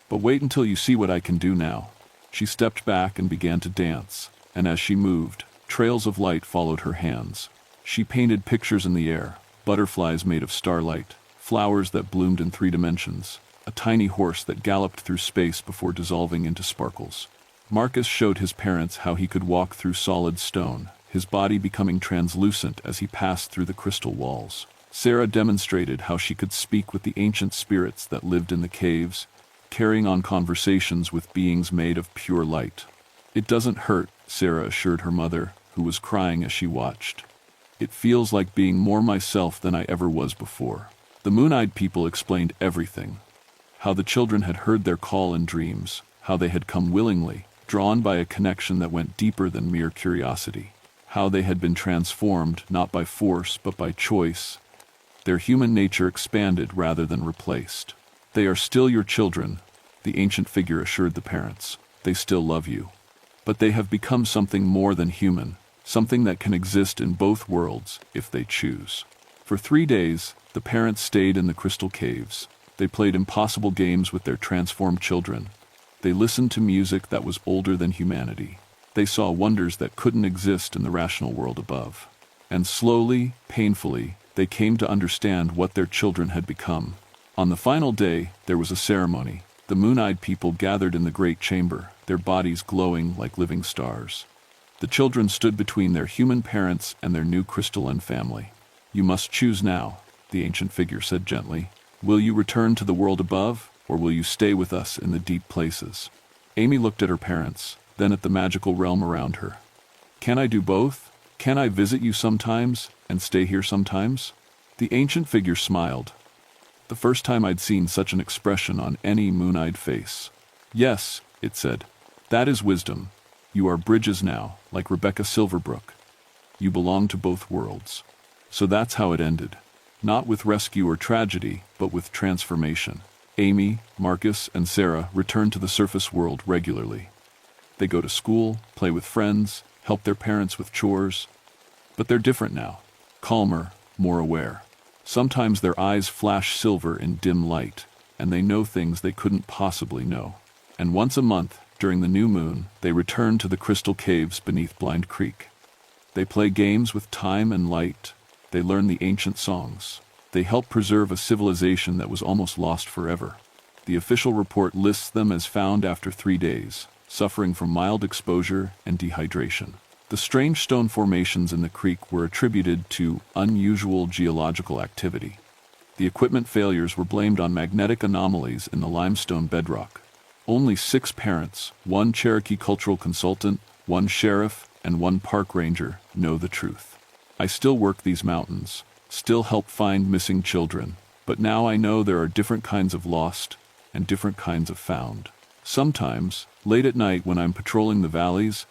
But wait until you see what I can do now. She stepped back and began to dance, and as she moved, trails of light followed her hands. She painted pictures in the air, butterflies made of starlight, flowers that bloomed in 3 dimensions, a tiny horse that galloped through space before dissolving into sparkles. Marcus showed his parents how he could walk through solid stone, his body becoming translucent as he passed through the crystal walls. Sarah demonstrated how she could speak with the ancient spirits that lived in the caves, carrying on conversations with beings made of pure light. It doesn't hurt, Sarah assured her mother, who was crying as she watched. It feels like being more myself than I ever was before. The Moon-Eyed People explained everything. How the children had heard their call in dreams, how they had come willingly, drawn by a connection that went deeper than mere curiosity. How they had been transformed, not by force, but by choice. Their human nature expanded rather than replaced. They are still your children, the ancient figure assured the parents. They still love you. But they have become something more than human, something that can exist in both worlds if they choose. For 3 days, the parents stayed in the crystal caves. They played impossible games with their transformed children. They listened to music that was older than humanity. They saw wonders that couldn't exist in the rational world above. And slowly, painfully, they came to understand what their children had become. On the final day, there was a ceremony. The Moon-Eyed People gathered in the great chamber, their bodies glowing like living stars. The children stood between their human parents and their new crystalline family. You must choose now, the ancient figure said gently. Will you return to the world above, or will you stay with us in the deep places? Amy looked at her parents, then at the magical realm around her. Can I do both? Can I visit you sometimes, and stay here sometimes? The ancient figure smiled. The first time I'd seen such an expression on any moon-eyed face. Yes, it said. That is wisdom. You are bridges now, like Rebecca Silverbrook. You belong to both worlds. So that's how it ended. Not with rescue or tragedy, but with transformation. Amy, Marcus, and Sarah return to the surface world regularly. They go to school, play with friends, help their parents with chores. But they're different now. Calmer, more aware. Sometimes their eyes flash silver in dim light, and they know things they couldn't possibly know. And once a month, during the new moon, they return to the crystal caves beneath Blind Creek. They play games with time and light. They learn the ancient songs. They help preserve a civilization that was almost lost forever. The official report lists them as found after 3 days, suffering from mild exposure and dehydration. The strange stone formations in the creek were attributed to unusual geological activity. The equipment failures were blamed on magnetic anomalies in the limestone bedrock. Only 6 parents, 1 Cherokee cultural consultant, 1 sheriff, and 1 park ranger know the truth. I still work these mountains, still help find missing children, but now I know there are different kinds of lost and different kinds of found. Sometimes, late at night when I'm patrolling the valleys,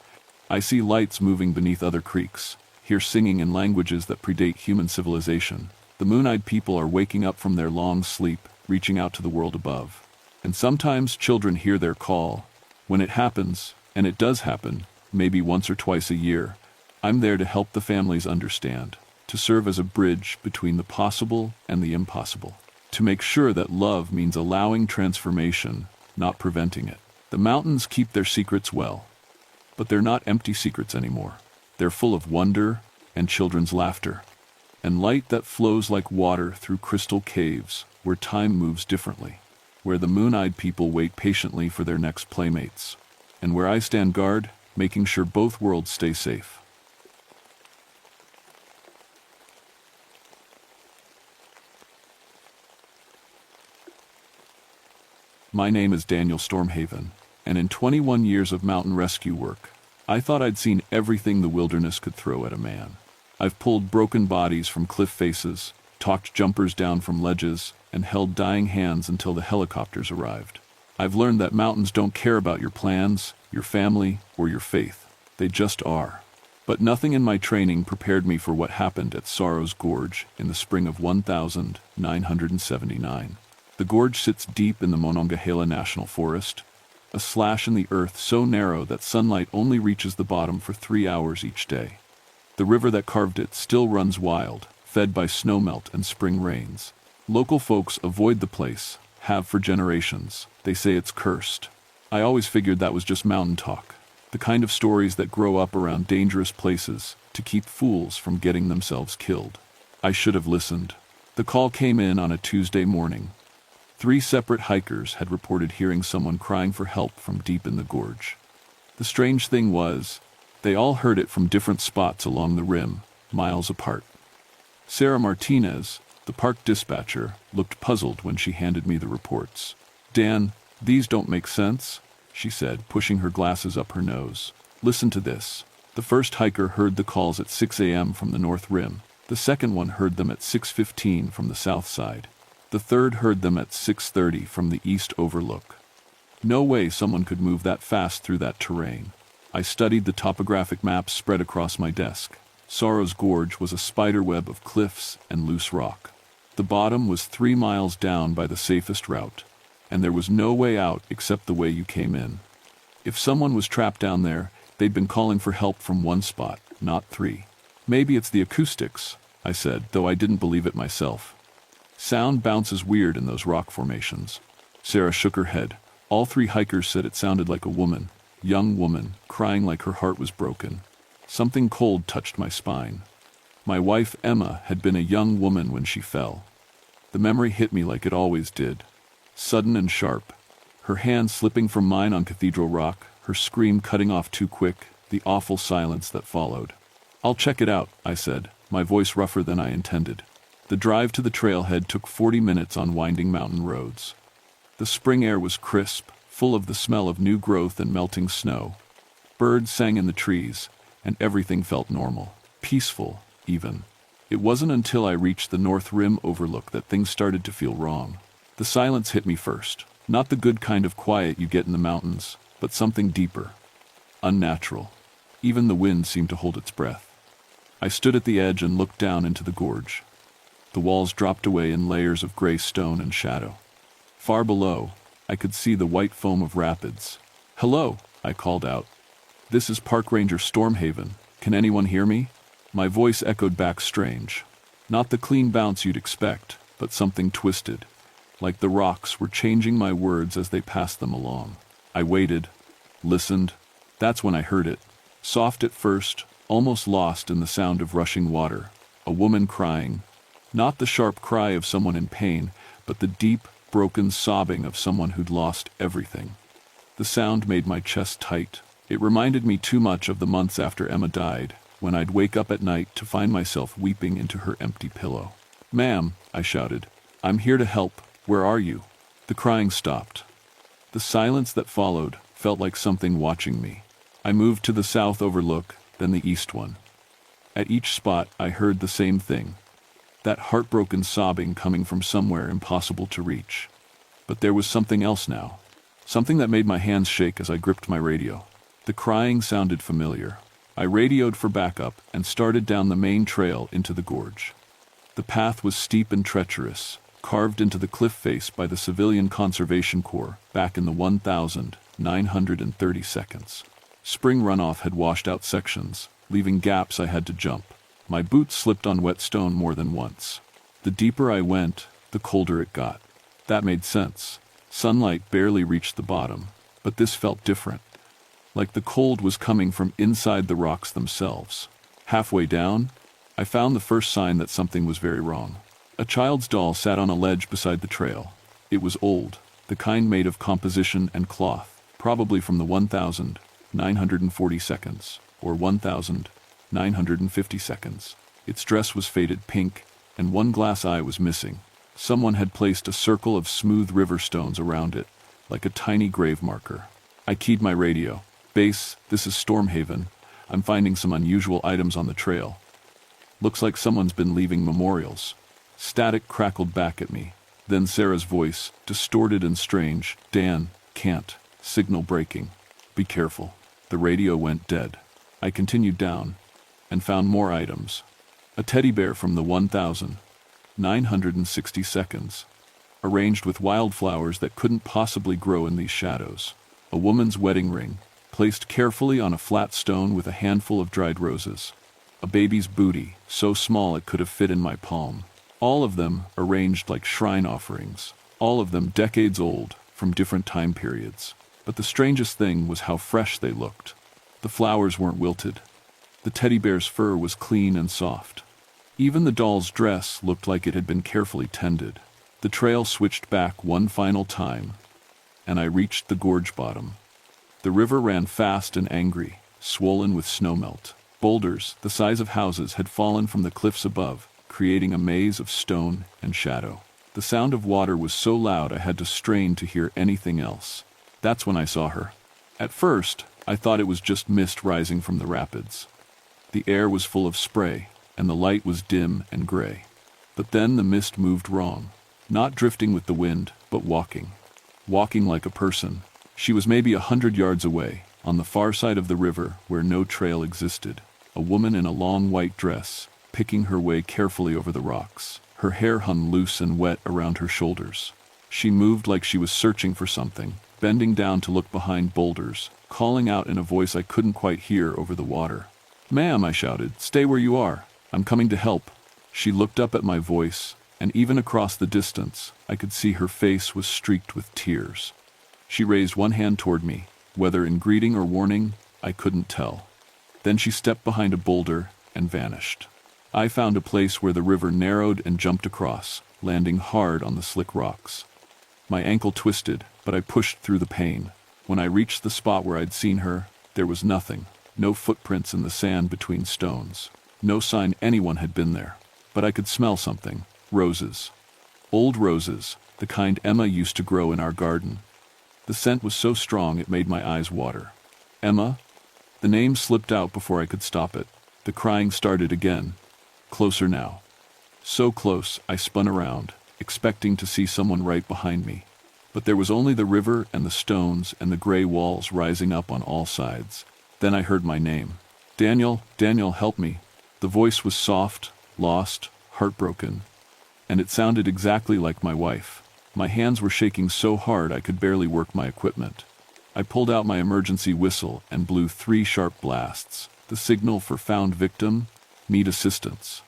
I see lights moving beneath other creeks, hear singing in languages that predate human civilization. The moon-eyed people are waking up from their long sleep, reaching out to the world above. And sometimes children hear their call. When it happens, and it does happen, maybe once or twice a year, I'm there to help the families understand, to serve as a bridge between the possible and the impossible, to make sure that love means allowing transformation, not preventing it. The mountains keep their secrets well, but they're not empty secrets anymore. They're full of wonder and children's laughter, and light that flows like water through crystal caves where time moves differently, where the moon-eyed people wait patiently for their next playmates, and where I stand guard, making sure both worlds stay safe. My name is Daniel Stormhaven, and in 21 years of mountain rescue work, I thought I'd seen everything the wilderness could throw at a man. I've pulled broken bodies from cliff faces, talked jumpers down from ledges, and held dying hands until the helicopters arrived. I've learned that mountains don't care about your plans, your family, or your faith. They just are. But nothing in my training prepared me for what happened at Sorrow's Gorge in the spring of 1979. The gorge sits deep in the Monongahela National Forest, a slash in the earth so narrow that sunlight only reaches the bottom for 3 hours each day. The river that carved it still runs wild, fed by snowmelt and spring rains. Local folks avoid the place, have for generations. They say it's cursed. I always figured that was just mountain talk, the kind of stories that grow up around dangerous places to keep fools from getting themselves killed. I should have listened. The call came in on a Tuesday morning. 3 separate hikers had reported hearing someone crying for help from deep in the gorge. The strange thing was, they all heard it from different spots along the rim, miles apart. Sarah Martinez, the park dispatcher, looked puzzled when she handed me the reports. "Dan, these don't make sense," she said, pushing her glasses up her nose. "Listen to this. The first hiker heard the calls at 6 a.m. from the north rim. The second one heard them at 6:15 from the south side. The third heard them at 6:30 from the east overlook. No way someone could move that fast through that terrain." I studied the topographic maps spread across my desk. Sorrow's Gorge was a spiderweb of cliffs and loose rock. The bottom was 3 miles down by the safest route, and there was no way out except the way you came in. If someone was trapped down there, they'd been calling for help from 1 spot, not 3. "Maybe it's the acoustics," I said, though I didn't believe it myself. "Sound bounces weird in those rock formations." Sarah shook her head. All 3 hikers said it sounded like a woman, young woman, crying like her heart was broken. Something cold touched my spine. My wife, Emma, had been a young woman when she fell. The memory hit me like it always did, sudden and sharp. Her hand slipping from mine on Cathedral Rock, her scream cutting off too quick, the awful silence that followed. "I'll check it out," I said, my voice rougher than I intended. The drive to the trailhead took 40 minutes on winding mountain roads. The spring air was crisp, full of the smell of new growth and melting snow. Birds sang in the trees, and everything felt normal, peaceful, even. It wasn't until I reached the North Rim overlook that things started to feel wrong. The silence hit me first, not the good kind of quiet you get in the mountains, but something deeper, unnatural. Even the wind seemed to hold its breath. I stood at the edge and looked down into the gorge. The walls dropped away in layers of gray stone and shadow. Far below, I could see the white foam of rapids. "Hello," I called out. "This is Park Ranger Stormhaven. Can anyone hear me?" My voice echoed back strange. Not the clean bounce you'd expect, but something twisted, like the rocks were changing my words as they passed them along. I waited, listened. That's when I heard it. Soft at first, almost lost in the sound of rushing water. A woman crying. Not the sharp cry of someone in pain, but the deep, broken sobbing of someone who'd lost everything. The sound made my chest tight. It reminded me too much of the months after Emma died, when I'd wake up at night to find myself weeping into her empty pillow. "Ma'am," I shouted. "I'm here to help. Where are you?" The crying stopped. The silence that followed felt like something watching me. I moved to the south overlook, then the east one. At each spot, I heard the same thing. That heartbroken sobbing coming from somewhere impossible to reach. But there was something else now. Something that made my hands shake as I gripped my radio. The crying sounded familiar. I radioed for backup and started down the main trail into the gorge. The path was steep and treacherous, carved into the cliff face by the Civilian Conservation Corps back in the 1930s. Spring runoff had washed out sections, leaving gaps I had to jump. My boots slipped on wet stone more than once. The deeper I went, the colder it got. That made sense. Sunlight barely reached the bottom, but this felt different. Like the cold was coming from inside the rocks themselves. Halfway down, I found the first sign that something was very wrong. A child's doll sat on a ledge beside the trail. It was old, the kind made of composition and cloth, probably from the 1940s or 1950s. Its dress was faded pink, and one glass eye was missing. Someone had placed a circle of smooth river stones around it, like a tiny grave marker. I keyed my radio. "Base, this is Stormhaven. I'm finding some unusual items on the trail. Looks like someone's been leaving memorials." Static crackled back at me. Then Sarah's voice, distorted and strange. "Dan, can't. Signal breaking. Be careful." The radio went dead. I continued down, and found more items. A teddy bear from the 1960s, arranged with wildflowers that couldn't possibly grow in these shadows. A woman's wedding ring, placed carefully on a flat stone with a handful of dried roses. A baby's booty, so small it could have fit in my palm. All of them arranged like shrine offerings. All of them decades old, from different time periods. But the strangest thing was how fresh they looked. The flowers weren't wilted. The teddy bear's fur was clean and soft. Even the doll's dress looked like it had been carefully tended. The trail switched back one final time, and I reached the gorge bottom. The river ran fast and angry, swollen with snowmelt. Boulders, the size of houses, had fallen from the cliffs above, creating a maze of stone and shadow. The sound of water was so loud I had to strain to hear anything else. That's when I saw her. At first, I thought it was just mist rising from the rapids. The air was full of spray, and the light was dim and gray. But then the mist moved wrong. Not drifting with the wind, but walking. Walking like a person. She was maybe 100 yards away, on the far side of the river where no trail existed. A woman in a long white dress, picking her way carefully over the rocks. Her hair hung loose and wet around her shoulders. She moved like she was searching for something, bending down to look behind boulders, calling out in a voice I couldn't quite hear over the water. "Ma'am," I shouted, "stay where you are. I'm coming to help." She looked up at my voice, and even across the distance, I could see her face was streaked with tears. She raised one hand toward me, whether in greeting or warning, I couldn't tell. Then she stepped behind a boulder and vanished. I found a place where the river narrowed and jumped across, landing hard on the slick rocks. My ankle twisted, but I pushed through the pain. When I reached the spot where I'd seen her, there was nothing. No footprints in the sand between stones. No sign anyone had been there. But I could smell something. Roses. Old roses, the kind Emma used to grow in our garden. The scent was so strong it made my eyes water. "Emma?" The name slipped out before I could stop it. The crying started again. Closer now. So close, I spun around, expecting to see someone right behind me. But there was only the river and the stones and the gray walls rising up on all sides. Then I heard my name. "Daniel, Daniel, help me." The voice was soft, lost, heartbroken. and it sounded exactly like my wife. My hands were shaking so hard I could barely work my equipment. I pulled out my emergency whistle and blew 3 sharp blasts, the signal for found victim, need assistance.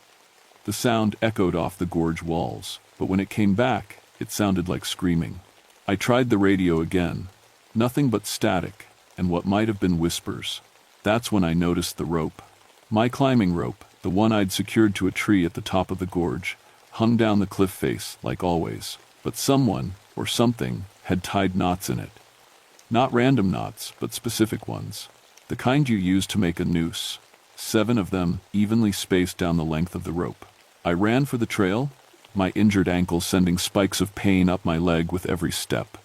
The sound echoed off the gorge walls, but when it came back, it sounded like screaming. I tried the radio again. Nothing but static, and what might have been whispers. That's when I noticed the rope. My climbing rope, the one I'd secured to a tree at the top of the gorge, hung down the cliff face, like always. But someone, or something, had tied knots in it. Not random knots, but specific ones. The kind you use to make a noose. 7 of them, evenly spaced down the length of the rope. I ran for the trail, my injured ankle sending spikes of pain up my leg with every step.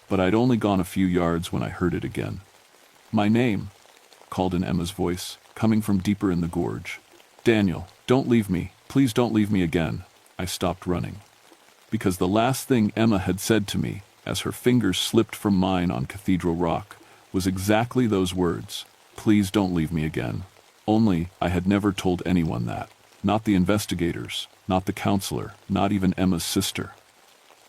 But I'd only gone a few yards when I heard it again. "My name," called in Emma's voice, coming from deeper in the gorge. "Daniel, don't leave me. Please don't leave me again." I stopped running. Because the last thing Emma had said to me, as her fingers slipped from mine on Cathedral Rock, was exactly those words, "Please don't leave me again." Only, I had never told anyone that. Not the investigators, not the counselor, not even Emma's sister.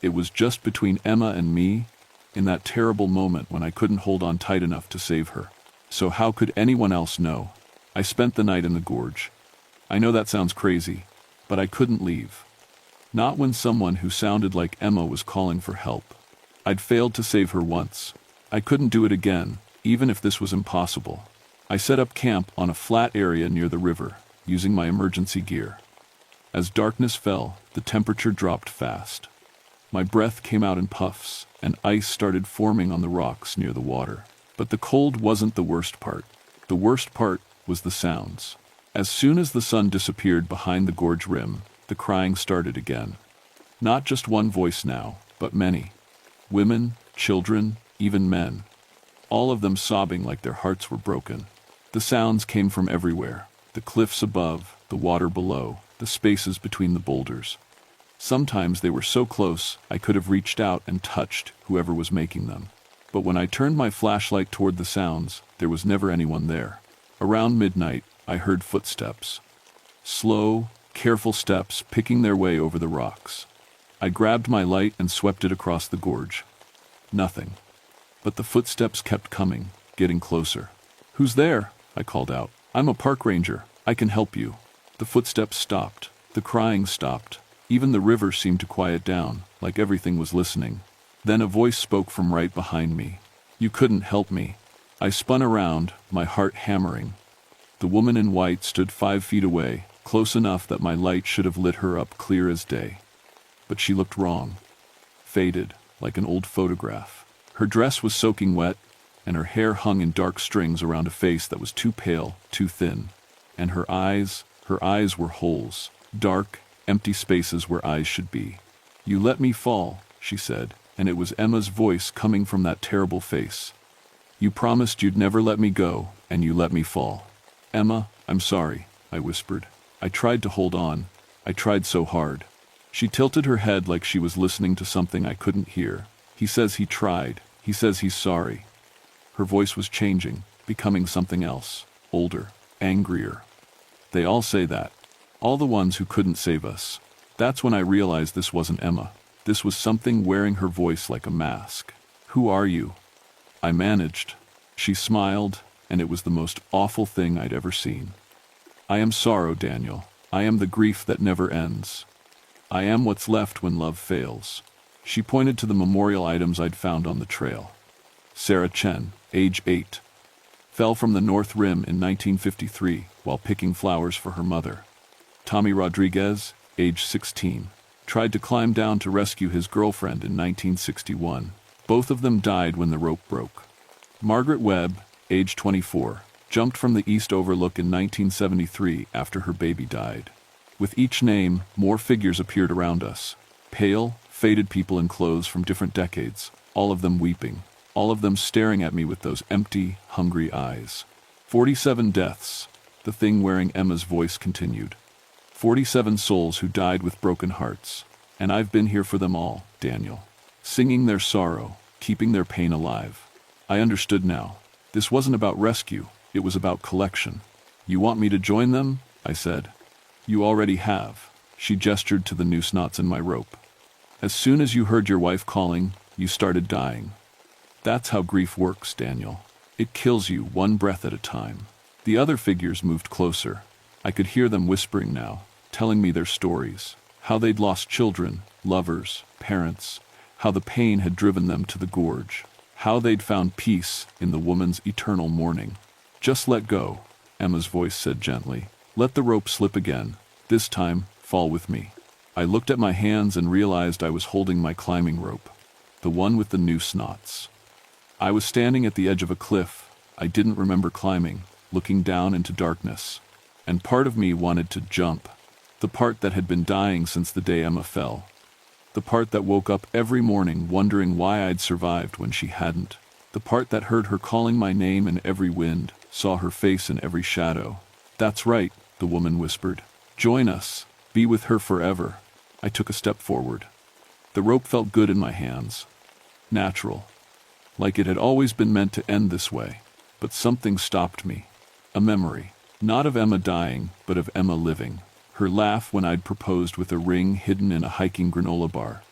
It was just between Emma and me, in that terrible moment when I couldn't hold on tight enough to save her. So how could anyone else know? I spent the night in the gorge. I know that sounds crazy, but I couldn't leave. Not when someone who sounded like Emma was calling for help. I'd failed to save her once. I couldn't do it again, even if this was impossible. I set up camp on a flat area near the river, using my emergency gear. As darkness fell, the temperature dropped fast. My breath came out in puffs, and ice started forming on the rocks near the water. But the cold wasn't the worst part. The worst part was the sounds. As soon as the sun disappeared behind the gorge rim, the crying started again. Not just one voice now, but many. Women, children, even men. All of them sobbing like their hearts were broken. The sounds came from everywhere. The cliffs above, the water below, the spaces between the boulders. Sometimes they were so close I could have reached out and touched whoever was making them. But when I turned my flashlight toward the sounds, there was never anyone there. Around midnight, I heard footsteps. Slow, careful steps picking their way over the rocks. I grabbed my light and swept it across the gorge. Nothing. But the footsteps kept coming, getting closer. "Who's there?" I called out. "I'm a park ranger. I can help you." The footsteps stopped. The crying stopped. Even the river seemed to quiet down, like everything was listening. Then a voice spoke from right behind me. "You couldn't help me." I spun around, my heart hammering. The woman in white stood 5 feet away, close enough that my light should have lit her up clear as day. But she looked wrong. Faded, like an old photograph. Her dress was soaking wet, and her hair hung in dark strings around a face that was too pale, too thin. And her eyes were holes, dark, empty spaces where eyes should be. "You let me fall," she said, and it was Emma's voice coming from that terrible face. "You promised you'd never let me go, and you let me fall." "Emma, I'm sorry," I whispered. I tried to hold on. I tried so hard. She tilted her head like she was listening to something I couldn't hear. "He says he tried. He says he's sorry." Her voice was changing, becoming something else, older, angrier. "They all say that. All the ones who couldn't save us." That's when I realized this wasn't Emma. This was something wearing her voice like a mask. "Who are you?" I managed. She smiled, and it was the most awful thing I'd ever seen. "I am sorrow, Daniel. I am the grief that never ends. I am what's left when love fails." She pointed to the memorial items I'd found on the trail. Sarah Chen, age 8. Fell from the North Rim in 1953 while picking flowers for her mother. Tommy Rodriguez, age 16. Tried to climb down to rescue his girlfriend in 1961. Both of them died when the rope broke. Margaret Webb, age 24. Jumped from the East Overlook in 1973 after her baby died. With each name, more figures appeared around us. Pale, faded people in clothes from different decades, all of them weeping, all of them staring at me with those empty, hungry eyes. 47 deaths, the thing wearing Emma's voice continued. 47 souls who died with broken hearts. And I've been here for them all, Daniel. Singing their sorrow, keeping their pain alive. I understood now. This wasn't about rescue, it was about collection. "You want me to join them?" I said. "You already have." She gestured to the noose knots in my rope. As soon as you heard your wife calling, you started dying. That's how grief works, Daniel. It kills you one breath at a time. The other figures moved closer. I could hear them whispering now, telling me their stories, how they'd lost children, lovers, parents, how the pain had driven them to the gorge, how they'd found peace in the woman's eternal mourning. Just let go, Emma's voice said gently. Let the rope slip again. This time, fall with me. I looked at my hands and realized I was holding my climbing rope, the one with the noose knots. I was standing at the edge of a cliff. I didn't remember climbing, looking down into darkness. And part of me wanted to jump. The part that had been dying since the day Emma fell. The part that woke up every morning wondering why I'd survived when she hadn't. The part that heard her calling my name in every wind, saw her face in every shadow. That's right, the woman whispered. Join us. Be with her forever. I took a step forward. The rope felt good in my hands. Natural. Like it had always been meant to end this way. But something stopped me. A memory. Not of Emma dying, but of Emma living. Her laugh when I'd proposed with a ring hidden in a hiking granola bar.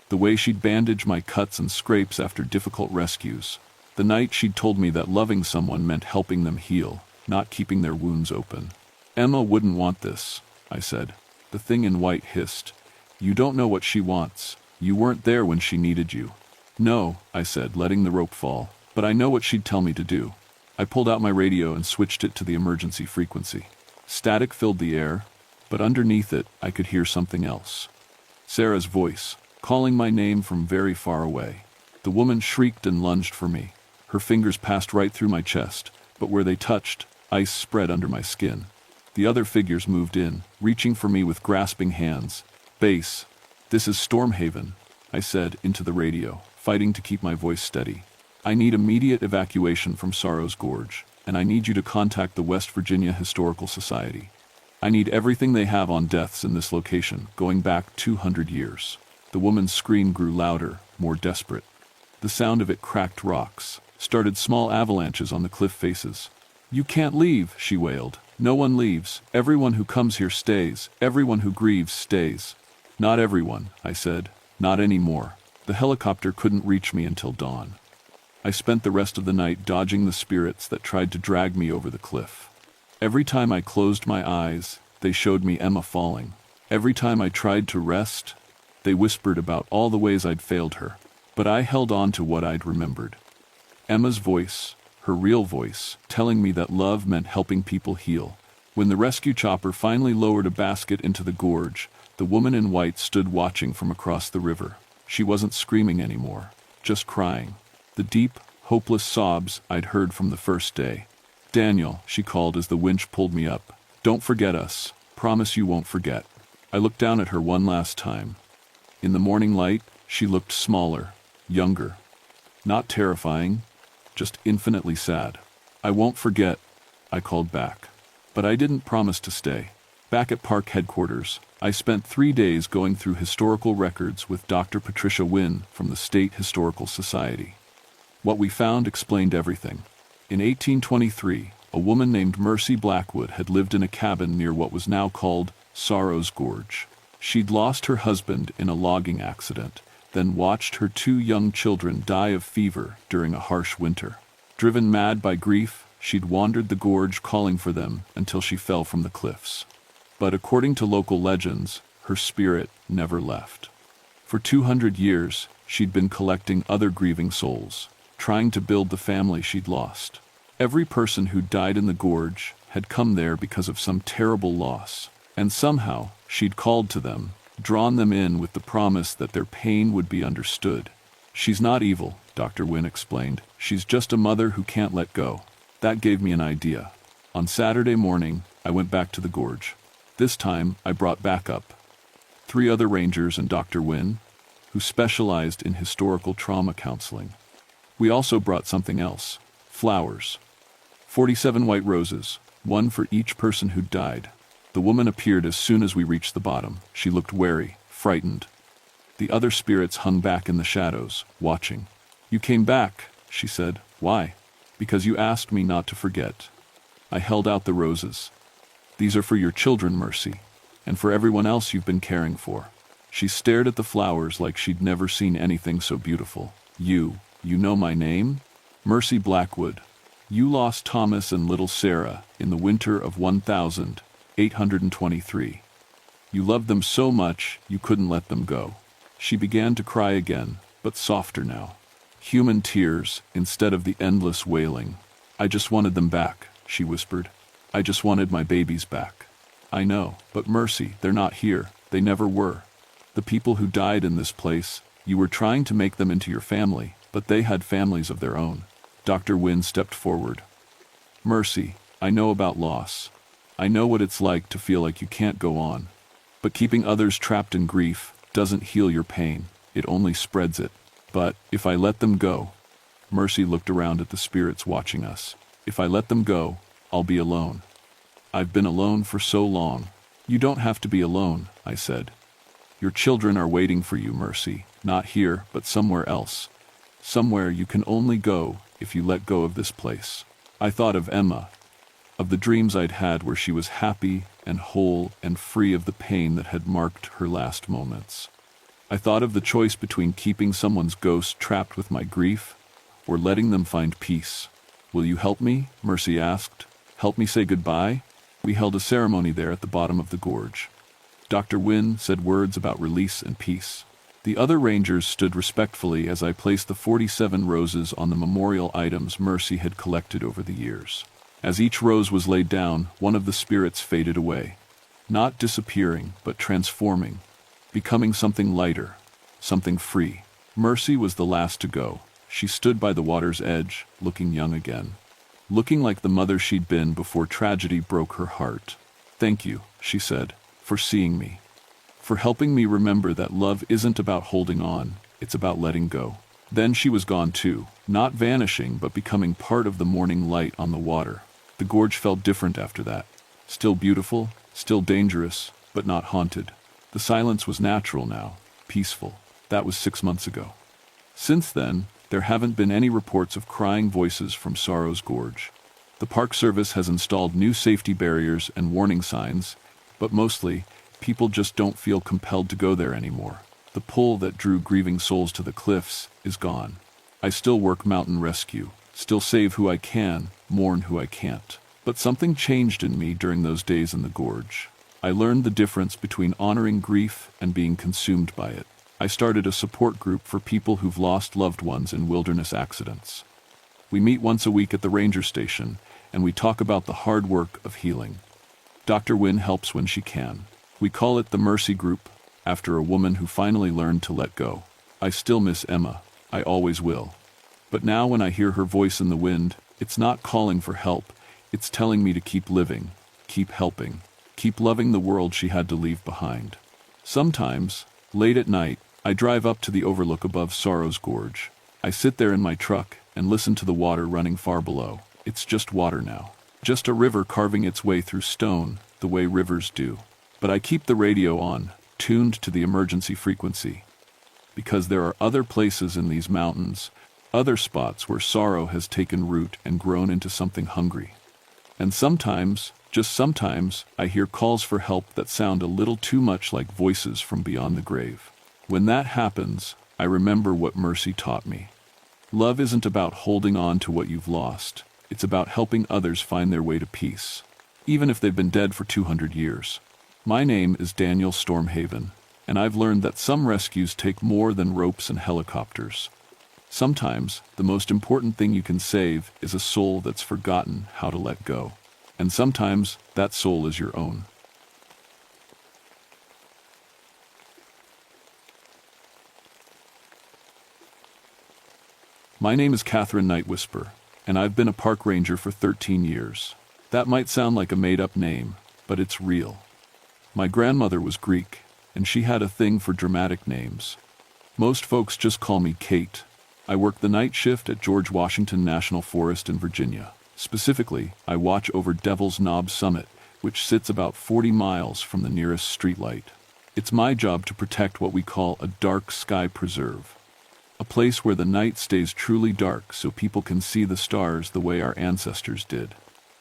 The way she'd bandage my cuts and scrapes after difficult rescues. The night she'd told me that loving someone meant helping them heal, not keeping their wounds open. Emma wouldn't want this, I said. The thing in white hissed. You don't know what she wants. You weren't there when she needed you. No, I said, letting the rope fall, but I know what she'd tell me to do. I pulled out my radio and switched it to the emergency frequency. Static filled the air, but underneath it I could hear something else. Sarah's voice, calling my name from very far away. The woman shrieked and lunged for me. Her fingers passed right through my chest, but where they touched, ice spread under my skin. The other figures moved in, reaching for me with grasping hands. Base, this is Stormhaven, I said into the radio, fighting to keep my voice steady. I need immediate evacuation from Sorrow's Gorge, and I need you to contact the West Virginia Historical Society. I need everything they have on deaths in this location, going back 200 years. The woman's scream grew louder, more desperate. The sound of it cracked rocks, started small avalanches on the cliff faces. You can't leave, she wailed. No one leaves. Everyone who comes here stays. Everyone who grieves stays. Not everyone, I said. Not anymore. The helicopter couldn't reach me until dawn. I spent the rest of the night dodging the spirits that tried to drag me over the cliff. Every time I closed my eyes, they showed me Emma falling. Every time I tried to rest, they whispered about all the ways I'd failed her. But I held on to what I'd remembered. Emma's voice, her real voice, telling me that love meant helping people heal. When the rescue chopper finally lowered a basket into the gorge, the woman in white stood watching from across the river. She wasn't screaming anymore, just crying. The deep, hopeless sobs I'd heard from the first day. Daniel, she called as the winch pulled me up. Don't forget us. Promise you won't forget. I looked down at her one last time. In the morning light, she looked smaller, younger. Not terrifying, just infinitely sad. I won't forget, I called back. But I didn't promise to stay. Back at park headquarters, I spent 3 days going through historical records with Dr. Patricia Wynne from the State Historical Society. What we found explained everything. In 1823, a woman named Mercy Blackwood had lived in a cabin near what was now called Sorrow's Gorge. She'd lost her husband in a logging accident, then watched her 2 young children die of fever during a harsh winter. Driven mad by grief, she'd wandered the gorge calling for them until she fell from the cliffs. But according to local legends, her spirit never left. For 200 years, she'd been collecting other grieving souls, trying to build the family she'd lost. Every person who died in the gorge had come there because of some terrible loss, and somehow she'd called to them, drawn them in with the promise that their pain would be understood. She's not evil, Dr. Wynne explained. She's just a mother who can't let go. That gave me an idea. On Saturday morning, I went back to the gorge. This time, I brought backup. 3 other rangers and Dr. Wynne, who specialized in historical trauma counseling. We also brought something else. Flowers. 47 white roses, 1 for each person who'd died. The woman appeared as soon as we reached the bottom. She looked wary, frightened. The other spirits hung back in the shadows, watching. You came back, she said. Why? Because you asked me not to forget. I held out the roses. These are for your children, Mercy. And for everyone else you've been caring for." She stared at the flowers like she'd never seen anything so beautiful. You know my name? Mercy Blackwood. You lost Thomas and little Sarah in the winter of 1823. You loved them so much you couldn't let them go." She began to cry again, but softer now. Human tears instead of the endless wailing. "I just wanted them back," she whispered. "I just wanted my babies back." "I know, but Mercy, they're not here. They never were. The people who died in this place, you were trying to make them into your family, but they had families of their own." Dr. Wynne stepped forward. "Mercy, I know about loss. I know what it's like to feel like you can't go on. But keeping others trapped in grief doesn't heal your pain, it only spreads it. But if I let them go," Mercy looked around at the spirits watching us, "if I let them go, I'll be alone. I've been alone for so long." "You don't have to be alone," I said. "Your children are waiting for you, Mercy, not here, but somewhere else. Somewhere you can only go if you let go of this place." I thought of Emma, of the dreams I'd had where she was happy and whole and free of the pain that had marked her last moments. I thought of the choice between keeping someone's ghost trapped with my grief or letting them find peace. "Will you help me?" Mercy asked. "Help me say goodbye?" We held a ceremony there at the bottom of the gorge. Dr. Wynne said words about release and peace. The other rangers stood respectfully as I placed the 47 roses on the memorial items Mercy had collected over the years. As each rose was laid down, one of the spirits faded away. Not disappearing, but transforming, becoming something lighter, something free. Mercy was the last to go. She stood by the water's edge, looking young again. Looking like the mother she'd been before tragedy broke her heart. "Thank you," she said, "for seeing me. For helping me remember that love isn't about holding on, it's about letting go." Then she was gone too, not vanishing but becoming part of the morning light on the water. The gorge felt different after that. Still beautiful, still dangerous, but not haunted. The silence was natural now, peaceful. That was 6 months ago. Since then, there haven't been any reports of crying voices from Sorrow's Gorge. The Park Service has installed new safety barriers and warning signs, but mostly, people just don't feel compelled to go there anymore. The pull that drew grieving souls to the cliffs is gone. I still work mountain rescue, still save who I can, mourn who I can't. But something changed in me during those days in the gorge. I learned the difference between honoring grief and being consumed by it. I started a support group for people who've lost loved ones in wilderness accidents. We meet once a week at the ranger station, and we talk about the hard work of healing. Dr. Wynne helps when she can. We call it the Mercy Group, after a woman who finally learned to let go. I still miss Emma. I always will. But now when I hear her voice in the wind, it's not calling for help. It's telling me to keep living, keep helping, keep loving the world she had to leave behind. Sometimes, late at night, I drive up to the overlook above Sorrow's Gorge. I sit there in my truck and listen to the water running far below. It's just water now. Just a river carving its way through stone, the way rivers do. But I keep the radio on, tuned to the emergency frequency. Because there are other places in these mountains, other spots where sorrow has taken root and grown into something hungry. And sometimes, just sometimes, I hear calls for help that sound a little too much like voices from beyond the grave. When that happens, I remember what Mercy taught me. Love isn't about holding on to what you've lost. It's about helping others find their way to peace, even if they've been dead for 200 years. My name is Daniel Stormhaven, and I've learned that some rescues take more than ropes and helicopters. Sometimes, the most important thing you can save is a soul that's forgotten how to let go. And sometimes, that soul is your own. My name is Catherine Nightwhisper, and I've been a park ranger for 13 years. That might sound like a made-up name, but it's real. My grandmother was Greek, and she had a thing for dramatic names. Most folks just call me Kate. I work the night shift at George Washington National Forest in Virginia. Specifically, I watch over Devil's Knob Summit, which sits about 40 miles from the nearest streetlight. It's my job to protect what we call a dark sky preserve, a place where the night stays truly dark so people can see the stars the way our ancestors did.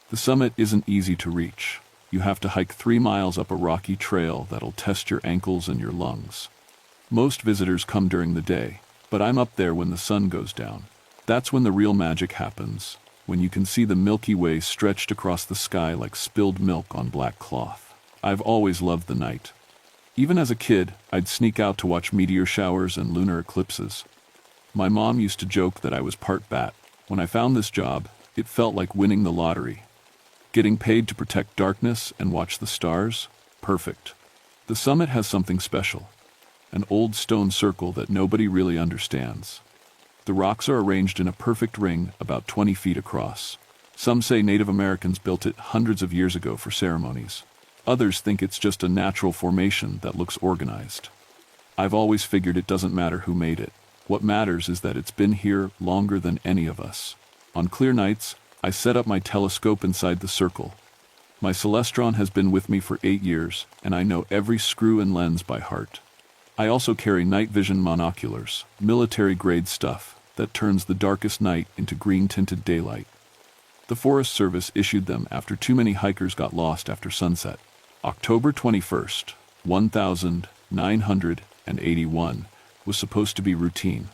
The summit isn't easy to reach. You have to hike 3 miles up a rocky trail that'll test your ankles and your lungs. Most visitors come during the day, but I'm up there when the sun goes down. That's when the real magic happens, when you can see the Milky Way stretched across the sky like spilled milk on black cloth. I've always loved the night. Even as a kid, I'd sneak out to watch meteor showers and lunar eclipses. My mom used to joke that I was part bat. When I found this job, it felt like winning the lottery. Getting paid to protect darkness and watch the stars? Perfect. The summit has something special. An old stone circle that nobody really understands. The rocks are arranged in a perfect ring about 20 feet across. Some say Native Americans built it hundreds of years ago for ceremonies. Others think it's just a natural formation that looks organized. I've always figured it doesn't matter who made it. What matters is that it's been here longer than any of us. On clear nights, I set up my telescope inside the circle. My Celestron has been with me for 8 years, and I know every screw and lens by heart. I also carry night vision monoculars, military-grade stuff that turns the darkest night into green-tinted daylight. The Forest Service issued them after too many hikers got lost after sunset. October 21st, 1981, was supposed to be routine.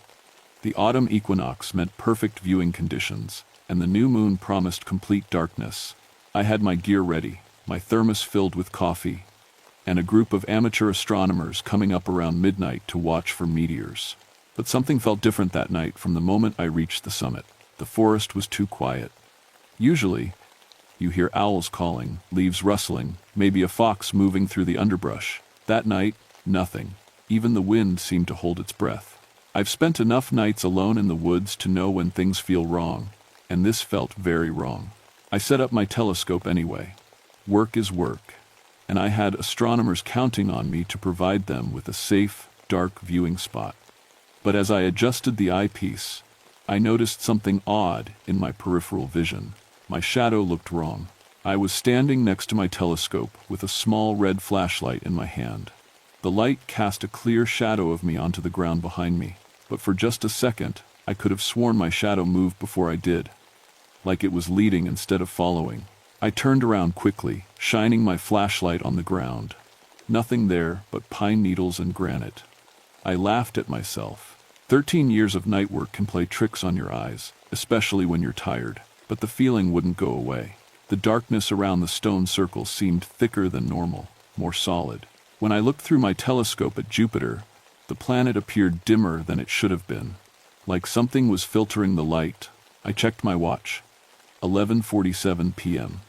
The autumn equinox meant perfect viewing conditions, and the new moon promised complete darkness. I had my gear ready, my thermos filled with coffee, and a group of amateur astronomers coming up around midnight to watch for meteors. But something felt different that night from the moment I reached the summit. The forest was too quiet. Usually, you hear owls calling, leaves rustling, maybe a fox moving through the underbrush. That night, nothing. Even the wind seemed to hold its breath. I've spent enough nights alone in the woods to know when things feel wrong, and this felt very wrong. I set up my telescope anyway. Work is work, and I had astronomers counting on me to provide them with a safe, dark viewing spot. But as I adjusted the eyepiece, I noticed something odd in my peripheral vision. My shadow looked wrong. I was standing next to my telescope with a small red flashlight in my hand. The light cast a clear shadow of me onto the ground behind me, but for just a second, I could have sworn my shadow moved before I did, like it was leading instead of following. I turned around quickly, shining my flashlight on the ground. Nothing there but pine needles and granite. I laughed at myself. 13 years of night work can play tricks on your eyes, especially when you're tired. But the feeling wouldn't go away. The darkness around the stone circle seemed thicker than normal, more solid. When I looked through my telescope at Jupiter, the planet appeared dimmer than it should have been, like something was filtering the light. I checked my watch. 11:47 p.m.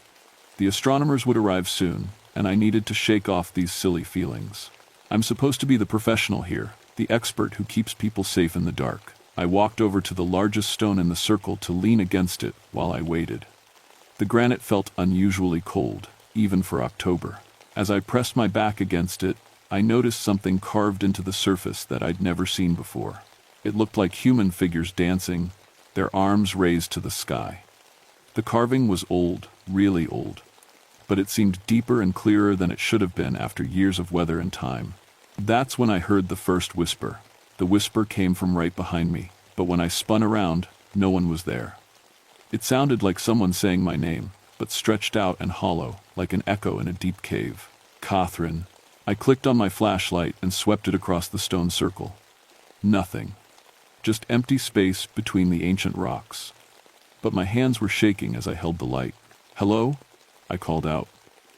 The astronomers would arrive soon, and I needed to shake off these silly feelings. I'm supposed to be the professional here, the expert who keeps people safe in the dark. I walked over to the largest stone in the circle to lean against it while I waited. The granite felt unusually cold, even for October. As I pressed my back against it, I noticed something carved into the surface that I'd never seen before. It looked like human figures dancing, their arms raised to the sky. The carving was old, really old, but it seemed deeper and clearer than it should have been after years of weather and time. That's when I heard the first whisper. The whisper came from right behind me, but when I spun around, no one was there. It sounded like someone saying my name, but stretched out and hollow, like an echo in a deep cave. Catherine. I clicked on my flashlight and swept it across the stone circle. Nothing. Just empty space between the ancient rocks. But my hands were shaking as I held the light. "Hello?" I called out.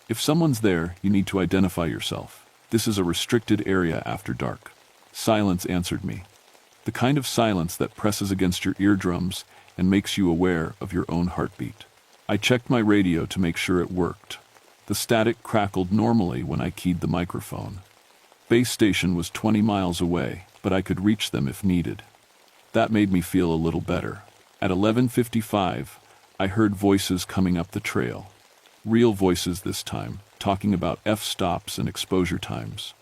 "If someone's there, you need to identify yourself. This is a restricted area after dark." Silence answered me. The kind of silence that presses against your eardrums and makes you aware of your own heartbeat. I checked my radio to make sure it worked. The static crackled normally when I keyed the microphone. Base station was 20 miles away, but I could reach them if needed. That made me feel a little better. At 11:55, I heard voices coming up the trail. Real voices this time, talking about f-stops and exposure times.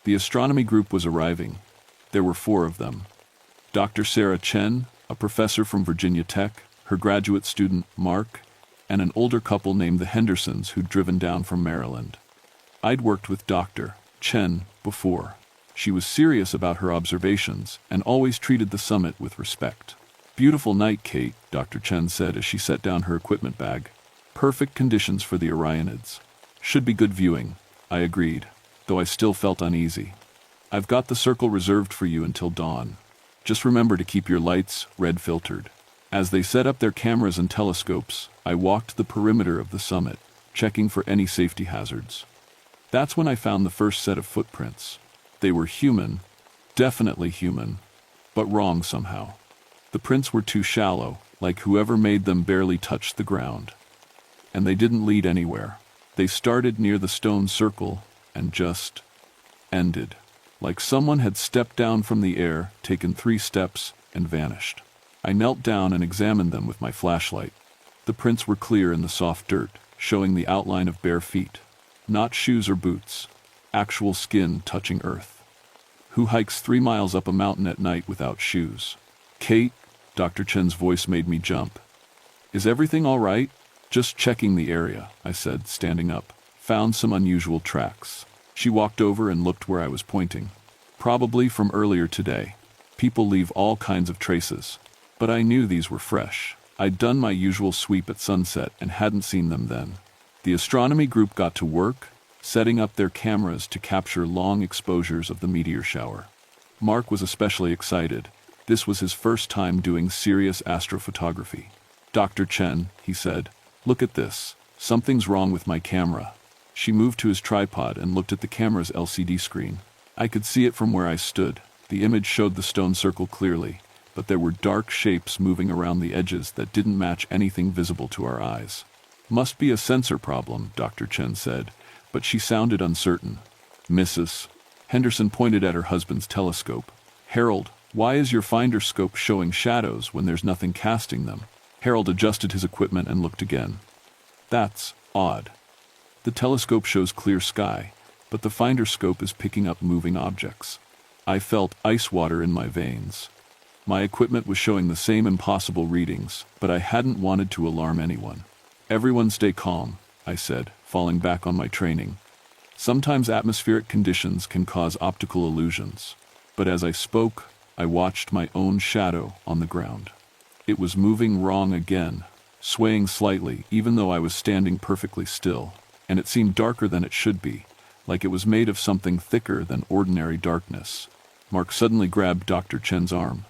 The astronomy group was arriving. There were 4 of them. Dr. Sarah Chen, a professor from Virginia Tech, her graduate student, Mark, and an older couple named the Hendersons who'd driven down from Maryland. I'd worked with Dr. Chen before. She was serious about her observations and always treated the summit with respect. "Beautiful night, Kate," Dr. Chen said as she set down her equipment bag. "Perfect conditions for the Orionids." Should be good viewing, I agreed, though I still felt uneasy. I've got the circle reserved for you until dawn. Just remember to keep your lights red filtered. As they set up their cameras and telescopes, I walked the perimeter of the summit, checking for any safety hazards. That's when I found the first set of footprints. They were human, definitely human, but wrong somehow. The prints were too shallow, like whoever made them barely touched the ground. And they didn't lead anywhere. They started near the stone circle and just ended. Like someone had stepped down from the air, taken 3 steps, and vanished. I knelt down and examined them with my flashlight. The prints were clear in the soft dirt, showing the outline of bare feet. Not shoes or boots, actual skin touching earth. Who hikes 3 miles up a mountain at night without shoes? Kate, Dr. Chen's voice made me jump. Is everything all right? Just checking the area, I said, standing up. Found some unusual tracks. She walked over and looked where I was pointing. Probably from earlier today. People leave all kinds of traces. But I knew these were fresh. I'd done my usual sweep at sunset and hadn't seen them then. The astronomy group got to work, setting up their cameras to capture long exposures of the meteor shower. Mark was especially excited. This was his first time doing serious astrophotography. Dr. Chen, he said, look at this. Something's wrong with my camera. She moved to his tripod and looked at the camera's LCD screen. I could see it from where I stood. The image showed the stone circle clearly, but there were dark shapes moving around the edges that didn't match anything visible to our eyes. Must be a sensor problem, Dr. Chen said, but she sounded uncertain. Mrs. Henderson pointed at her husband's telescope. Harold, why is your finder scope showing shadows when there's nothing casting them? Harold adjusted his equipment and looked again. That's odd. The telescope shows clear sky, but the finder scope is picking up moving objects. I felt ice water in my veins. My equipment was showing the same impossible readings, but I hadn't wanted to alarm anyone. Everyone stay calm, I said, falling back on my training. Sometimes atmospheric conditions can cause optical illusions. But as I spoke, I watched my own shadow on the ground. It was moving wrong again, swaying slightly even though I was standing perfectly still. And it seemed darker than it should be, like it was made of something thicker than ordinary darkness. Mark suddenly grabbed Dr. Chen's arm.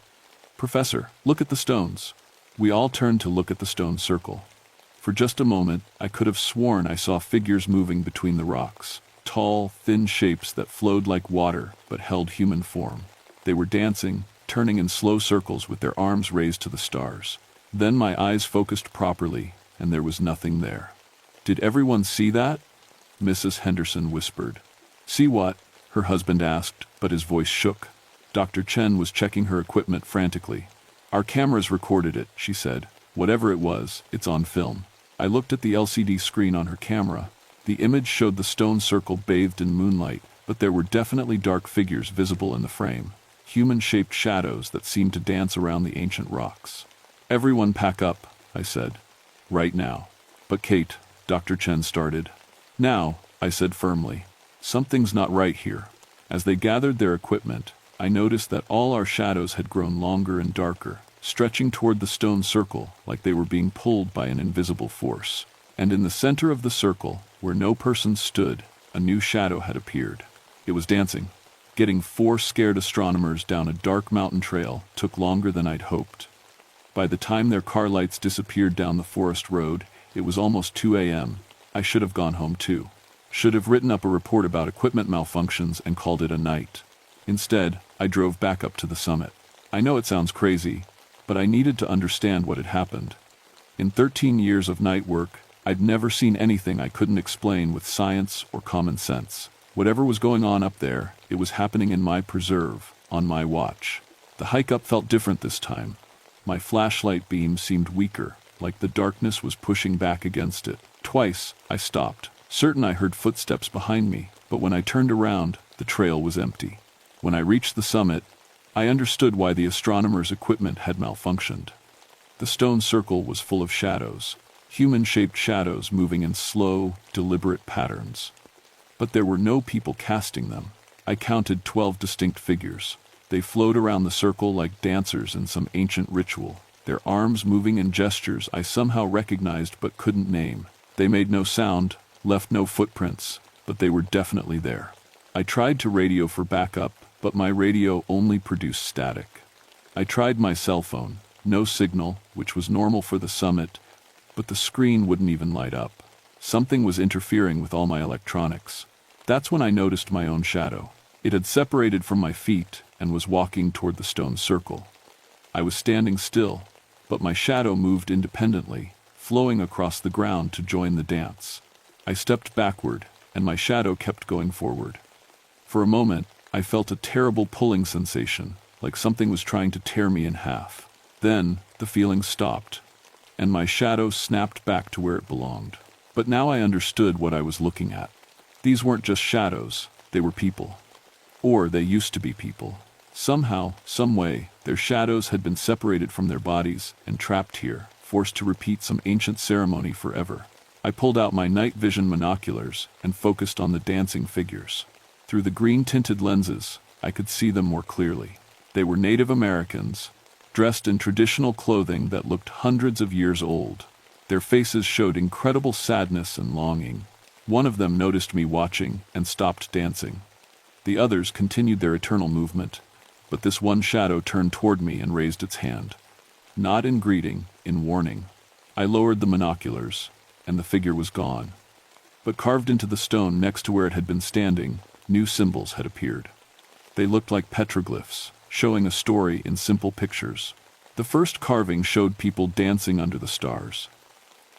Professor, look at the stones. We all turned to look at the stone circle. For just a moment, I could have sworn I saw figures moving between the rocks, tall, thin shapes that flowed like water but held human form. They were dancing, turning in slow circles with their arms raised to the stars. Then my eyes focused properly, and there was nothing there. Did everyone see that? Mrs. Henderson whispered. See what? Her husband asked, but his voice shook. Dr. Chen was checking her equipment frantically. Our cameras recorded it, she said. Whatever it was, it's on film. I looked at the LCD screen on her camera. The image showed the stone circle bathed in moonlight, but there were definitely dark figures visible in the frame. Human-shaped shadows that seemed to dance around the ancient rocks. Everyone pack up, I said. Right now. But Kate, Dr. Chen started. Now, I said firmly. Something's not right here. As they gathered their equipment, I noticed that all our shadows had grown longer and darker, stretching toward the stone circle like they were being pulled by an invisible force. And in the center of the circle, where no person stood, a new shadow had appeared. It was dancing. Getting 4 scared astronomers down a dark mountain trail took longer than I'd hoped. By the time their car lights disappeared down the forest road, it was almost 2 a.m. I should have gone home too. Should have written up a report about equipment malfunctions and called it a night. Instead, I drove back up to the summit. I know it sounds crazy, but I needed to understand what had happened. In 13 years of night work, I'd never seen anything I couldn't explain with science or common sense. Whatever was going on up there, it was happening in my preserve, on my watch. The hike up felt different this time. My flashlight beam seemed weaker, like the darkness was pushing back against it. Twice, I stopped, certain I heard footsteps behind me, but when I turned around, the trail was empty. When I reached the summit, I understood why the astronomers' equipment had malfunctioned. The stone circle was full of shadows, human-shaped shadows moving in slow, deliberate patterns. But there were no people casting them. I counted 12 distinct figures. They flowed around the circle like dancers in some ancient ritual, their arms moving in gestures I somehow recognized but couldn't name. They made no sound, left no footprints, but they were definitely there. I tried to radio for backup, but my radio only produced static. I tried my cell phone, no signal, which was normal for the summit, but the screen wouldn't even light up. Something was interfering with all my electronics. That's when I noticed my own shadow. It had separated from my feet and was walking toward the stone circle. I was standing still, but my shadow moved independently, flowing across the ground to join the dance. I stepped backward, and my shadow kept going forward. For a moment, I felt a terrible pulling sensation, like something was trying to tear me in half. Then, the feeling stopped, and my shadow snapped back to where it belonged. But now I understood what I was looking at. These weren't just shadows, they were people. Or they used to be people. Somehow, some way, their shadows had been separated from their bodies and trapped here, forced to repeat some ancient ceremony forever. I pulled out my night vision monoculars and focused on the dancing figures. Through the green-tinted lenses, I could see them more clearly. They were Native Americans, dressed in traditional clothing that looked hundreds of years old. Their faces showed incredible sadness and longing. One of them noticed me watching and stopped dancing. The others continued their eternal movement, but this one shadow turned toward me and raised its hand. Not in greeting, in warning. I lowered the monoculars, and the figure was gone. But carved into the stone next to where it had been standing, new symbols had appeared. They looked like petroglyphs, showing a story in simple pictures. The first carving showed people dancing under the stars.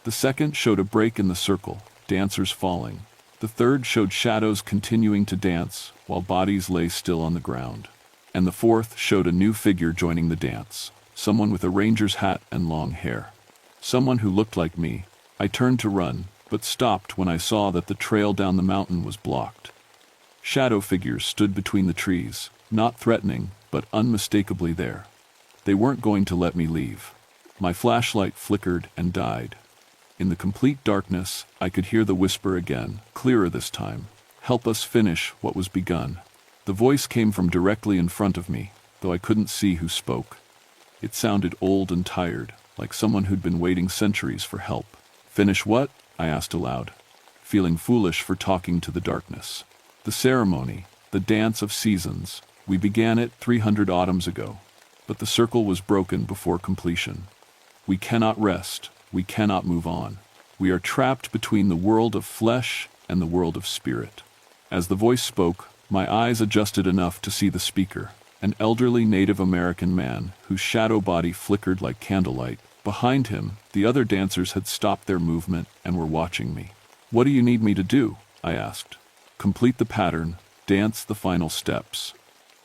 The second showed a break in the circle, dancers falling. The third showed shadows continuing to dance while bodies lay still on the ground. And the fourth showed a new figure joining the dance, someone with a ranger's hat and long hair. Someone who looked like me. I turned to run, but stopped when I saw that the trail down the mountain was blocked. Shadow figures stood between the trees, not threatening, but unmistakably there. They weren't going to let me leave. My flashlight flickered and died. In the complete darkness, I could hear the whisper again, clearer this time. "Help us finish what was begun." The voice came from directly in front of me, though I couldn't see who spoke. It sounded old and tired, like someone who'd been waiting centuries for help. "Finish what?" I asked aloud, feeling foolish for talking to the darkness. "The ceremony, the dance of seasons. We began it 300 autumns ago, but the circle was broken before completion. We cannot rest, we cannot move on. We are trapped between the world of flesh and the world of spirit." As the voice spoke, my eyes adjusted enough to see the speaker, an elderly Native American man whose shadow body flickered like candlelight. Behind him, the other dancers had stopped their movement and were watching me. "What do you need me to do?" I asked. "Complete the pattern, dance the final steps.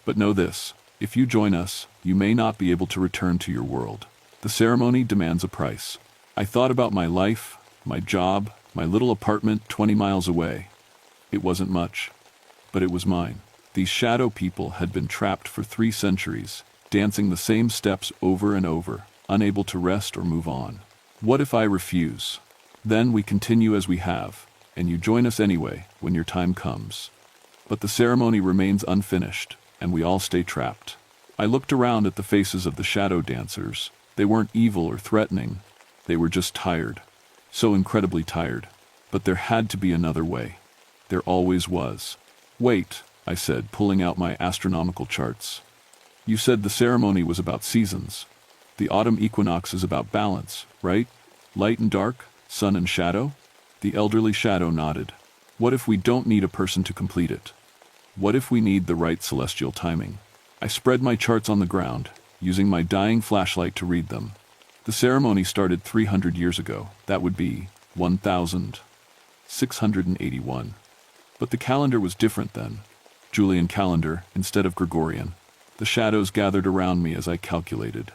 But know this, if you join us, you may not be able to return to your world. The ceremony demands a price." I thought about my life, my job, my little apartment 20 miles away. It wasn't much, but it was mine. These shadow people had been trapped for 3 centuries, dancing the same steps over and over, unable to rest or move on. What if I refuse? Then we continue as we have, and you join us anyway when your time comes. But the ceremony remains unfinished, and we all stay trapped. I looked around at the faces of the shadow dancers. They weren't evil or threatening. They were just tired. So incredibly tired. But there had to be another way. There always was. "Wait," I said, pulling out my astronomical charts. "You said the ceremony was about seasons. The autumn equinox is about balance, right? Light and dark, sun and shadow?" The elderly shadow nodded. "What if we don't need a person to complete it? What if we need the right celestial timing?" I spread my charts on the ground, using my dying flashlight to read them. The ceremony started 300 years ago. That would be 1681. But the calendar was different then. Julian calendar instead of Gregorian. The shadows gathered around me as I calculated.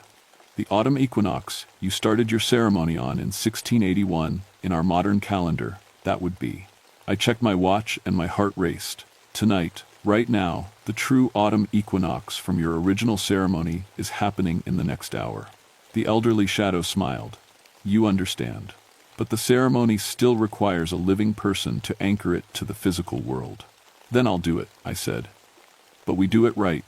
The autumn equinox you started your ceremony on in 1681 in our modern calendar, that would be. I checked my watch and my heart raced. Tonight, right now, the true autumn equinox from your original ceremony is happening in the next hour. The elderly shadow smiled. "You understand. But the ceremony still requires a living person to anchor it to the physical world." "Then I'll do it," I said. "But we do it right.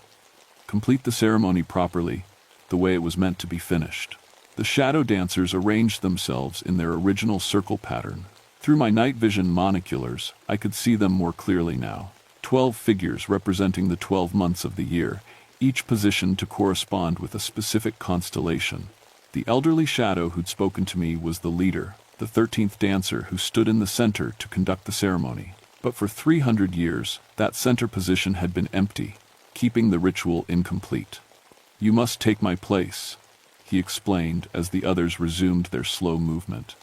Complete the ceremony properly, the way it was meant to be finished." The shadow dancers arranged themselves in their original circle pattern. Through my night vision monoculars, I could see them more clearly now. 12 figures representing the 12 months of the year, each positioned to correspond with a specific constellation. The elderly shadow who'd spoken to me was the leader, the 13th dancer who stood in the center to conduct the ceremony. But for 300 years, that center position had been empty, keeping the ritual incomplete. "You must take my place," he explained as the others resumed their slow movement.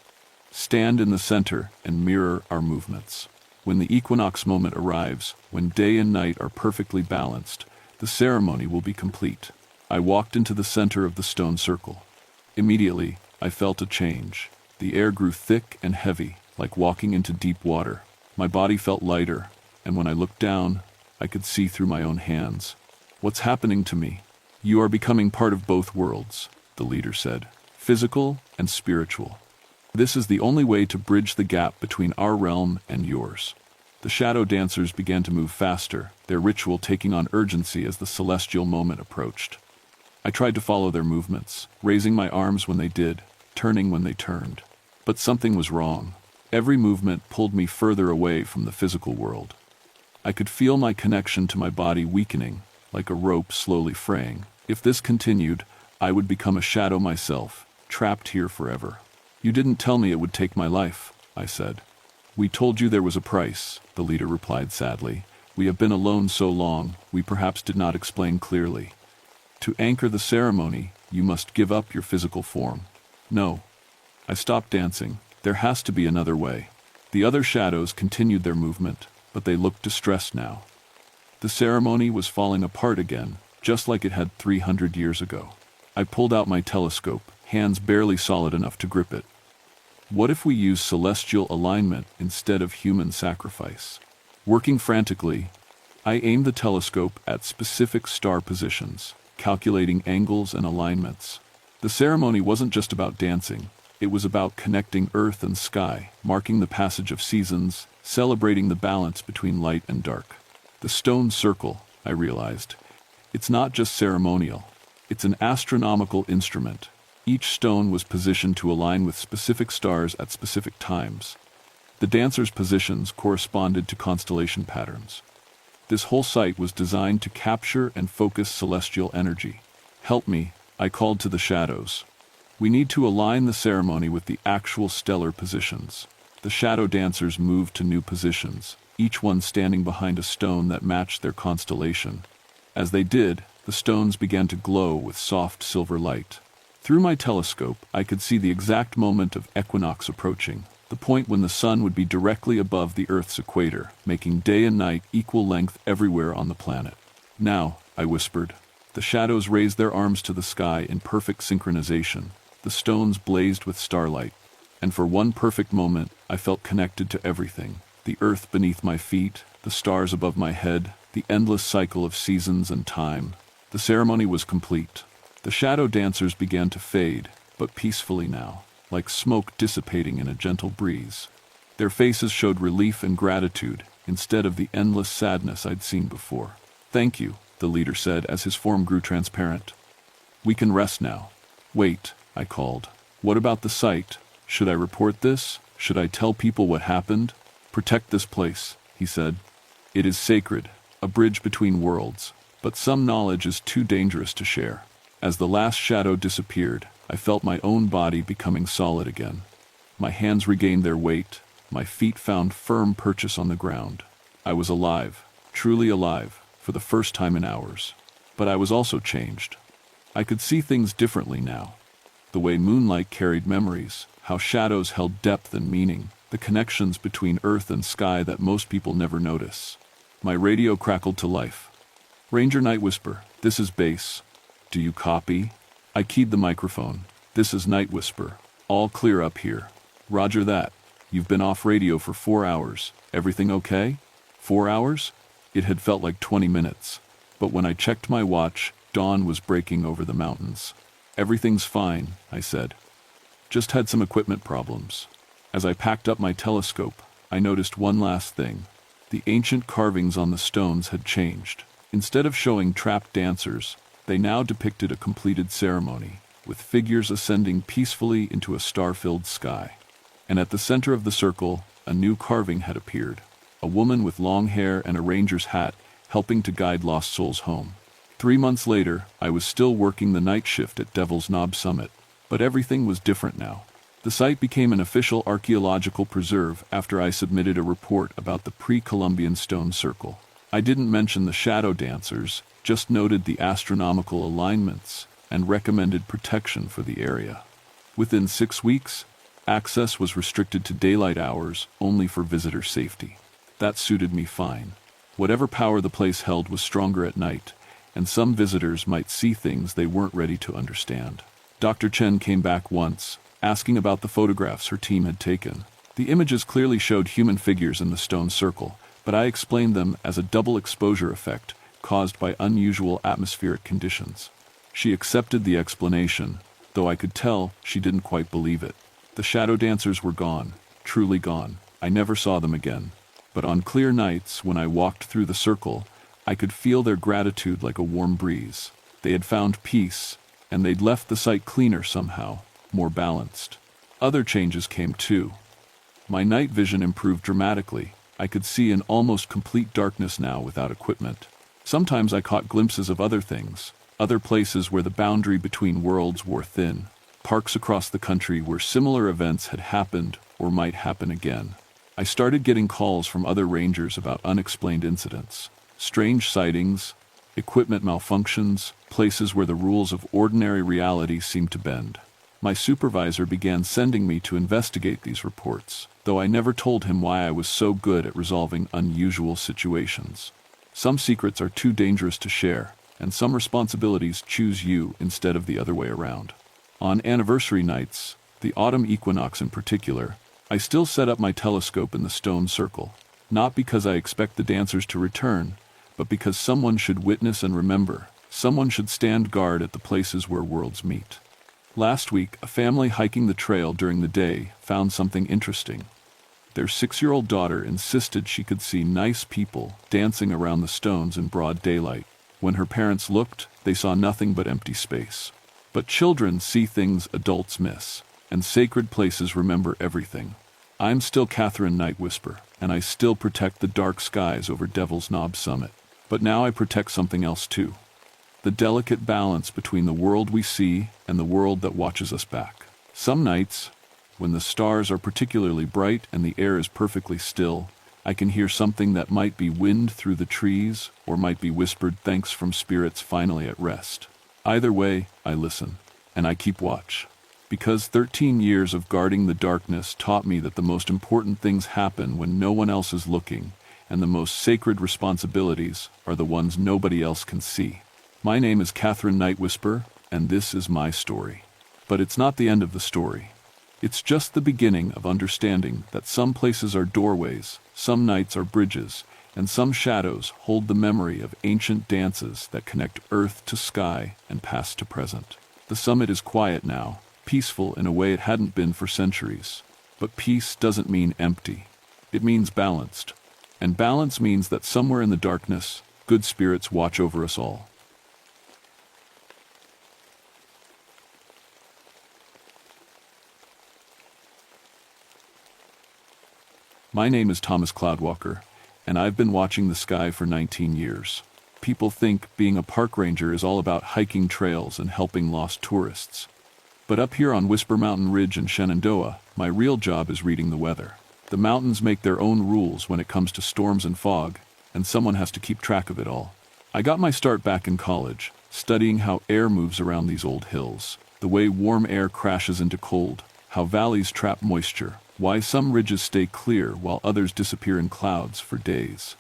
"Stand in the center and mirror our movements. When the equinox moment arrives, when day and night are perfectly balanced, the ceremony will be complete." I walked into the center of the stone circle. Immediately, I felt a change. The air grew thick and heavy, like walking into deep water. My body felt lighter, and when I looked down, I could see through my own hands. "What's happening to me?" "You are becoming part of both worlds," the leader said, "physical and spiritual. This is the only way to bridge the gap between our realm and yours." The shadow dancers began to move faster, their ritual taking on urgency as the celestial moment approached. I tried to follow their movements, raising my arms when they did, turning when they turned. But something was wrong. Every movement pulled me further away from the physical world. I could feel my connection to my body weakening, like a rope slowly fraying. If this continued, I would become a shadow myself, trapped here forever. "You didn't tell me it would take my life," I said. "We told you there was a price," the leader replied sadly. "We have been alone so long, we perhaps did not explain clearly. To anchor the ceremony, you must give up your physical form." "No." I stopped dancing. "There has to be another way." The other shadows continued their movement, but they looked distressed now. The ceremony was falling apart again, just like it had 300 years ago. I pulled out my telescope, hands barely solid enough to grip it. What if we use celestial alignment instead of human sacrifice? Working frantically, I aimed the telescope at specific star positions, calculating angles and alignments. The ceremony wasn't just about dancing. It was about connecting earth and sky, marking the passage of seasons, celebrating the balance between light and dark. The stone circle, I realized. It's not just ceremonial. It's an astronomical instrument. Each stone was positioned to align with specific stars at specific times. The dancers' positions corresponded to constellation patterns. This whole site was designed to capture and focus celestial energy. "Help me," I called to the shadows. "We need to align the ceremony with the actual stellar positions." The shadow dancers moved to new positions, each one standing behind a stone that matched their constellation. As they did, the stones began to glow with soft silver light. Through my telescope, I could see the exact moment of equinox approaching, the point when the sun would be directly above the Earth's equator, making day and night equal length everywhere on the planet. "Now," I whispered. The shadows raised their arms to the sky in perfect synchronization. The stones blazed with starlight, and for one perfect moment, I felt connected to everything. The earth beneath my feet, the stars above my head, the endless cycle of seasons and time. The ceremony was complete. The shadow dancers began to fade, but peacefully now, like smoke dissipating in a gentle breeze. Their faces showed relief and gratitude, instead of the endless sadness I'd seen before. "Thank you," the leader said as his form grew transparent. "We can rest now." "Wait," I called. "What about the site? Should I report this? Should I tell people what happened?" "Protect this place," he said. "It is sacred, a bridge between worlds, but some knowledge is too dangerous to share." As the last shadow disappeared, I felt my own body becoming solid again. My hands regained their weight, my feet found firm purchase on the ground. I was alive, truly alive, for the first time in hours. But I was also changed. I could see things differently now. The way moonlight carried memories, how shadows held depth and meaning, the connections between earth and sky that most people never notice. My radio crackled to life. "Ranger Night Whisper, this is Base. Do you copy?" I keyed the microphone. "This is Night Whisper. All clear up here." "Roger that. You've been off radio for 4 hours. Everything okay?" 4 hours? It had felt like 20 minutes. But when I checked my watch, dawn was breaking over the mountains. "Everything's fine," I said. "Just had some equipment problems." As I packed up my telescope, I noticed one last thing. The ancient carvings on the stones had changed. Instead of showing trapped dancers, they now depicted a completed ceremony, with figures ascending peacefully into a star-filled sky. And at the center of the circle, A new carving had appeared. A woman with long hair and a ranger's hat, helping to guide lost souls home. 3 months later, I was still working the night shift at Devil's Knob Summit, but everything was different now. The site became an official archaeological preserve after I submitted a report about the pre-Columbian stone circle. I didn't mention the shadow dancers, just noted the astronomical alignments and recommended protection for the area. Within 6 weeks, access was restricted to daylight hours only for visitor safety. That suited me fine. Whatever power the place held was stronger at night, and some visitors might see things they weren't ready to understand. Dr. Chen came back once, asking about the photographs her team had taken. The images clearly showed human figures in the stone circle, but I explained them as a double exposure effect caused by unusual atmospheric conditions. She accepted the explanation, though I could tell she didn't quite believe it. The shadow dancers were gone, truly gone. I never saw them again. But on clear nights, when I walked through the circle, I could feel their gratitude like a warm breeze. They had found peace, and they'd left the site cleaner somehow, more balanced. Other changes came too. My night vision improved dramatically. I could see in almost complete darkness now without equipment. Sometimes I caught glimpses of other things, other places where the boundary between worlds wore thin, parks across the country where similar events had happened or might happen again. I started getting calls from other rangers about unexplained incidents, strange sightings, equipment malfunctions, places where the rules of ordinary reality seemed to bend. My supervisor began sending me to investigate these reports, though I never told him why I was so good at resolving unusual situations. Some secrets are too dangerous to share, and some responsibilities choose you instead of the other way around. On anniversary nights, the autumn equinox in particular, I still set up my telescope in the stone circle, not because I expect the dancers to return, but because someone should witness and remember. Someone should stand guard at the places where worlds meet. Last week, a family hiking the trail during the day found something interesting. Their 6-year-old daughter insisted she could see nice people dancing around the stones in broad daylight. When her parents looked, they saw nothing but empty space. But children see things adults miss, and sacred places remember everything. I'm still Catherine Night Whisper, and I still protect the dark skies over Devil's Knob Summit. But now I protect something else too. The delicate balance between the world we see and the world that watches us back. Some nights, when the stars are particularly bright and the air is perfectly still, I can hear something that might be wind through the trees or might be whispered thanks from spirits finally at rest. Either way, I listen, and I keep watch. Because 13 years of guarding the darkness taught me that the most important things happen when no one else is looking, and the most sacred responsibilities are the ones nobody else can see. My name is Catherine Night Whisper, and this is my story. But it's not the end of the story. It's just the beginning of understanding that some places are doorways, some nights are bridges, and some shadows hold the memory of ancient dances that connect earth to sky and past to present. The summit is quiet now, peaceful in a way it hadn't been for centuries. But peace doesn't mean empty. It means balanced. And balance means that somewhere in the darkness, good spirits watch over us all. My name is Thomas Cloudwalker, and I've been watching the sky for 19 years. People think being a park ranger is all about hiking trails and helping lost tourists. But up here on Whisper Mountain Ridge in Shenandoah, my real job is reading the weather. The mountains make their own rules when it comes to storms and fog, and someone has to keep track of it all. I got my start back in college, studying how air moves around these old hills, the way warm air crashes into cold, how valleys trap moisture, why some ridges stay clear while others disappear in clouds for days.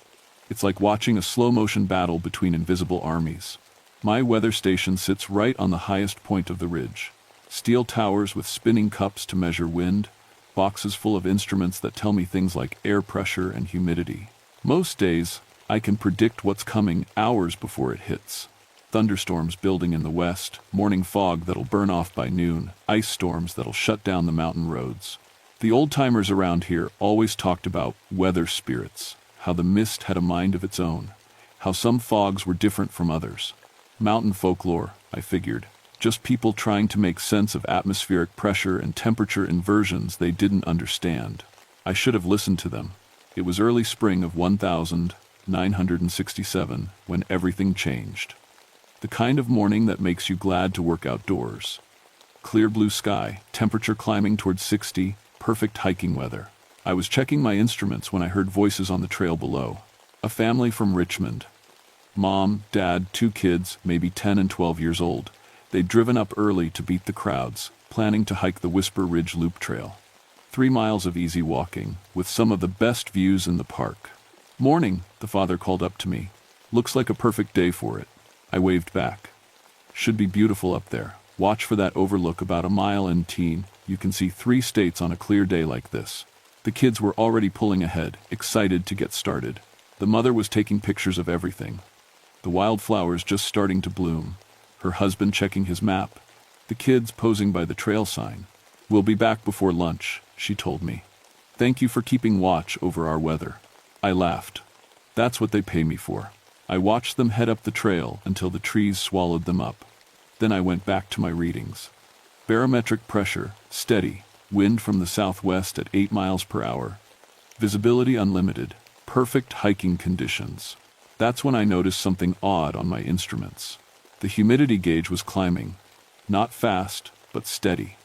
It's like watching a slow-motion battle between invisible armies. My weather station sits right on the highest point of the ridge. Steel towers with spinning cups to measure wind, boxes full of instruments that tell me things like air pressure and humidity. Most days, I can predict what's coming hours before it hits. Thunderstorms building in the west, morning fog that'll burn off by noon, ice storms that'll shut down the mountain roads. The old-timers around here always talked about weather spirits, how the mist had a mind of its own, how some fogs were different from others. Mountain folklore, I figured. Just people trying to make sense of atmospheric pressure and temperature inversions they didn't understand. I should have listened to them. It was early spring of 1967 when everything changed. The kind of morning that makes you glad to work outdoors. Clear blue sky, temperature climbing towards 60, perfect hiking weather. I was checking my instruments when I heard voices on the trail below. A family from Richmond. Mom, dad, 2 kids, maybe 10 and 12 years old. They'd driven up early to beat the crowds, planning to hike the Whisper Ridge Loop Trail. 3 miles of easy walking, with some of the best views in the park. "Morning," the father called up to me. "Looks like a perfect day for it." I waved back. "Should be beautiful up there. Watch for that overlook about a mile in. You can see 3 states on a clear day like this." The kids were already pulling ahead, excited to get started. The mother was taking pictures of everything. The wildflowers just starting to bloom. Her husband checking his map. The kids posing by the trail sign. "We'll be back before lunch," she told me. "Thank you for keeping watch over our weather." I laughed. That's what they pay me for. I watched them head up the trail until the trees swallowed them up. Then I went back to my readings. Barometric pressure, steady. Wind from the southwest at 8 miles per hour. Visibility unlimited. Perfect hiking conditions. That's when I noticed something odd on my instruments. The humidity gauge was climbing. Not fast, but steady.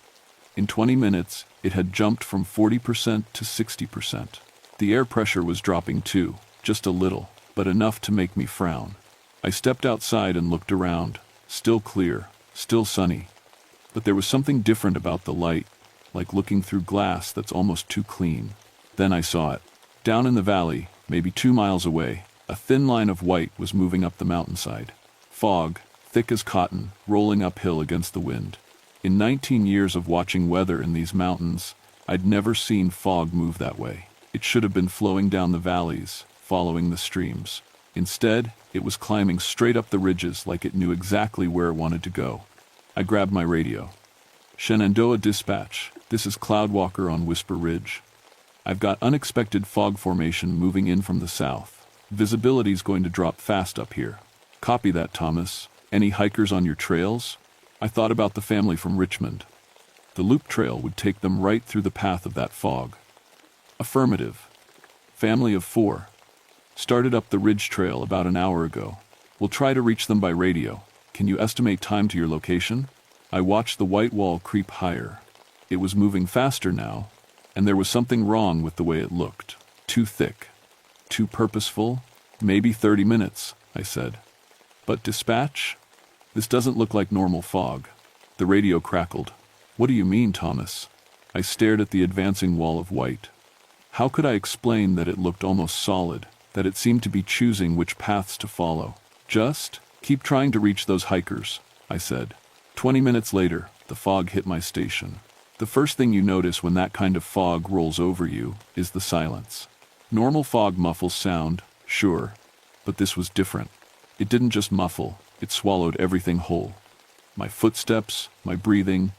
In 20 minutes, it had jumped from 40% to 60%. The air pressure was dropping too, just a little, but enough to make me frown. I stepped outside and looked around. Still clear, still sunny. But there was something different about the light, like looking through glass that's almost too clean. Then I saw it. Down in the valley, maybe 2 miles away, a thin line of white was moving up the mountainside. Fog, thick as cotton, rolling uphill against the wind. In 19 years of watching weather in these mountains, I'd never seen fog move that way. It should have been flowing down the valleys, following the streams. Instead, it was climbing straight up the ridges like it knew exactly where it wanted to go. I grabbed my radio. "Shenandoah Dispatch, this is Cloudwalker on Whisper Ridge. I've got unexpected fog formation moving in from the south. Visibility's going to drop fast up here." "Copy that, Thomas. Any hikers on your trails?" I thought about the family from Richmond. The loop trail would take them right through the path of that fog. "Affirmative. Family of 4. Started up the ridge trail about an hour ago. We'll try to reach them by radio. Can you estimate time to your location?" I watched the white wall creep higher. It was moving faster now, and there was something wrong with the way it looked. Too thick. Too purposeful. "Maybe 30 minutes, I said. "But dispatch? This doesn't look like normal fog." The radio crackled. "What do you mean, Thomas?" I stared at the advancing wall of white. How could I explain that it looked almost solid, that it seemed to be choosing which paths to follow? "Just keep trying to reach those hikers," I said. 20 minutes later, the fog hit my station. The first thing you notice when that kind of fog rolls over you is the silence. Normal fog muffles sound, sure, but this was different. It didn't just muffle, it swallowed everything whole. My footsteps, my breathing,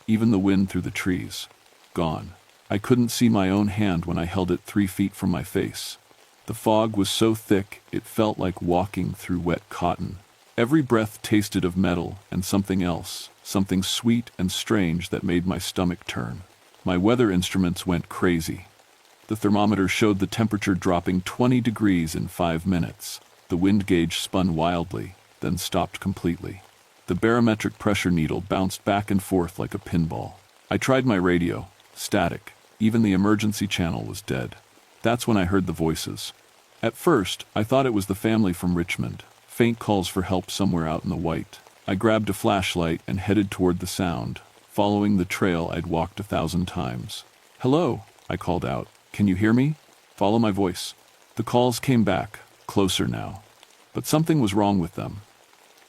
even the wind through the trees. Gone. I couldn't see my own hand when I held it 3 feet from my face. The fog was so thick it felt like walking through wet cotton. Every breath tasted of metal and something else, something sweet and strange that made my stomach turn. My weather instruments went crazy. The thermometer showed the temperature dropping 20 degrees in 5 minutes. The wind gauge spun wildly, then stopped completely. The barometric pressure needle bounced back and forth like a pinball. I tried my radio. Static. Even the emergency channel was dead. That's when I heard the voices. At first, I thought it was the family from Richmond. Faint calls for help somewhere out in the white. I grabbed a flashlight and headed toward the sound, following the trail I'd walked 1,000 times. "Hello," I called out. "Can you hear me? Follow my voice." The calls came back, closer now. But something was wrong with them.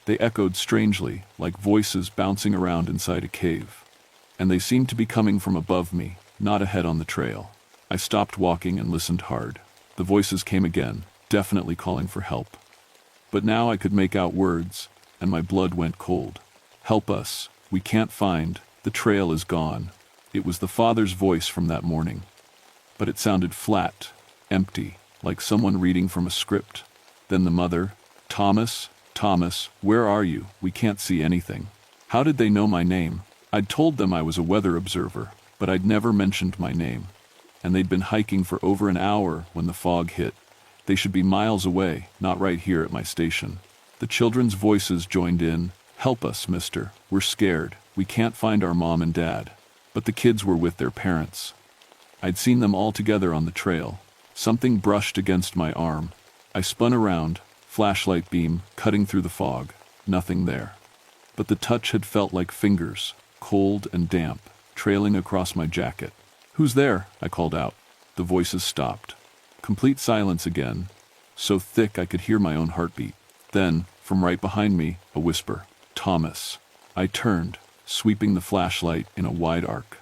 They echoed strangely, like voices bouncing around inside a cave. And they seemed to be coming from above me, not ahead on the trail. I stopped walking and listened hard. The voices came again, definitely calling for help. But now I could make out words, and my blood went cold. "Help us. We can't find. The trail is gone." It was the father's voice from that morning. But it sounded flat, empty, like someone reading from a script. Then the mother, "Thomas, Thomas, where are you? We can't see anything." How did they know my name? I'd told them I was a weather observer, but I'd never mentioned my name. and they'd been hiking for over an hour when the fog hit. They should be miles away, not right here at my station. The children's voices joined in. "Help us, mister. We're scared. We can't find our mom and dad." But the kids were with their parents. I'd seen them all together on the trail. Something brushed against my arm. I spun around, flashlight beam cutting through the fog. Nothing there. But the touch had felt like fingers, cold and damp, trailing across my jacket. "Who's there?" I called out. The voices stopped. Complete silence again, so thick I could hear my own heartbeat. Then, from right behind me, a whisper. "Thomas." I turned, sweeping the flashlight in a wide arc.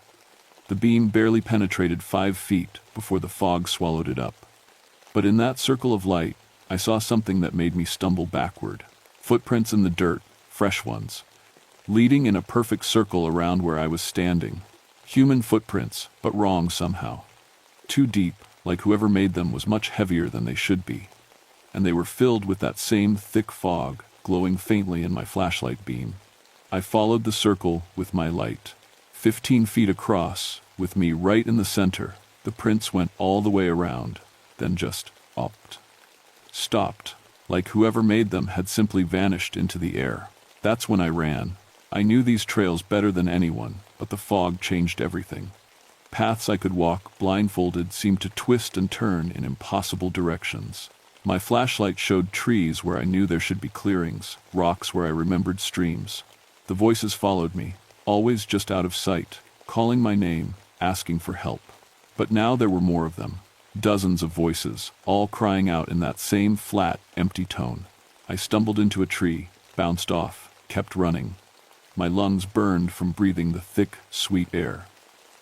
The beam barely penetrated 5 feet before the fog swallowed it up. But in that circle of light, I saw something that made me stumble backward. Footprints in the dirt, fresh ones, leading in a perfect circle around where I was standing. Human footprints, but wrong somehow. Too deep, like whoever made them was much heavier than they should be. And they were filled with that same thick fog, glowing faintly in my flashlight beam. I followed the circle with my light. 15 feet across, with me right in the center, the prints went all the way around, then just stopped, like whoever made them had simply vanished into the air. That's when I ran. I knew these trails better than anyone, but the fog changed everything. Paths I could walk, blindfolded, seemed to twist and turn in impossible directions. My flashlight showed trees where I knew there should be clearings, rocks where I remembered streams. The voices followed me, always just out of sight, calling my name, asking for help. But now there were more of them. Dozens of voices, all crying out in that same flat, empty tone. I stumbled into a tree, bounced off, kept running. My lungs burned from breathing the thick, sweet air.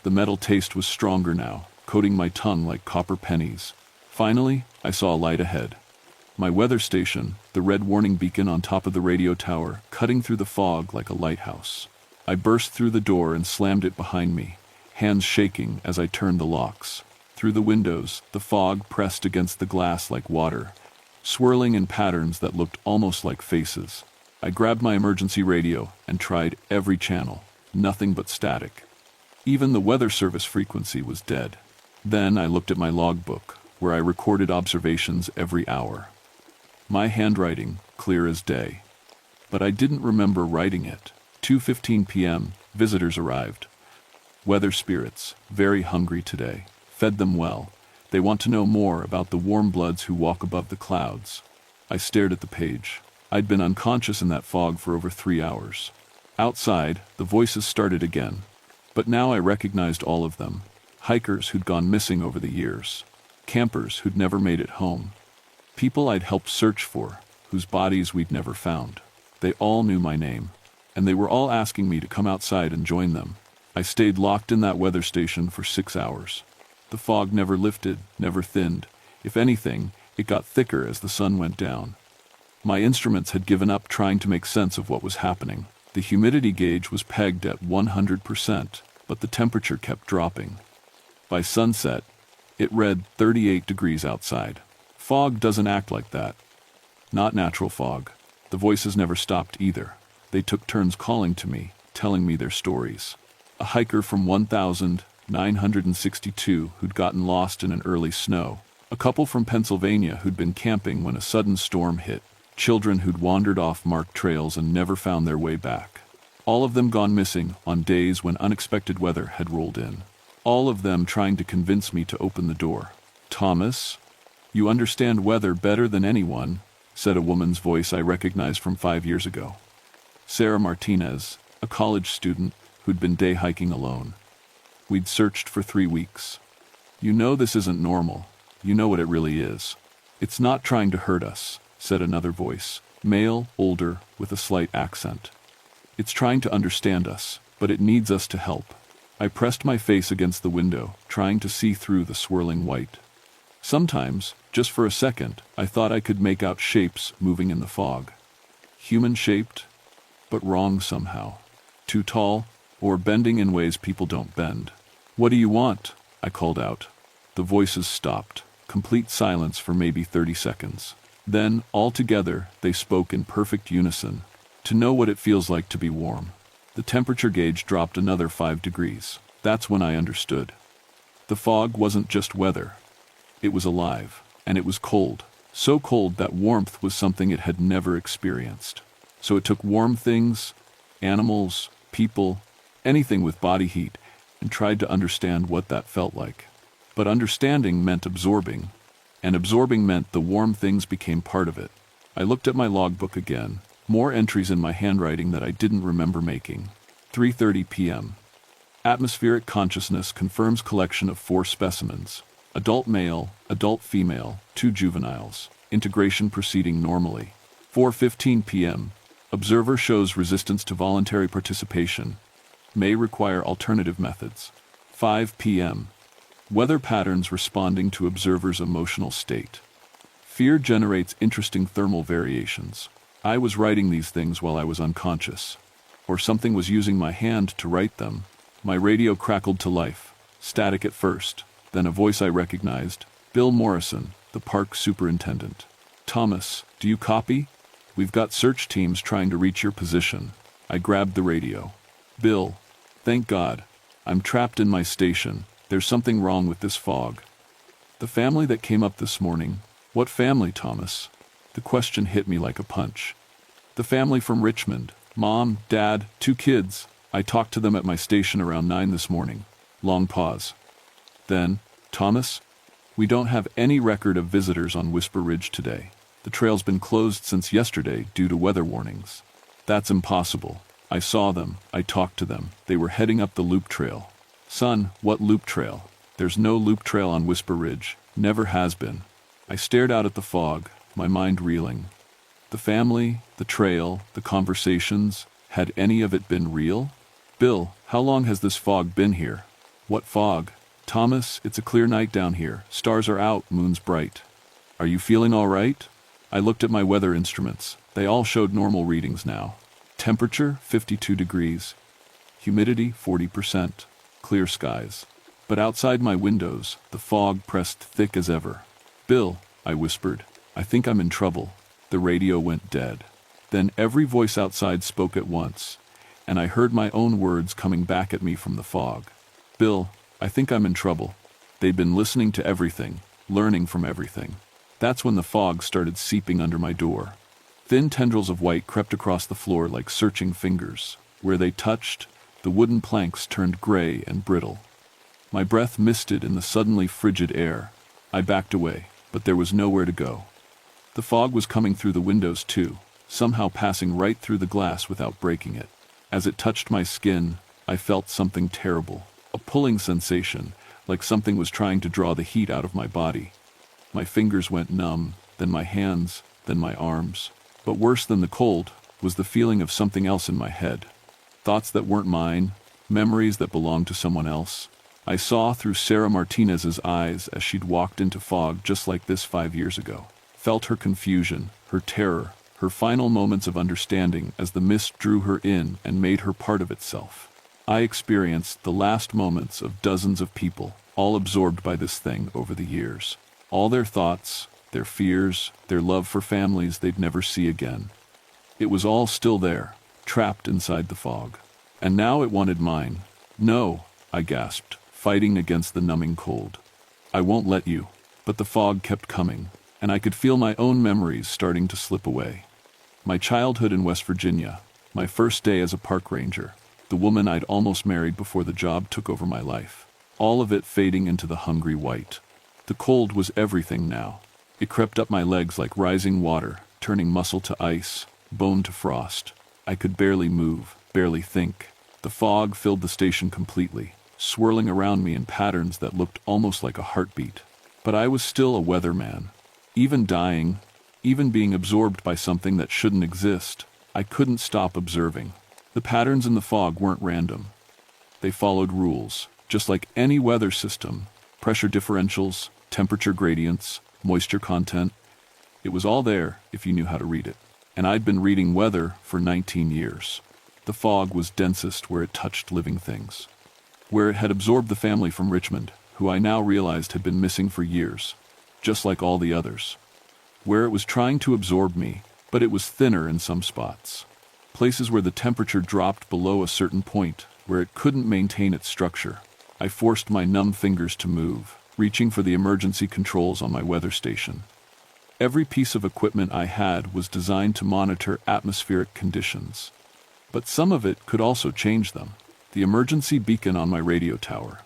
The metal taste was stronger now, coating my tongue like copper pennies. Finally, I saw a light ahead. My weather station, the red warning beacon on top of the radio tower, cutting through the fog like a lighthouse. I burst through the door and slammed it behind me, hands shaking as I turned the locks. Through the windows, the fog pressed against the glass like water, swirling in patterns that looked almost like faces. I grabbed my emergency radio and tried every channel, nothing but static. Even the weather service frequency was dead. Then I looked at my logbook, where I recorded observations every hour. My handwriting, clear as day. But I didn't remember writing it. 2:15 p.m., visitors arrived. Weather spirits, very hungry today. Fed them well. They want to know more about the warm bloods who walk above the clouds. I stared at the page. I'd been unconscious in that fog for over 3 hours. Outside, the voices started again. But now I recognized all of them. Hikers who'd gone missing over the years. Campers who'd never made it home. People I'd helped search for, whose bodies we'd never found. They all knew my name, and they were all asking me to come outside and join them. I stayed locked in that weather station for 6 hours. The fog never lifted, never thinned. If anything, it got thicker as the sun went down. My instruments had given up trying to make sense of what was happening. The humidity gauge was pegged at 100%, but the temperature kept dropping. By sunset, it read 38 degrees outside. Fog doesn't act like that. Not natural fog. The voices never stopped either. They took turns calling to me, telling me their stories. A hiker from 1962 who'd gotten lost in an early snow. A couple from Pennsylvania who'd been camping when a sudden storm hit. Children who'd wandered off marked trails and never found their way back. All of them gone missing on days when unexpected weather had rolled in. All of them trying to convince me to open the door. "Thomas, you understand weather better than anyone," said a woman's voice I recognized from 5 years ago. Sarah Martinez, a college student who'd been day hiking alone. We'd searched for 3 weeks. "You know this isn't normal. You know what it really is. It's not trying to hurt us," said another voice, male, older, with a slight accent. "It's trying to understand us, but it needs us to help." I pressed my face against the window, trying to see through the swirling white. Sometimes, just for a second, I thought I could make out shapes moving in the fog. Human-shaped, but wrong somehow. Too tall, or bending in ways people don't bend. "What do you want?" I called out. The voices stopped. Complete silence for maybe 30 seconds. Then, all together, they spoke in perfect unison. "To know what it feels like to be warm." The temperature gauge dropped another 5 degrees. That's when I understood. The fog wasn't just weather. It was alive, and it was cold. So cold that warmth was something it had never experienced. So it took warm things, animals, people, anything with body heat, and tried to understand what that felt like. But understanding meant absorbing, and absorbing meant the warm things became part of it. I looked at my logbook again, more entries in my handwriting that I didn't remember making. 3:30 p.m. Atmospheric consciousness confirms collection of 4 specimens. Adult male, adult female, 2 juveniles. Integration proceeding normally. 4:15 p.m. Observer shows resistance to voluntary participation. May require alternative methods. 5 p.m. Weather patterns responding to observer's emotional state. Fear generates interesting thermal variations. I was writing these things while I was unconscious. Or something was using my hand to write them. My radio crackled to life, static at first, then a voice I recognized, Bill Morrison, the park superintendent. Thomas, do you copy? We've got search teams trying to reach your position. I grabbed the radio. Bill, thank God. I'm trapped in my station. There's something wrong with this fog. The family that came up this morning. What family, Thomas? The question hit me like a punch. The family from Richmond. Mom, Dad, 2 kids. I talked to them at my station around 9 this morning. Long pause. Then, Thomas, we don't have any record of visitors on Whisper Ridge today. The trail's been closed since yesterday due to weather warnings. That's impossible. I saw them. I talked to them. They were heading up the loop trail. Son, what loop trail? There's no loop trail on Whisper Ridge. Never has been. I stared out at the fog, my mind reeling. The family, the trail, the conversations, had any of it been real? Bill, how long has this fog been here? What fog? Thomas, it's a clear night down here. Stars are out, moon's bright. Are you feeling all right? I looked at my weather instruments. They all showed normal readings now. Temperature, 52 degrees. Humidity, 40%. Clear skies. But outside my windows, the fog pressed thick as ever. Bill, I whispered, I think I'm in trouble. The radio went dead. Then every voice outside spoke at once, and I heard my own words coming back at me from the fog. Bill, I think I'm in trouble. They'd been listening to everything, learning from everything. That's when the fog started seeping under my door. Thin tendrils of white crept across the floor like searching fingers. Where they touched, the wooden planks turned gray and brittle. My breath misted in the suddenly frigid air. I backed away, but there was nowhere to go. The fog was coming through the windows too, somehow passing right through the glass without breaking it. As it touched my skin, I felt something terrible, a pulling sensation, like something was trying to draw the heat out of my body. My fingers went numb, then my hands, then my arms. But worse than the cold was the feeling of something else in my head. Thoughts that weren't mine, memories that belonged to someone else. I saw through Sarah Martinez's eyes as she'd walked into fog just like this 5 years ago. Felt her confusion, her terror, her final moments of understanding as the mist drew her in and made her part of itself. I experienced the last moments of dozens of people, all absorbed by this thing over the years. All their thoughts, their fears, their love for families they'd never see again. It was all still there, trapped inside the fog. And now it wanted mine. No, I gasped, fighting against the numbing cold. I won't let you. But the fog kept coming, and I could feel my own memories starting to slip away. My childhood in West Virginia, my first day as a park ranger, the woman I'd almost married before the job took over my life. All of it fading into the hungry white. The cold was everything now. It crept up my legs like rising water, turning muscle to ice, bone to frost. I could barely move, barely think. The fog filled the station completely, swirling around me in patterns that looked almost like a heartbeat. But I was still a weatherman. Even dying, even being absorbed by something that shouldn't exist, I couldn't stop observing. The patterns in the fog weren't random. They followed rules, just like any weather system. Pressure differentials, temperature gradients, moisture content. It was all there if you knew how to read it. And I'd been reading weather for 19 years. The fog was densest where it touched living things. Where it had absorbed the family from Richmond, who I now realized had been missing for years, just like all the others. Where it was trying to absorb me, but it was thinner in some spots. Places where the temperature dropped below a certain point, where it couldn't maintain its structure. I forced my numb fingers to move, reaching for the emergency controls on my weather station. Every piece of equipment I had was designed to monitor atmospheric conditions. But some of it could also change them. The emergency beacon on my radio tower,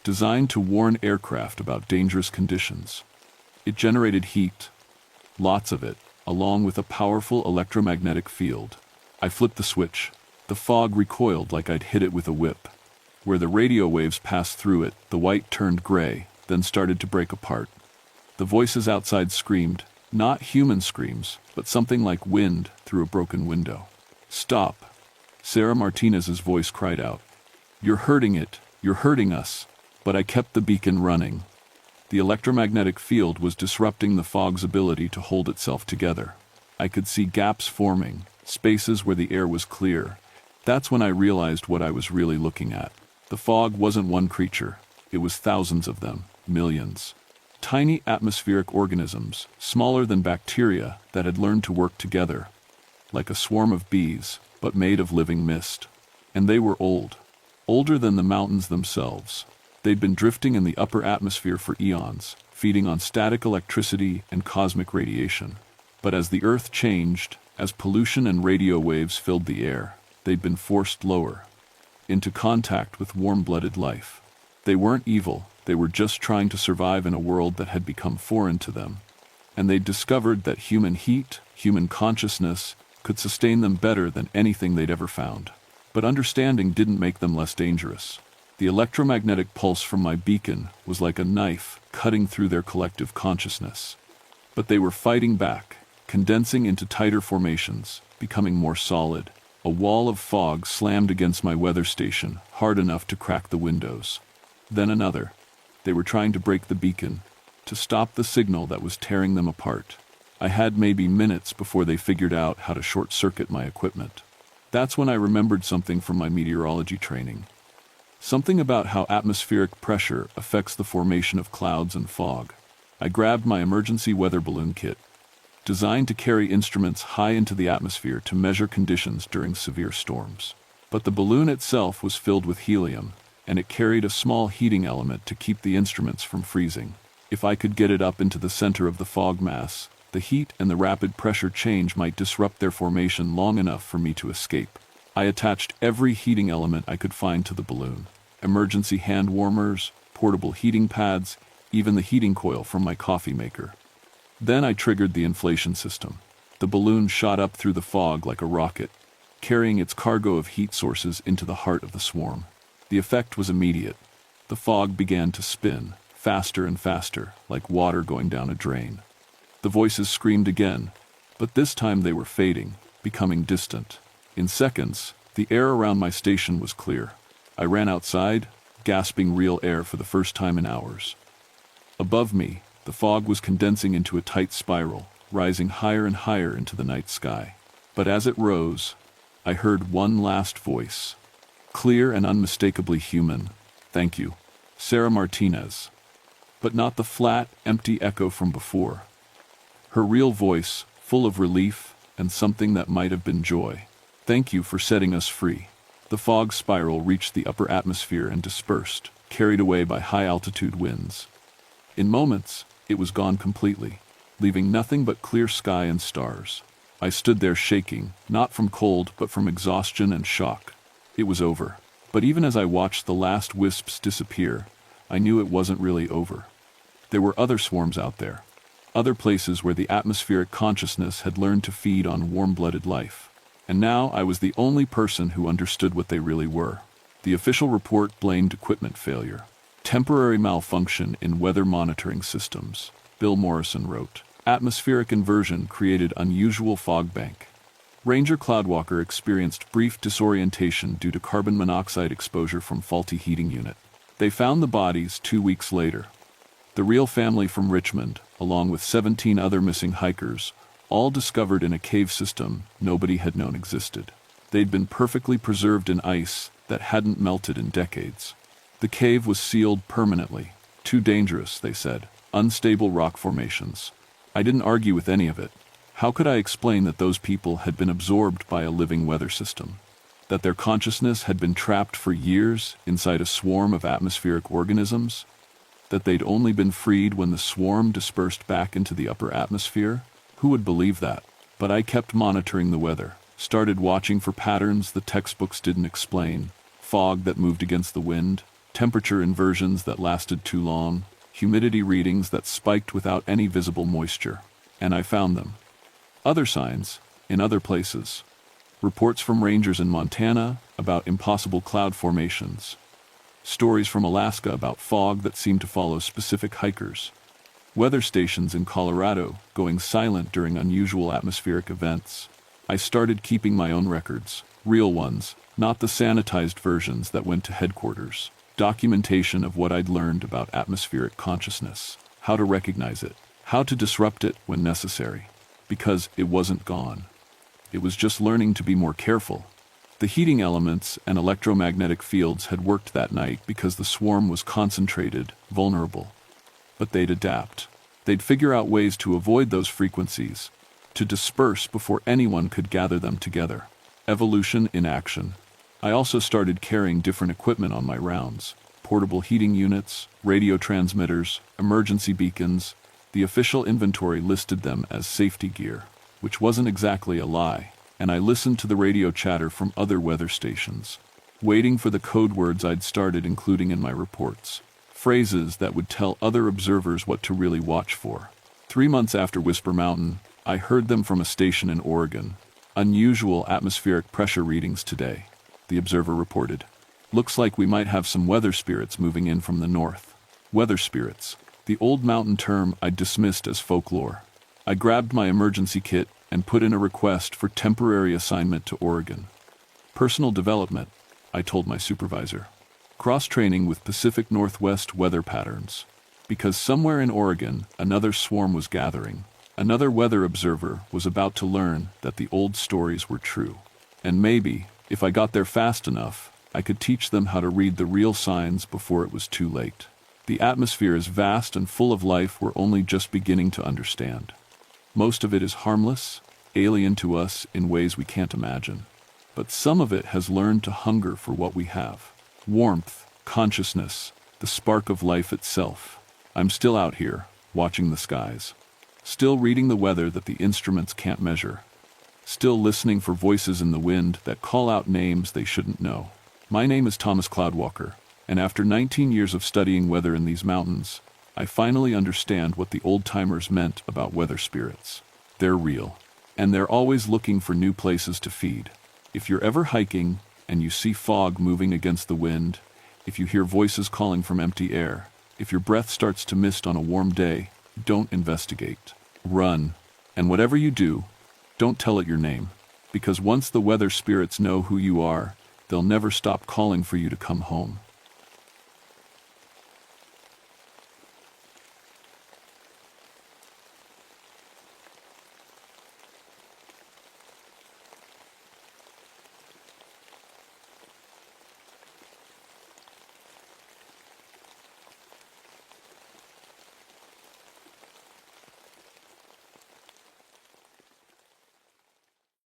designed to warn aircraft about dangerous conditions. It generated heat, lots of it, along with a powerful electromagnetic field. I flipped the switch. The fog recoiled like I'd hit it with a whip. Where the radio waves passed through it, the white turned gray, then started to break apart. The voices outside screamed, not human screams, but something like wind through a broken window. "Stop!" Sarah Martinez's voice cried out. "You're hurting it. You're hurting us." But I kept the beacon running. The electromagnetic field was disrupting the fog's ability to hold itself together. I could see gaps forming, spaces where the air was clear. That's when I realized what I was really looking at. The fog wasn't one creature. It was thousands of them, millions. Tiny atmospheric organisms, smaller than bacteria, that had learned to work together. Like a swarm of bees, but made of living mist. And they were old. Older than the mountains themselves. They'd been drifting in the upper atmosphere for eons, feeding on static electricity and cosmic radiation. But as the Earth changed, as pollution and radio waves filled the air, they'd been forced lower, into contact with warm-blooded life. They weren't evil, they were just trying to survive in a world that had become foreign to them. And they'd discovered that human heat, human consciousness, could sustain them better than anything they'd ever found. But understanding didn't make them less dangerous. The electromagnetic pulse from my beacon was like a knife cutting through their collective consciousness. But they were fighting back, condensing into tighter formations, becoming more solid. A wall of fog slammed against my weather station, hard enough to crack the windows. Then another. They were trying to break the beacon, to stop the signal that was tearing them apart. I had maybe minutes before they figured out how to short-circuit my equipment. That's when I remembered something from my meteorology training. Something about how atmospheric pressure affects the formation of clouds and fog. I grabbed my emergency weather balloon kit, designed to carry instruments high into the atmosphere to measure conditions during severe storms. But the balloon itself was filled with helium, and it carried a small heating element to keep the instruments from freezing. If I could get it up into the center of the fog mass, the heat and the rapid pressure change might disrupt their formation long enough for me to escape. I attached every heating element I could find to the balloon. Emergency hand warmers, portable heating pads, even the heating coil from my coffee maker. Then I triggered the inflation system. The balloon shot up through the fog like a rocket, carrying its cargo of heat sources into the heart of the swarm. The effect was immediate. The fog began to spin, faster and faster, like water going down a drain. The voices screamed again, but this time they were fading, becoming distant. In seconds, the air around my station was clear. I ran outside, gasping real air for the first time in hours. Above me, the fog was condensing into a tight spiral, rising higher and higher into the night sky. But as it rose, I heard one last voice. Clear and unmistakably human. "Thank you, Sarah Martinez." But not the flat, empty echo from before. Her real voice, full of relief and something that might have been joy. "Thank you for setting us free." The fog spiral reached the upper atmosphere and dispersed, carried away by high-altitude winds. In moments, it was gone completely, leaving nothing but clear sky and stars. I stood there shaking, not from cold but from exhaustion and shock. It was over. But even as I watched the last wisps disappear, I knew it wasn't really over. There were other swarms out there. Other places where the atmospheric consciousness had learned to feed on warm-blooded life. And now I was the only person who understood what they really were. The official report blamed equipment failure. Temporary malfunction in weather monitoring systems, Bill Morrison wrote. Atmospheric inversion created unusual fog bank. Ranger Cloudwalker experienced brief disorientation due to carbon monoxide exposure from faulty heating unit. They found the bodies 2 weeks later. The Real family from Richmond, along with 17 other missing hikers, all discovered in a cave system nobody had known existed. They'd been perfectly preserved in ice that hadn't melted in decades. The cave was sealed permanently. Too dangerous, they said. Unstable rock formations. I didn't argue with any of it. How could I explain that those people had been absorbed by a living weather system? that their consciousness had been trapped for years inside a swarm of atmospheric organisms, that they'd only been freed when the swarm dispersed back into the upper atmosphere. Who would believe that? But I kept monitoring the weather, started watching for patterns the textbooks didn't explain: fog that moved against the wind, temperature inversions that lasted too long, humidity readings that spiked without any visible moisture. And I found them. Other signs, in other places. Reports from rangers in Montana about impossible cloud formations. Stories from Alaska about fog that seemed to follow specific hikers. Weather stations in Colorado going silent during unusual atmospheric events. I started keeping my own records, real ones, not the sanitized versions that went to headquarters. Documentation of what I'd learned about atmospheric consciousness, how to recognize it, how to disrupt it when necessary. Because it wasn't gone. It was just learning to be more careful. The heating elements and electromagnetic fields had worked that night because the swarm was concentrated, vulnerable. But they'd adapt. They'd figure out ways to avoid those frequencies, to disperse before anyone could gather them together. Evolution in action. I also started carrying different equipment on my rounds: portable heating units, radio transmitters, emergency beacons. The official inventory listed them as safety gear, which wasn't exactly a lie, and I listened to the radio chatter from other weather stations, waiting for the code words I'd started including in my reports, phrases that would tell other observers what to really watch for. 3 months after Whisper Mountain, I heard them from a station in Oregon. Unusual atmospheric pressure readings today, the observer reported. Looks like we might have some weather spirits moving in from the north. Weather spirits, the old mountain term I'd dismissed as folklore. I grabbed my emergency kit and put in a request for temporary assignment to Oregon. Personal development, I told my supervisor. Cross-training with Pacific Northwest weather patterns. Because somewhere in Oregon, another swarm was gathering. Another weather observer was about to learn that the old stories were true. And maybe, if I got there fast enough, I could teach them how to read the real signs before it was too late. The atmosphere is vast and full of life we're only just beginning to understand. Most of it is harmless, alien to us in ways we can't imagine. But some of it has learned to hunger for what we have. Warmth, consciousness, the spark of life itself. I'm still out here, watching the skies. Still reading the weather that the instruments can't measure. Still listening for voices in the wind that call out names they shouldn't know. My name is Thomas Cloudwalker, and after 19 years of studying weather in these mountains, I finally understand what the old-timers meant about weather spirits. They're real, and they're always looking for new places to feed. If you're ever hiking and you see fog moving against the wind, if you hear voices calling from empty air, if your breath starts to mist on a warm day, don't investigate. Run. And whatever you do, don't tell it your name, because once the weather spirits know who you are, they'll never stop calling for you to come home.